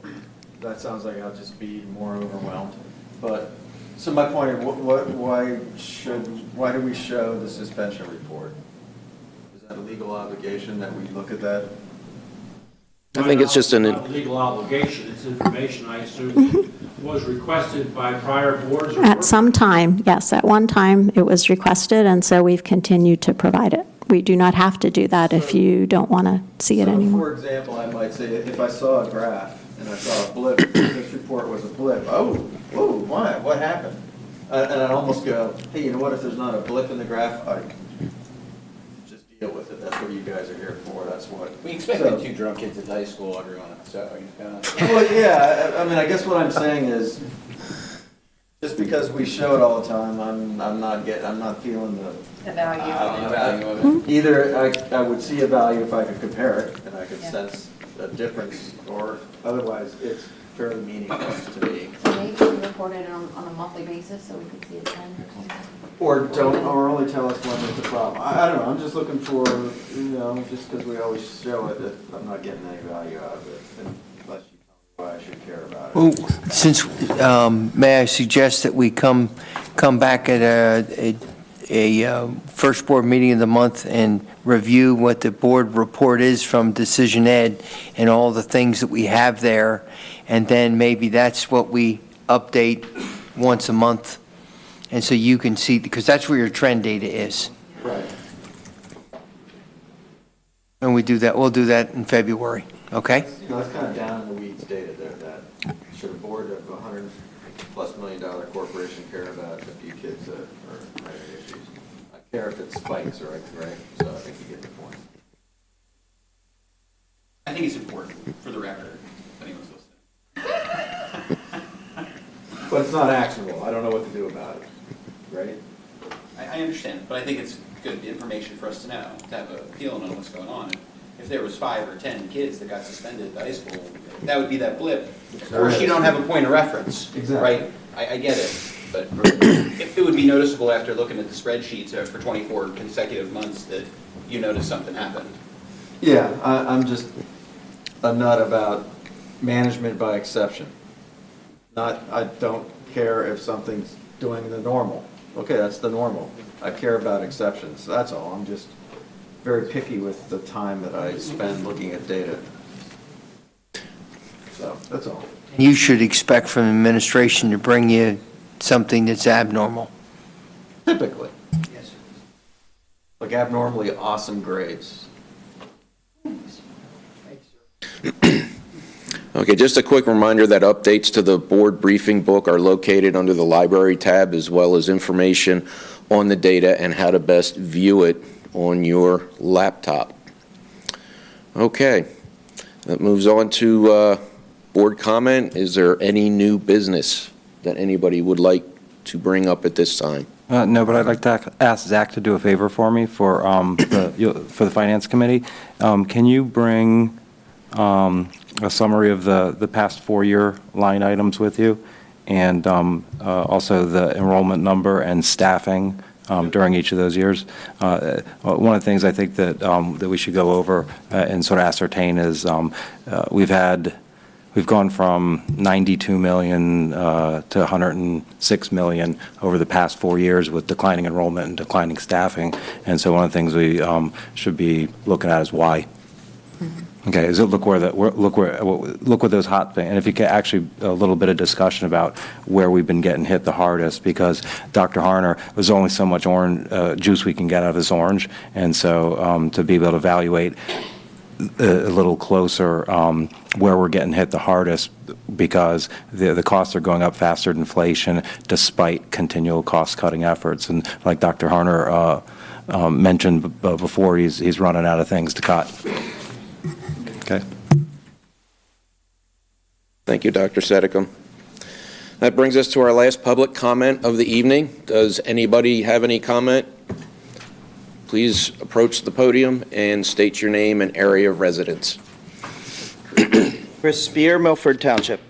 that sounds like I'll just be more overwhelmed. But, so my point is, why do we show the suspension report? Is that a legal obligation that we look at that? I think it's just not a legal obligation, it's information, I assume, was requested by prior boards? Or At some time, yes, at one time it was requested, and so we've continued to provide it. We do not have to do that if you don't want to see it anymore. For example, I might say, if I saw a graph and I saw a blip, this report was a blip, oh, whoa, why, what happened? And I'd almost go, hey, you know what, if there's not a blip in the graph, I just deal with it. That's what you guys are here for. That's what. We expected 2 drunk kids at high school, everyone, so. Well, yeah, I mean, I guess what I'm saying is, Just because we show it all the time, I'm not feeling the value of it. Either I would see a value if I could compare it and I could sense a difference, or otherwise it's fairly meaningless to me. So maybe we report it on a monthly basis so we can see a trend or something. Or only tell us when it's a problem. I don't know, I'm just looking for, just because we always show it, that I'm not getting any value out of it, unless you tell me why I should care about it. Well, since, may I suggest that we come back at a first board meeting of the month and review what the board report is from Decision Ed and all the things that we have there, and then maybe that's what we update once a month, and so you can see, because that's where your trend data is. Right. And we'll do that in February, okay? That's kind of down in the weeds data there, that should a board of $100+ million corporation care about a few kids that are having issues? I care if it spikes, right? So I think you get the point. I think it's important for the record, if anyone's listening. But it's not actionable. I don't know what to do about it, right? I understand, but I think it's good information for us to know, to have a feeling on what's going on. If there was 5 or 10 kids that got suspended at the high school, that would be that blip. Of course, you don't have a point of reference, right? I get it, but it would be noticeable after looking at the spreadsheets for 24 consecutive months that you notice something happened. Yeah, I'm just a nut about management by exception. I don't care if something's doing the normal. Okay, that's the normal. I care about exceptions. That's all. I'm just very picky with the time that I spend looking at data. So that's all. You should expect from administration to bring you something that's abnormal. Typically. Yes. Like abnormally awesome grades. Okay, just a quick reminder that updates to the board briefing book are located under the library tab, as well as information on the data and how to best view it on your laptop. Okay, that moves on to board comment. Is there any new business that anybody would like to bring up at this time? No, but I'd like to ask Zach to do a favor for me for the Finance Committee. Can you bring a summary of the past 4-year line items with you, and also the enrollment number and staffing during each of those years? One of the things I think that we should go over and sort of ascertain is we've gone from 92 million to 106 million over the past 4 years with declining enrollment and declining staffing, and so one of the things we should be looking at is why. Okay, is it look where those hot things, and if you could actually a little bit of discussion about where we've been getting hit the hardest, because Dr. Harner, there's only so much orange juice we can get out of this orange, and so to be able to evaluate a little closer where we're getting hit the hardest, because the costs are going up faster than inflation despite continual cost-cutting efforts, and like Dr. Harner mentioned before, he's running out of things to cut. Okay. Thank you, Dr. Sedicum. That brings us to our last public comment of the evening. Does anybody have any comment? Please approach the podium and state your name and area of residence. Chris Spear, Milford Township.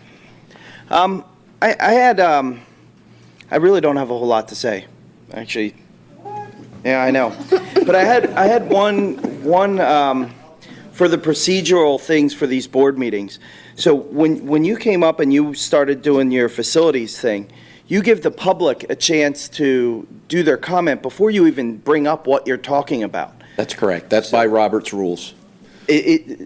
I really don't have a whole lot to say, actually. Yeah, I know. But I had one for the procedural things for these board meetings. So when you came up and you started doing your facilities thing, you give the public a chance to do their comment before you even bring up what you're talking about. That's correct. That's by Robert's rules.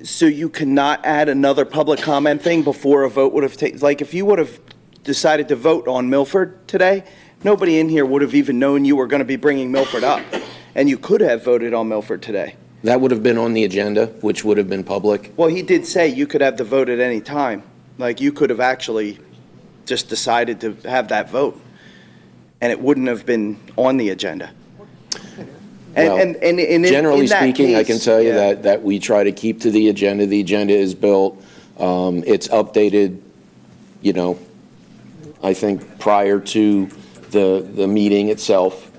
So you cannot add another public comment thing before a vote would have taken, like if you would have decided to vote on Milford today, nobody in here would have even known you were going to be bringing Milford up, and you could have voted on Milford today. That would have been on the agenda, which would have been public. Well, he did say you could have the vote at any time. Like, you could have actually just decided to have that vote, and it wouldn't have been on the agenda. And generally speaking, I can tell you that we try to keep to the agenda. The agenda is built. It's updated, I think, prior to the meeting itself.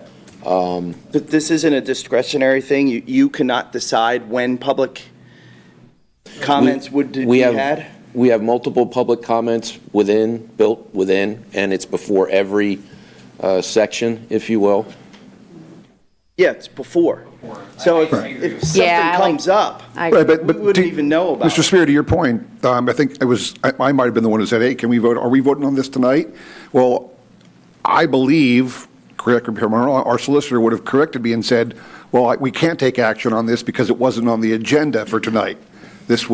But this isn't a discretionary thing. You cannot decide when public comments would be had? We have multiple public comments built within, and it's before every section, if you will. Yeah, it's before. So if something comes up, Right, we but wouldn't even know about Mr. it. Spear, to your point, I think I might have been the one who said, hey, can we vote? Are we voting on this tonight? Well, I believe, correct me if I'm wrong, our solicitor would have corrected me and said, well, we can't take action on this because it wasn't on the agenda for tonight. That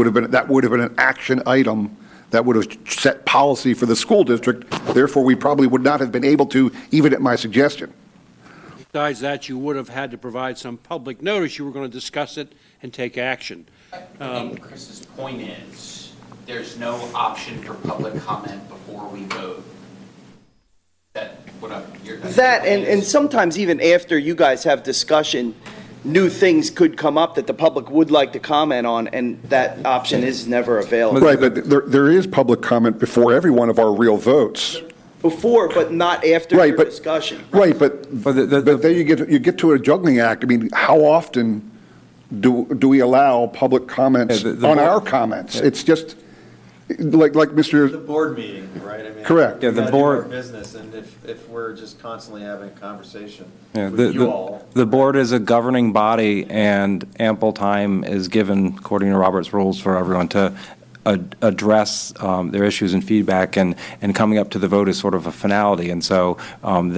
would have been an action item that would have set policy for the school district. Therefore, we probably would not have been able to, even at my suggestion. Besides that, you would have had to provide some public notice. You were going to discuss it and take action. I think Chris's point is, there's no option for public comment before we vote. That, and sometimes even after you guys have discussion, new things could come up that the public would like to comment on, and that option is never available. Right, but there is public comment before every one of our real votes. Before, but not after your discussion. Right, but then you get to a juggling act. I mean, how often do we allow public comments on our comments? It's just like Mr. The board meeting, right? I mean, Correct. we Yeah, the gotta do board- our business, and if we're just constantly having a conversation Yeah, with you all. the board is a governing body, and ample time is given, according to Robert's rules, for everyone to address their issues and feedback, and coming up to the vote is sort of a finality. And so all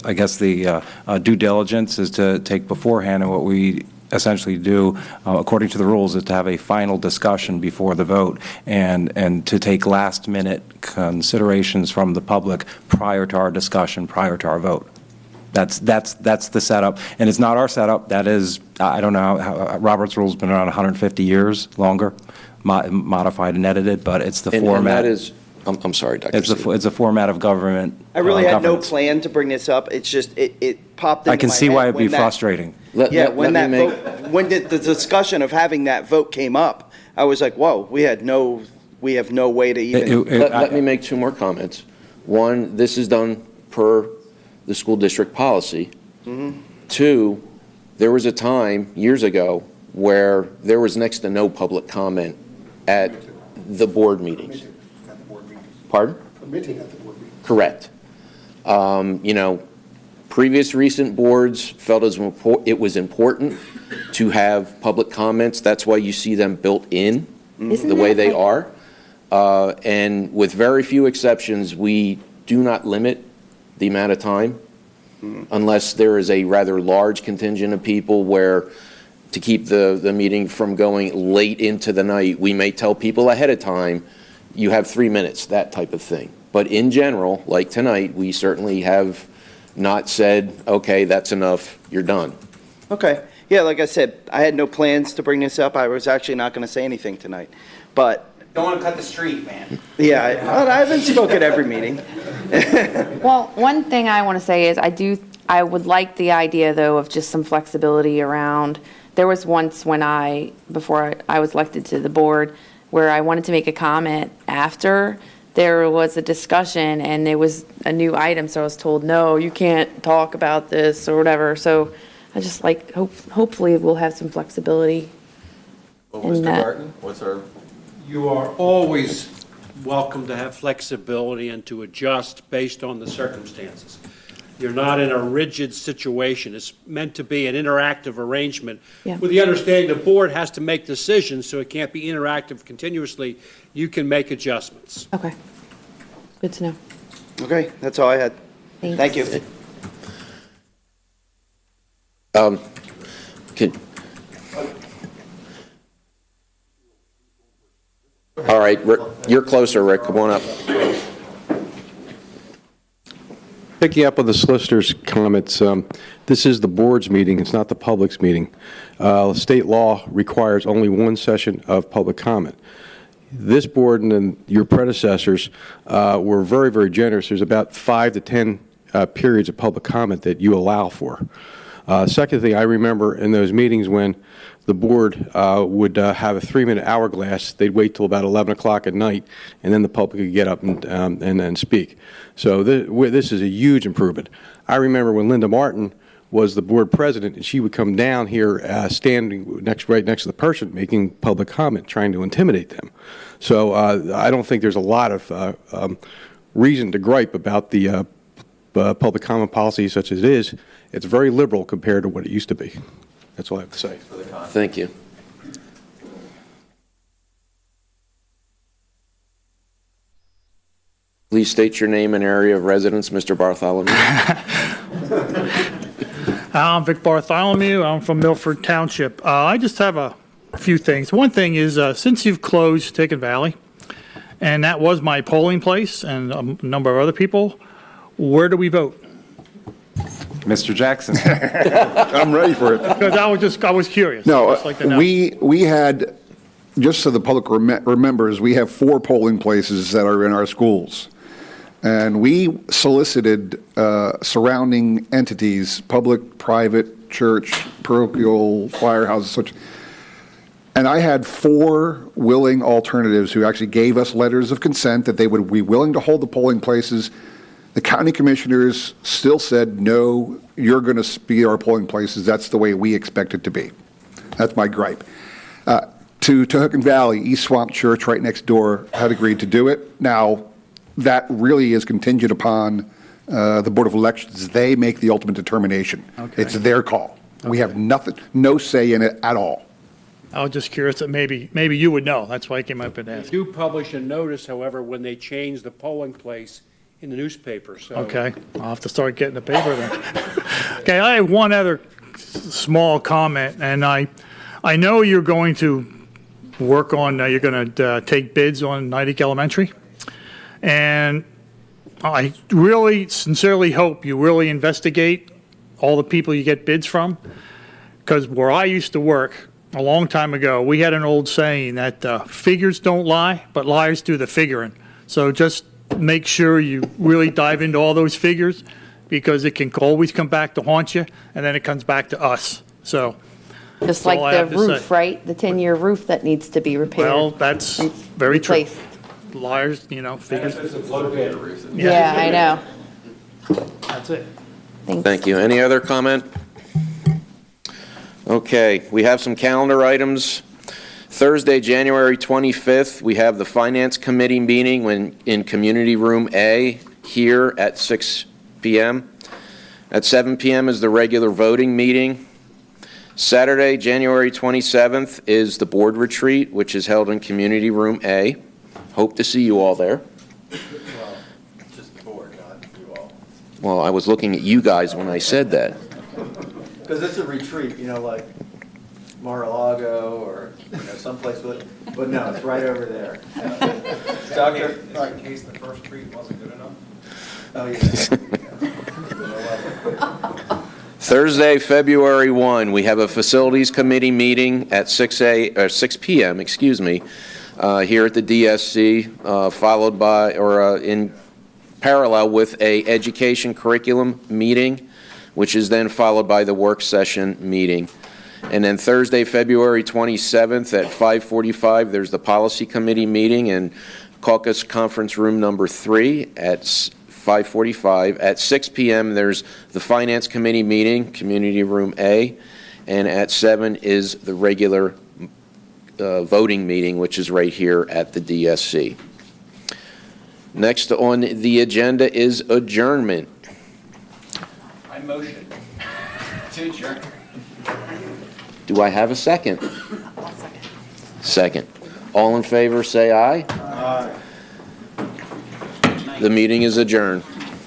I guess the due diligence is to take beforehand, and what we essentially do, according to the rules, is to have a final discussion before the vote, and to take last-minute considerations from the public prior to our discussion, prior to our vote. That's the setup, and it's not our setup. That is, I don't know how Robert's rules been around 150 years, longer, modified and edited, but it's the format. And that is, I'm sorry, Dr. It's a format of government. I really had no governance. plan to bring this up. It's just, it popped into my I can see head why it'd be when that- frustrating. When the discussion of having that vote came up, I was like, whoa, we have no way to even. Let me make two more comments. One, this is done per the school district policy. Mhm. Two, there was a time years ago where there was next to no public comment at the board meetings. Pardon? A meeting at the board meeting. Correct. Previous recent boards felt it was important to have public comments. That's why you see them built in the way they are. And with very few exceptions, we do not limit the amount of time unless there is a rather large contingent of people where, to keep the meeting from going late into the night, we may tell people ahead of time, you have 3 minutes, that type of thing. But in general, like tonight, we certainly have not said, okay, that's enough, you're done. Okay. Yeah, like I said, I had no plans to bring this up. I was actually not going to say anything tonight. But Don't want to cut the street, man. yeah, I haven't spoken at every meeting. Well, one thing I want to say is I would like the idea, though, of just some flexibility around. There was once before I was elected to the board, where I wanted to make a comment after there was a discussion and it was a new item, so I was told, no, you can't talk about this or whatever. So I just hopefully we'll have some flexibility. Well, in Mr. that. Barton, what's our? You are always welcome to have flexibility and to adjust based on the circumstances. You're not in a rigid situation. It's meant to be an interactive arrangement with the understanding the board has to make decisions, so it can't be interactive continuously. You can make adjustments. Okay. Good to know. Okay, that's all I had. Thank you. All right, you're closer, Rick, come on up. Picking up on the solicitor's comments, this is the board's meeting, it's not the public's meeting. State law requires only one session of public comment. This board and then your predecessors were very, very generous. There's about 5 to 10 periods of public comment that you allow for. Second thing, I remember in those meetings when the board would have a 3-minute hourglass, they'd wait till about 11 o'clock at night, and then the public could get up and speak. So this is a huge improvement. I remember when Linda Martin was the board president, and she would come down here standing right next to the person making public comment, trying to intimidate them. So I don't think there's a lot of reason to gripe about the public comment policy such as it is. It's very liberal compared to what it used to be. That's all I have to say. Thank you. Please state your name and area of residence, Mr. Bartholomew. I'm Vic Bartholomew. I'm from Milford Township. I just have a few things. One thing is, since you've closed Ticket Valley, and that was my polling place and a number of other people, where do we vote? Mr. Jackson. I'm ready for it. Because I was curious. No, Just like to know. we had, just so the public remembers, we have 4 polling places that are in our schools. And we solicited surrounding entities, public, private, church, parochial, firehouses, such. And I had 4 willing alternatives who actually gave us letters of consent that they would be willing to hold the polling places. The county commissioners still said, no, you're going to be our polling places. That's the way we expect it to be. That's my gripe. To Tohocken Valley, East Swamp Church right next door had agreed to do it. Now, that really is contingent upon the Board of Elections. They make the ultimate determination. Okay. It's their call. We have no say in it at all. I was just curious that maybe you would know. That's why I came up and They asked. do publish a notice, however, when they change the polling place in the newspaper, so. Okay, I'll have to start getting the paper then. Okay, I have one other small comment, and I know you're going to work on, you're going to take bids on Nidec Elementary, and I really sincerely hope you really investigate all the people you get bids from, because where I used to work a long time ago, we had an old saying that figures don't lie, but liars do the figuring. So just make sure you really dive into all those figures, because it can always come back to haunt you, and then it comes back to us. So Just that's like all I the have to roof, say. right? The 10-year roof that needs to be repaired. Well, that's very true. Replaced. Liars, figures. Yeah, I know. That's it. Thank you. Any other comment? Okay, we have some calendar items. Thursday, January 25th, we have the Finance Committee meeting in Community Room A here at 6 p.m. At 7 p.m. is the regular voting meeting. Saturday, January 27th is the board retreat, which is held in Community Room A. Hope to see you all there. Well, just the board, not you all. Well, I was looking at you guys when I said that. Because it's a retreat, like Mar-a-Lago or someplace with, but no, it's right over there. Doctor, In case the first treat wasn't good enough. oh yeah. Thursday, February 1, we have a Facilities Committee meeting at 6 p.m., here at the DSC, followed by, in parallel with a Education Curriculum meeting, which is then followed by the work session meeting. And then Thursday, February 27th at 5:45, there's the Policy Committee meeting in Caucus Conference Room number 3 at 5:45. At 6 p.m., there's the Finance Committee meeting, Community Room A. And at 7 is the regular voting meeting, which is right here at the DSC. Next on the agenda is adjournment. I motion to adjourn. Do I have a second? Second. All in favor, say aye. Aye. The meeting is adjourned.